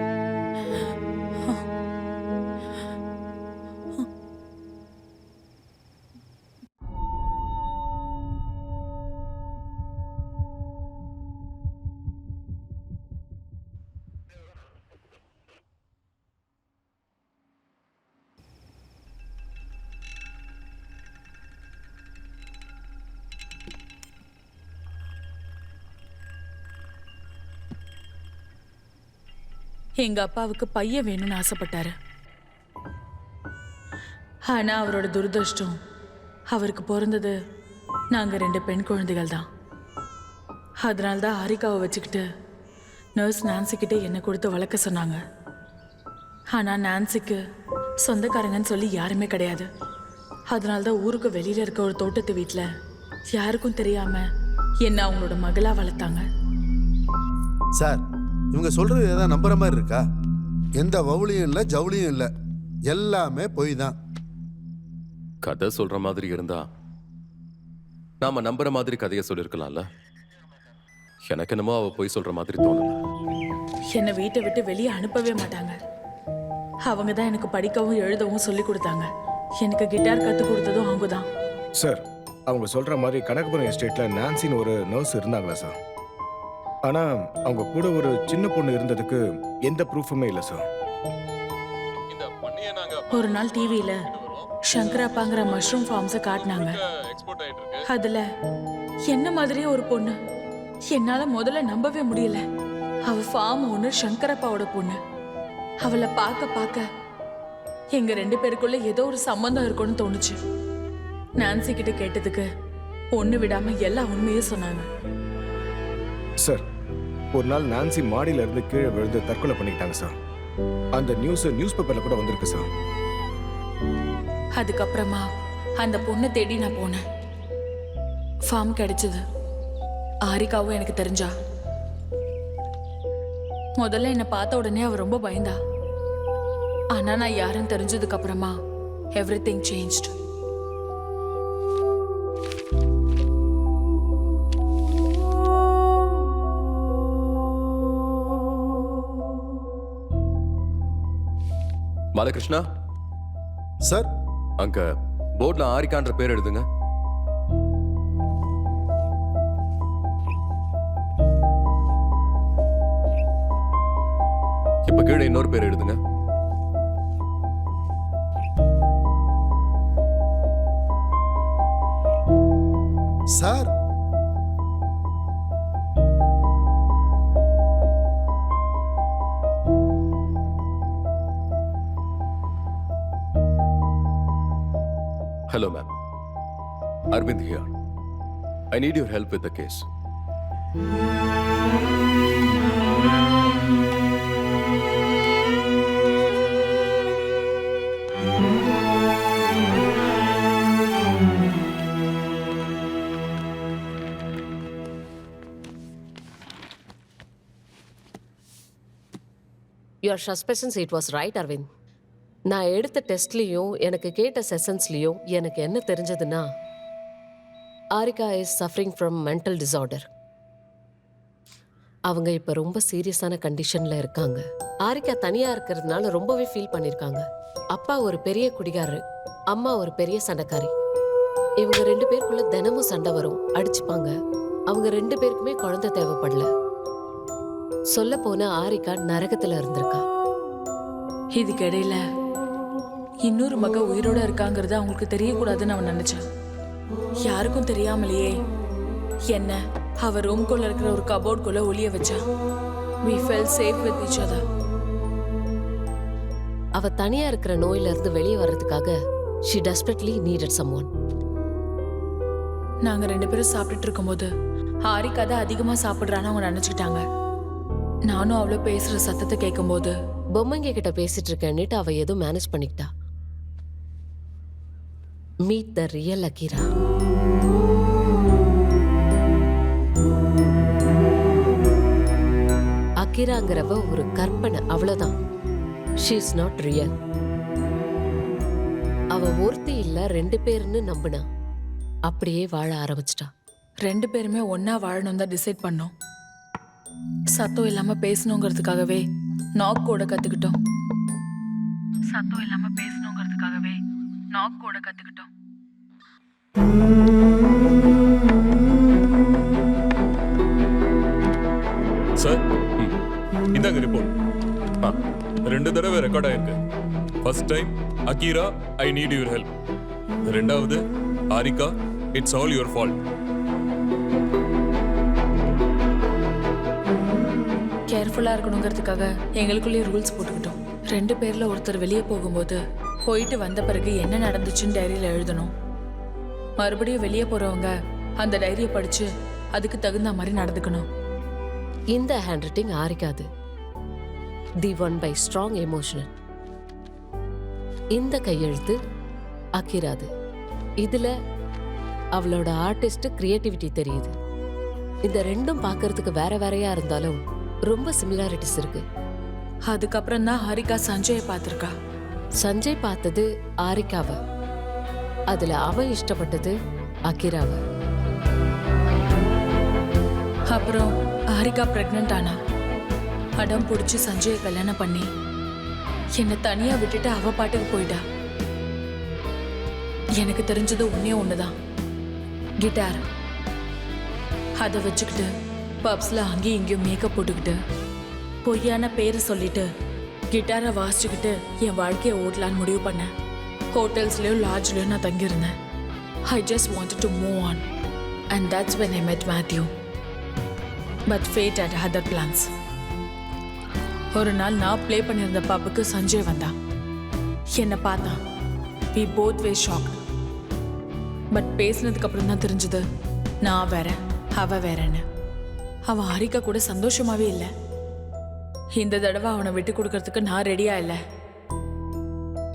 எங்க அப்பாவுக்கு பையன் வேணும்னு ஆசைப்பட்டாரு. ஆனா அவரோட துரதிர்ஷ்டம், அவருக்கு பிறந்தது நாங்க 2 பெண் குழந்தைகள் தான். அதனால்தான் ஹாரிகாவை வச்சுக்கிட்டு நர்ஸ் நான்சிக்கிட்ட என்னை கொடுத்து வளர்க்க சொன்னாங்க. ஆனா நான்சிக்கு சொந்தக்காரங்கன்னு சொல்லி யாருமே கிடையாது. அதனால்தான் ஊருக்கு வெளியில இருக்க ஒரு தோட்டத்து வீட்டில் யாருக்கும் தெரியாம என்ன அவங்களோட மகளா வளர்த்தாங்க. சார், இவங்க சொல்றது ஏதாவது நம்புற மாதிரி இருக்கா? எந்த வவுளியும் இல்லை, ஜவுளியும் இல்லை, எல்லாமே பொய் தான். கதை சொல்ற மாதிரி இருந்தா நாம நம்புற மாதிரி கதையை சொல்லிருக்கலாம்ல. எனக்கு என்னமோ அவ பொய் சொல்ற மாதிரி தோணல. என்னை வீட்டை விட்டு வெளியே அனுப்பவே மாட்டாங்க. அவங்க தான் எனக்கு படிக்கவும் எழுதவும் சொல்லி கொடுத்தாங்க. எனக்கு கிட்டார் கற்றுக் கொடுத்ததும் அவங்க தான். சார், அவங்க சொல்ற மாதிரி கனகபுரம் எஸ்டேட்ல நான்சின்னு ஒரு நர்ஸ் இருந்தாங்களா சார்? ஆனா அவங்க கூட ஒரு சின்ன பொண்ணு இருந்ததுக்கு எந்த ப்ரூஃபுமே இல்லை சார். ஒரு நாள் டிவியில சங்கராப்பாங்கிற மஷ்ரூம் ஃபார்ம்ஸை காட்டினாங்க. அதுல என்ன மாதிரியே ஒரு பொண்ணு. என்னால முதல்ல நம்பவே முடியல. அவ ஃபார்ம் ஓனர் சங்கரப்பாவோட பொண்ணு. அவளை பார்க்க பார்க்க எங்க 2 பேருக்குள்ள ஏதோ ஒரு சம்பந்தம் இருக்கும்னு தோணுச்சு. நான்சி கிட்ட கேட்டதுக்கு ஒண்ணு விடாம எல்லா உண்மையும் சொன்னாங்க. சார், ஒரு நாள் நான்சி மாடியில இருந்து கீழே விழுந்து தற்கொலை பண்ணிக்கிட்டாங்க சார். அந்த நியூஸ் பேப்பர்ல கூட வந்திருக்கு சார். அதுக்கப்புறமா அந்த பொண்ணை தேடி நான் போனேன். ஃபார்ம் கிடைச்சது. ஆரிகாவும் எனக்கு தெரிஞ்சா. முதல்ல என்னை பார்த்த உடனே அவ ரொம்ப பயந்தா. ஆனா நான் யாருன்னு தெரிஞ்சதுக்கு அப்புறமா எவ்ரிதிங் சேஞ்ச்ட். பாலகிருஷ்ணா சார், அங்க போர்ட்ல ஆரிகான்ற பேர் எழுதுங்க. இப்ப கீழே இன்னொரு பேர் எழுதுங்க. Sir, Hello, ma'am. Arvind here. I need your help with the case. Your suspicions it was right Aravind. நான் எடுத்த டெஸ்ட்லேயும் எனக்கு கேட்ட செஷன்ஸ்லேயும் எனக்கு என்ன தெரிஞ்சதுன்னா, Arika is suffering from mental disorder. அவங்க இப்போ ரொம்ப சீரியஸான கண்டிஷனில் இருக்காங்க. ஆரிகா தனியாக இருக்கிறதுனால ரொம்பவே ஃபீல் பண்ணியிருக்காங்க. அப்பா ஒரு பெரிய குடிகாரரு, அம்மா ஒரு பெரிய சண்டைக்காரி. இவங்க 2 பேருக்குள்ள தினமும் சண்டை வரும், அடிச்சுப்பாங்க. அவங்க 2 பேருக்குமே குழந்தை தேவைப்படல. சொல்ல போன ஆரிகா நரகத்துல இருந்திருக்கா. இதுக்கு இடையில இன்னொரு மக உயிரோட இருக்காங்கிறது அவங்களுக்கு தெரியக்கூடாதுன்னு அவன் நினைச்சான். யாருக்கும் தெரியாமலேயே என்ன அவ ரூம்குள்ள இருக்கிற ஒரு கபோர்டுக்குள்ள ஒளிய வச்சா. We felt safe with each other. அவ தனியா இருக்கிற நோயில இருந்து வெளியே வர்றதுக்காக she desperately needed someone. நாங்க 2 பேரும் சாப்பிட்டுட்டு இருக்கும்போது ஆரிகா தான் அதிகமா சாப்பிடுறான்னு அவங்க நினைச்சுக்கிட்டாங்க. நானும் அவ்வளோ பேசுற சத்தத்தை கேட்கும்போது பொம்மைங்க கிட்ட பேசிட்டு இருக்கேன்னுட்டு அவ ஏதோ மேனேஜ் பண்ணிக்கிட்டா. Meet the real Akira. அகிராங்கிறவ ஒரு கற்பனை, அவ்வளவுதான். She is not real. அவ ஒருத்தி இல்ல 2 பேருன்னு நம்பினா. அப்படியே வாழ ஆரம்பிச்சிட்டா. 2 பேருமே ஒன்னா வாழணும் தான் டிசைட் பண்ணோம். சத்தம் இல்லாம பேசணுங்கிறதுக்காகவே நாக் கூட கத்துக்கிட்டோம். சத்தம் இல்லாம பேசணுங்கிறதுக்காகவே நாக் கூட கத்துக்கிட்டோம். சார், இந்தாங்க ரிப்போர்ட். 2 தடவை ரெக்கார்ட் ஆயிருக்கு. First time Ahira, I need your help. 2வது ஆரிகா, இட்ஸ் ஆல் யுவர் ஃபால்ட். கேர்ஃபுல்லா இருக்கணுங்கிறதுக்காக எங்களுக்குள்ளேயே ரூல்ஸ் போட்டுக்கிட்டோம். 2 பேர்ல ஒருத்தர் வெளியே போகும்போது போயிட்டு வந்த பிறகு என்ன நடந்துச்சுன்னு டைரியில எழுதணும். மறுபடியும் வெளியே போறவங்க அந்த டைரியை படிச்சு அதுக்கு தகுந்த மாதிரி நடந்துக்கணும். இந்த ஹேண்ட் ரைட்டிங் ஆரிக்காது. The one by strong emotional. இந்த கையெழுத்து அகிராது. இதுல அவளோட ஆர்டிஸ்ட் கிரியேட்டிவிட்டி தெரியுது. இந்த 2ம் பார்க்கறதுக்கு வேற வேறையா இருந்தாலும் ரொம்ப சிமிலாரிட்டிஸ் இருக்கு. அதுக்கப்புறம் தான் ஆரிகா சஞ்சயை பார்த்திருக்கா. சஞ்சய் பார்த்தது ஆரிகாவை, அதுல அவன் இஷ்டப்பட்டது அகிராவை. அப்புறம் ஆரிகா பிரெக்னென்ட் ஆனா. அடம் பிடிச்சி சஞ்சயை கல்யாணம் பண்ணி என்னை தனியா விட்டுட்டு அவ பாட்டுக்கு போயிட்டா. எனக்கு தெரிஞ்சது ஒண்ணுதான், கிட்டார். அதை வச்சுக்கிட்டு பப்ஸ்ல அங்கேயும் இங்கேயும் மேக்கப் போட்டுக்கிட்டு பொய்யான பேரை சொல்லிட்டு கிட்டாரை வாசிச்சுக்கிட்டு என் வாழ்க்கையை ஓட்டலான்னு முடிவு பண்ணேன். ஹோட்டல்ஸ்லயோ லாட்ஜ்லயோ நான் தங்கியிருந்தேன். I just wanted to move on. And that's when I met Matthew. But fate had other plans. ஒரு நாள் நான் ப்ளே பண்ணியிருந்த பப்புக்கு சஞ்சய் வந்தான். என்னை பார்த்தான். We both were shocked. But பேசினதுக்கு அப்புறம் தான் தெரிஞ்சது நான் வேற, அவ வேறன்னு. அவன் ஹாரிகா கூட சந்தோஷமாவே இல்லை. இந்த தடவை அவனை விட்டு கொடுக்கறதுக்கு நான் ரெடியா இல்லை.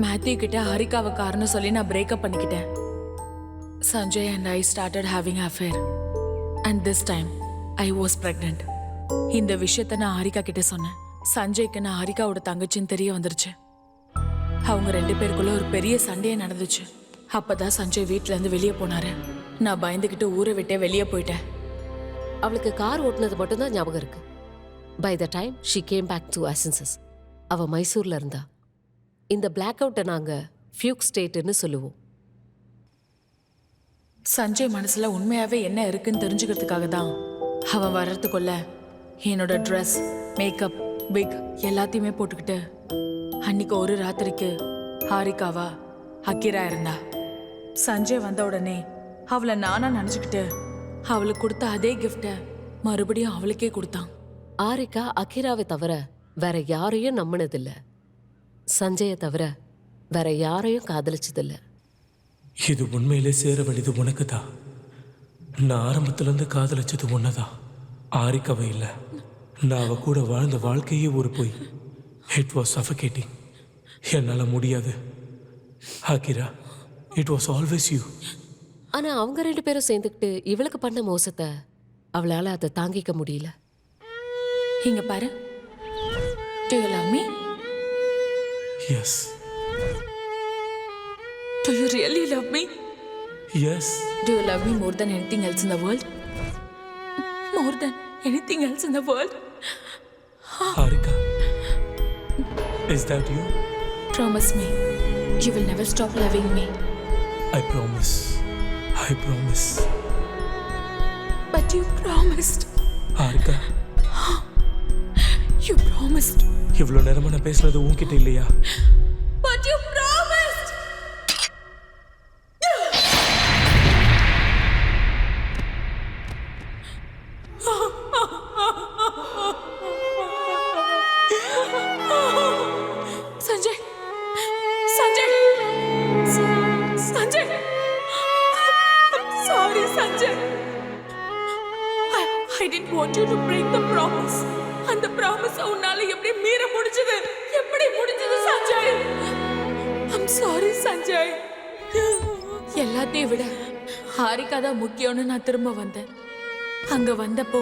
மேத்யூ கிட்ட ஹாரிகாவை காரணம் சொல்லி நான் பிரேக்கப் பண்ணிக்கிட்டேன். Sanjay and I started having affair and this time I was pregnant. இந்த விஷயத்த நான் ஹாரிகா கிட்ட சொன்னேன். சஞ்சய்க்கு நான் ஹாரிகாவோட தங்கச்சின்னு தெரிய வந்துருச்சு. அவங்க 2 பேருக்குள்ள ஒரு பெரிய சண்டையே நடந்துச்சு. அப்பதான் சஞ்சய் வீட்டுல இருந்து வெளியே போனாரு. நான் பயந்துகிட்டு ஊரை விட்டே வெளியே போயிட்டேன். அவளுக்கு கார் ஓட்டுனது மட்டும்தான் ஞாபகம் இருக்கு. By the time she came back to her senses. அவ மைசூர்ல இருந்தா. இந்த பிளாக் அவுட்டை நாங்க ஃபியூக் ஸ்டேட்னு சொல்லுவோம். சஞ்சய் மனசுல உண்மையாவே என்ன இருக்குன்னு தெரிஞ்சுக்கிறதுக்காக தான் அவன் வர்றதுக்குள்ள என்னோட ட்ரெஸ், மேக்கப், பிக் எல்லாத்தையுமே போட்டுக்கிட்டு அன்னைக்கு ஒரு ராத்திரிக்கு ஹாரிகாவா அக்கீரா இருந்தா. சஞ்சய் வந்த உடனே அவளை நானா நினைச்சுக்கிட்டு அவளுக்கு கொடுத்த அதே கிஃப்டை மறுபடியும் அவளுக்கே கொடுத்தான். ஆரிகா அகிராவை தவிர வேற யாரையும் நம்பினதில்ல. சஞ்சயை தவிர வேற யாரையும் காதலிச்சதில்ல. இது உண்மையிலே சேர வேண்டியது உனக்கு தான். நான் ஆரம்பத்திலேருந்து காதலிச்சது ஒன்னதான், ஆரிக்காவை இல்லை. நான் அவ கூட வாழ்ந்த வாழ்க்கையே ஒரு போய். It was suffocating. என்னால் முடியாது Akira. It was always you. ஆனா அவங்க 2 பேரும் சேர்ந்துக்கிட்டு இவளுக்கு பண்ண மோசத்தை அவளால அதை தாங்கிக்க முடியல. இங்க பாரு. Do you love me? Yes. Do you really love me? Yes. Do you love me more than anything else in the world? More than anything else in the world? Harika, is that you? Promise me, you will never stop loving me. I promise. I promise. But you promised. Harika. You promised. இவ்வளோ நேரமா நான் பேசுறது உன்கிட்ட இல்லையா? But you promised. Sanjay. Sanjay. Sanjay. I'm sorry, Sanjay. I didn't want you to break the promise. அந்த ப்ராமிஸ் உன்னால எப்படி மீற முடிஞ்சது? எப்படி முடிஞ்சது சஞ்சய்? I'm sorry Sanjay. எல்லாத்தையும் விட ஹாரிகா தான் முக்கியம்னு நான் திரும்ப வந்தேன். அங்க வந்தப்போ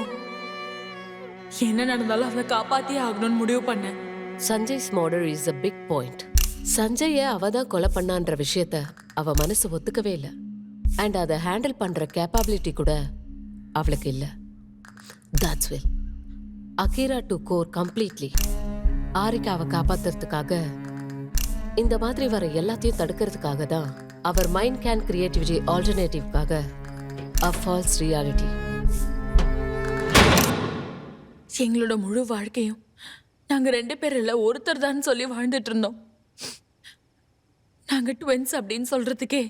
என்ன நடந்தாலும் அவளை காப்பாத்தியே ஆகணும்னு முடிவு பண்ணேன். Sanjay's murder is a big point. சஞ்சயை அவ தான் கொலை பண்ணான்ற விஷயத்த அவ மனசு ஒத்துக்கவே இல்லை. அண்ட் அதை ஹேண்டில் பண்ற கேப்பபிலிட்டி கூட அவளுக்கு இல்லை. That's well. Akira to core completely. ஆரிகாவை காப்பாத்துறதுக்காக, இந்த மாதிரி வர எல்லாத்தையும் தடுக்கிறதுக்காக தான் அவர் மைண்ட் கேன் கிரியேட்டிவிட்டி ஆல்டர்னேட்டிவ்காக a false reality. எங்களோட முழு வாழ்க்கையும் நாங்க 2 பேர் இல்ல ஒருத்தர் தான் சொல்லி வாழ்ந்துட்டு இருந்தோம். நாங்க ட்வின்ஸ் அப்படின்னு சொல்றதுக்கே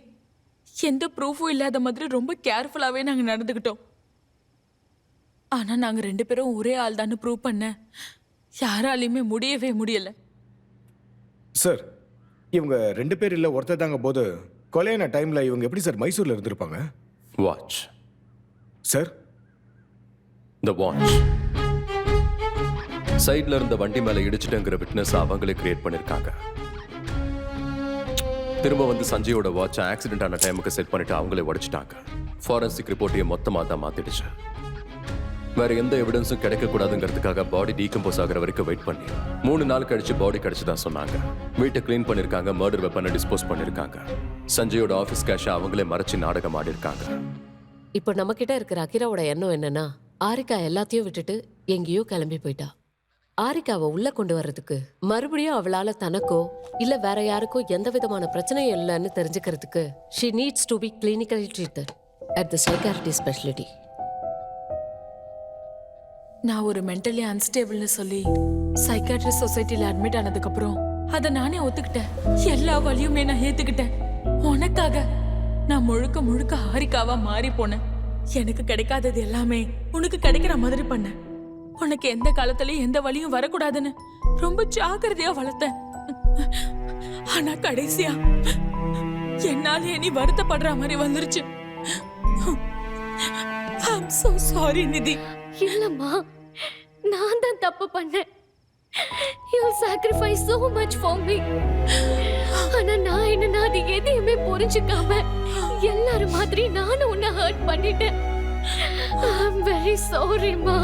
எந்த ப்ரூஃபும் இல்லாத மாதிரி ரொம்ப கேர்ஃபுல்லாவே நாங்க நடந்துக்கிட்டோம். ஆனா நாங்க 2 பேரும் ஒரே ஆள் தான் ப்ரூவ் பண்ண யாராலையுமே முடியவே முடியல. சார், இவங்க 2 பேர் இல்ல ஒருத்தர் தாங்க போது கொலையான டைம்ல இவங்க எப்படி சார் மைசூர்ல இருந்திருப்பாங்க? வாட்ச் சார், த வாட்ச் சைட்ல இருந்த வண்டி மேல இடிச்சிட்டங்கிற விட்னஸ் அவங்களே கிரியேட் பண்ணிருக்காங்க. திரும்ப வந்து சஞ்சயோட வாட்சை ஆக்சிடென்ட் ஆன டைமுக்கு செட் பண்ணிட்டு அவங்களே உடைச்சிட்டாங்க. ஃபாரன்சிக் ரிப்போர்ட்டையும் மொத்தமாக தான் மாத்திடுச்சு. வேற எந்த எவிடன்ஸும் கிடைக்க கூடாதுங்கிறதுக்காக பாடி டீகம்போஸ் ஆகிற வரைக்கும் வெயிட் பண்ணி 3 நாள் கழிச்சு பாடி கிடைச்சதா சொன்னாங்க. வீட்டை கிளீன் பண்ணிருக்காங்க, மர்டர் வெப்பனை டிஸ்போஸ் பண்ணிருக்காங்க. சஞ்சயோட ஆஃபீஸ் கேஷை அவங்களே மறைச்சு நாடகம் ஆடிருக்காங்க. இப்போ நம்ம கிட்ட இருக்கிற அகிராவோட எண்ணம் என்னன்னா, ஆரிகா எல்லாத்தையும் விட்டுட்டு எங்கேயோ கிளம்பி போயிட்டா. ஆரிகாவை உள்ள கொண்டு வர்றதுக்கு மறுபடியும் அவளால தனக்கோ இல்ல வேற யாருக்கோ எந்த விதமான பிரச்சனையும் இல்லைன்னு தெரிஞ்சுக்கிறதுக்கு she needs to be clinically treated at the psychiatry specialty. நான் ஒரு மென்டலி அன்ஸ்டேபிள்னு சொல்லி சைக்காட்ரி சொசைட்டில அட்மிட் ஆனதுக்கு அப்புறம் அதை நானே ஒத்துக்கிட்டேன். எல்லா வழியுமே நான் ஏத்துக்கிட்டேன். உனக்காக நான் முழுக்க முழுக்க ஹாரிகாவா மாறி போனேன். எனக்கு கிடைக்காதது எல்லாமே உனக்கு கிடைக்கிற மாதிரி பண்ணேன். உனக்கு எந்த காலத்துலயும் எந்த வழியும் வரக்கூடாதுன்னு ரொம்ப ஜாக்கிரதையா வளர்த்தேன். ஆனா கடைசியா என்னாலே நீ வருத்தப்படுற மாதிரி வந்துருச்சு. I'm so sorry நிதி. இல்லம்மா, நான் தான் தப்பு பண்ணேன். You sacrificed so much for me. ஆனா நான் என்னன்னா அது எதையுமே புரிஞ்சுக்காம எல்லாரும் மாதிரி நானும் உன்னை ஹர்ட் பண்ணிட்டேன். I'm very sorry, ma.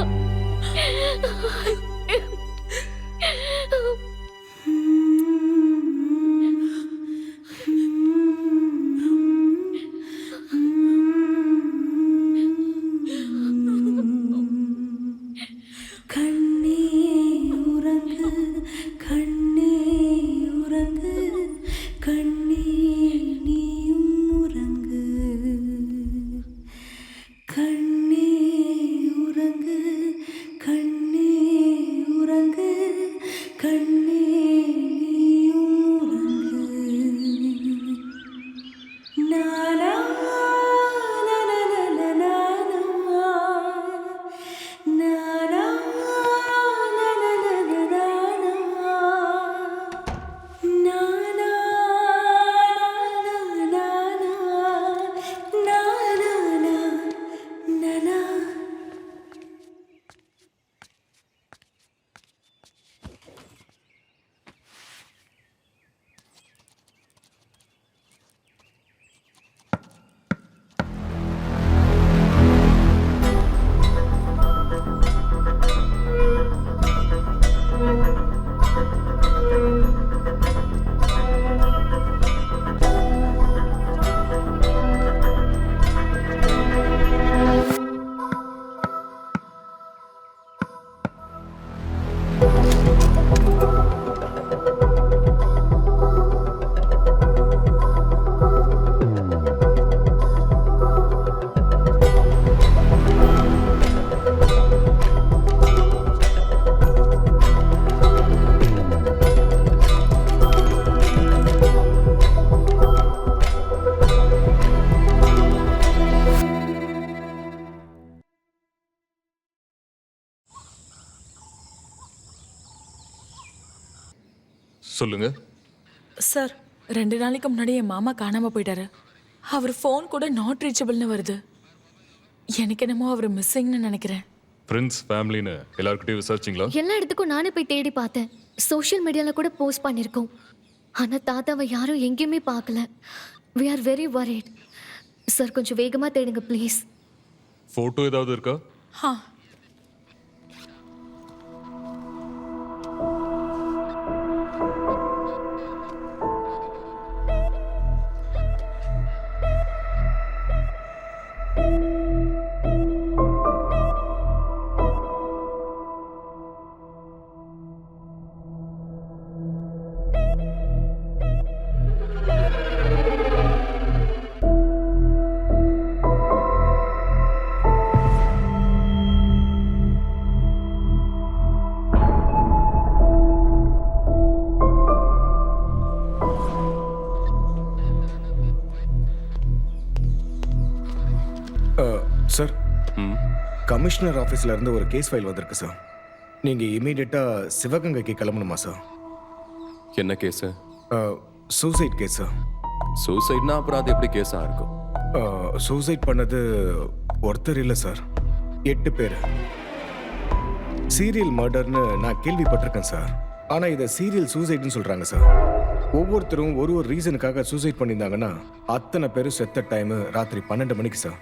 சொல்லுங்க சார், 2 நாளைக்கு முன்னாடி என் மாமா காணாம போயிட்டாரு. அவர் ஃபோன் கூட நாட் ரீச்சபிள்னு வருது. எனக்கு என்னமோ அவர் மிஸ்ஸிங்னு நினைக்கிறேன். பிரின்ஸ் ஃபேமிலின்னு எல்லார்கிட்டயும் விசாரிச்சிங்களா? எல்லா இடத்துக்கும் நானே போய் தேடி பார்த்தேன். சோஷியல் மீடியால கூட போஸ்ட் பண்ணிருக்கோம். ஆனா தாத்தாவை யாரும் எங்கேயுமே பார்க்கல. We are very worried. Sir, கொஞ்சம் வேகமா தேடுங்க ப்ளீஸ். போட்டோ ஏதாவது இருக்கா? ஹா, சார், கமிஷனர் ஆஃபீஸில் இருந்து ஒரு கேஸ் ஃபைல் வந்திருக்கு சார். நீங்கள் இமீடியட்டாக சிவகங்கைக்கு கிளம்பணுமா சார்? என்ன கேஸு? Suicide case sir. சூசைட்னா அப்புறம் அது எப்படி கேஸாக இருக்கும்? சூசைட் பண்ணது ஒருத்தர் இல்லை சார், 8 பேர். சீரியல் மர்டர்னு நான் கேள்விப்பட்டிருக்கேன் சார். ஆனால் இதை சீரியல் சூசைட்னு சொல்கிறாங்க சார். ஒவ்வொருத்தரும் ஒரு ரீசனுக்காக சூசைட் பண்ணியிருந்தாங்கன்னா அத்தனை பேரும் செத்த டைமு ராத்திரி 12 மணிக்கு சார்.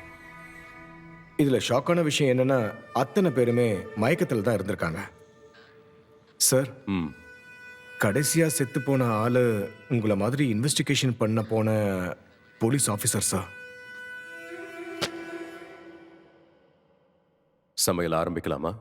இதில் ஷாக்கான விஷயம் என்னன்னா அத்தனை பேருமே மயக்கத்தில் தான் இருந்திருக்காங்க சார். கடைசியாக செத்து போன ஆளு உங்களை மாதிரி இன்வெஸ்டிகேஷன் பண்ண போன போலீஸ் ஆஃபீஸர் சார். சமையல் ஆரம்பிக்கலாமா?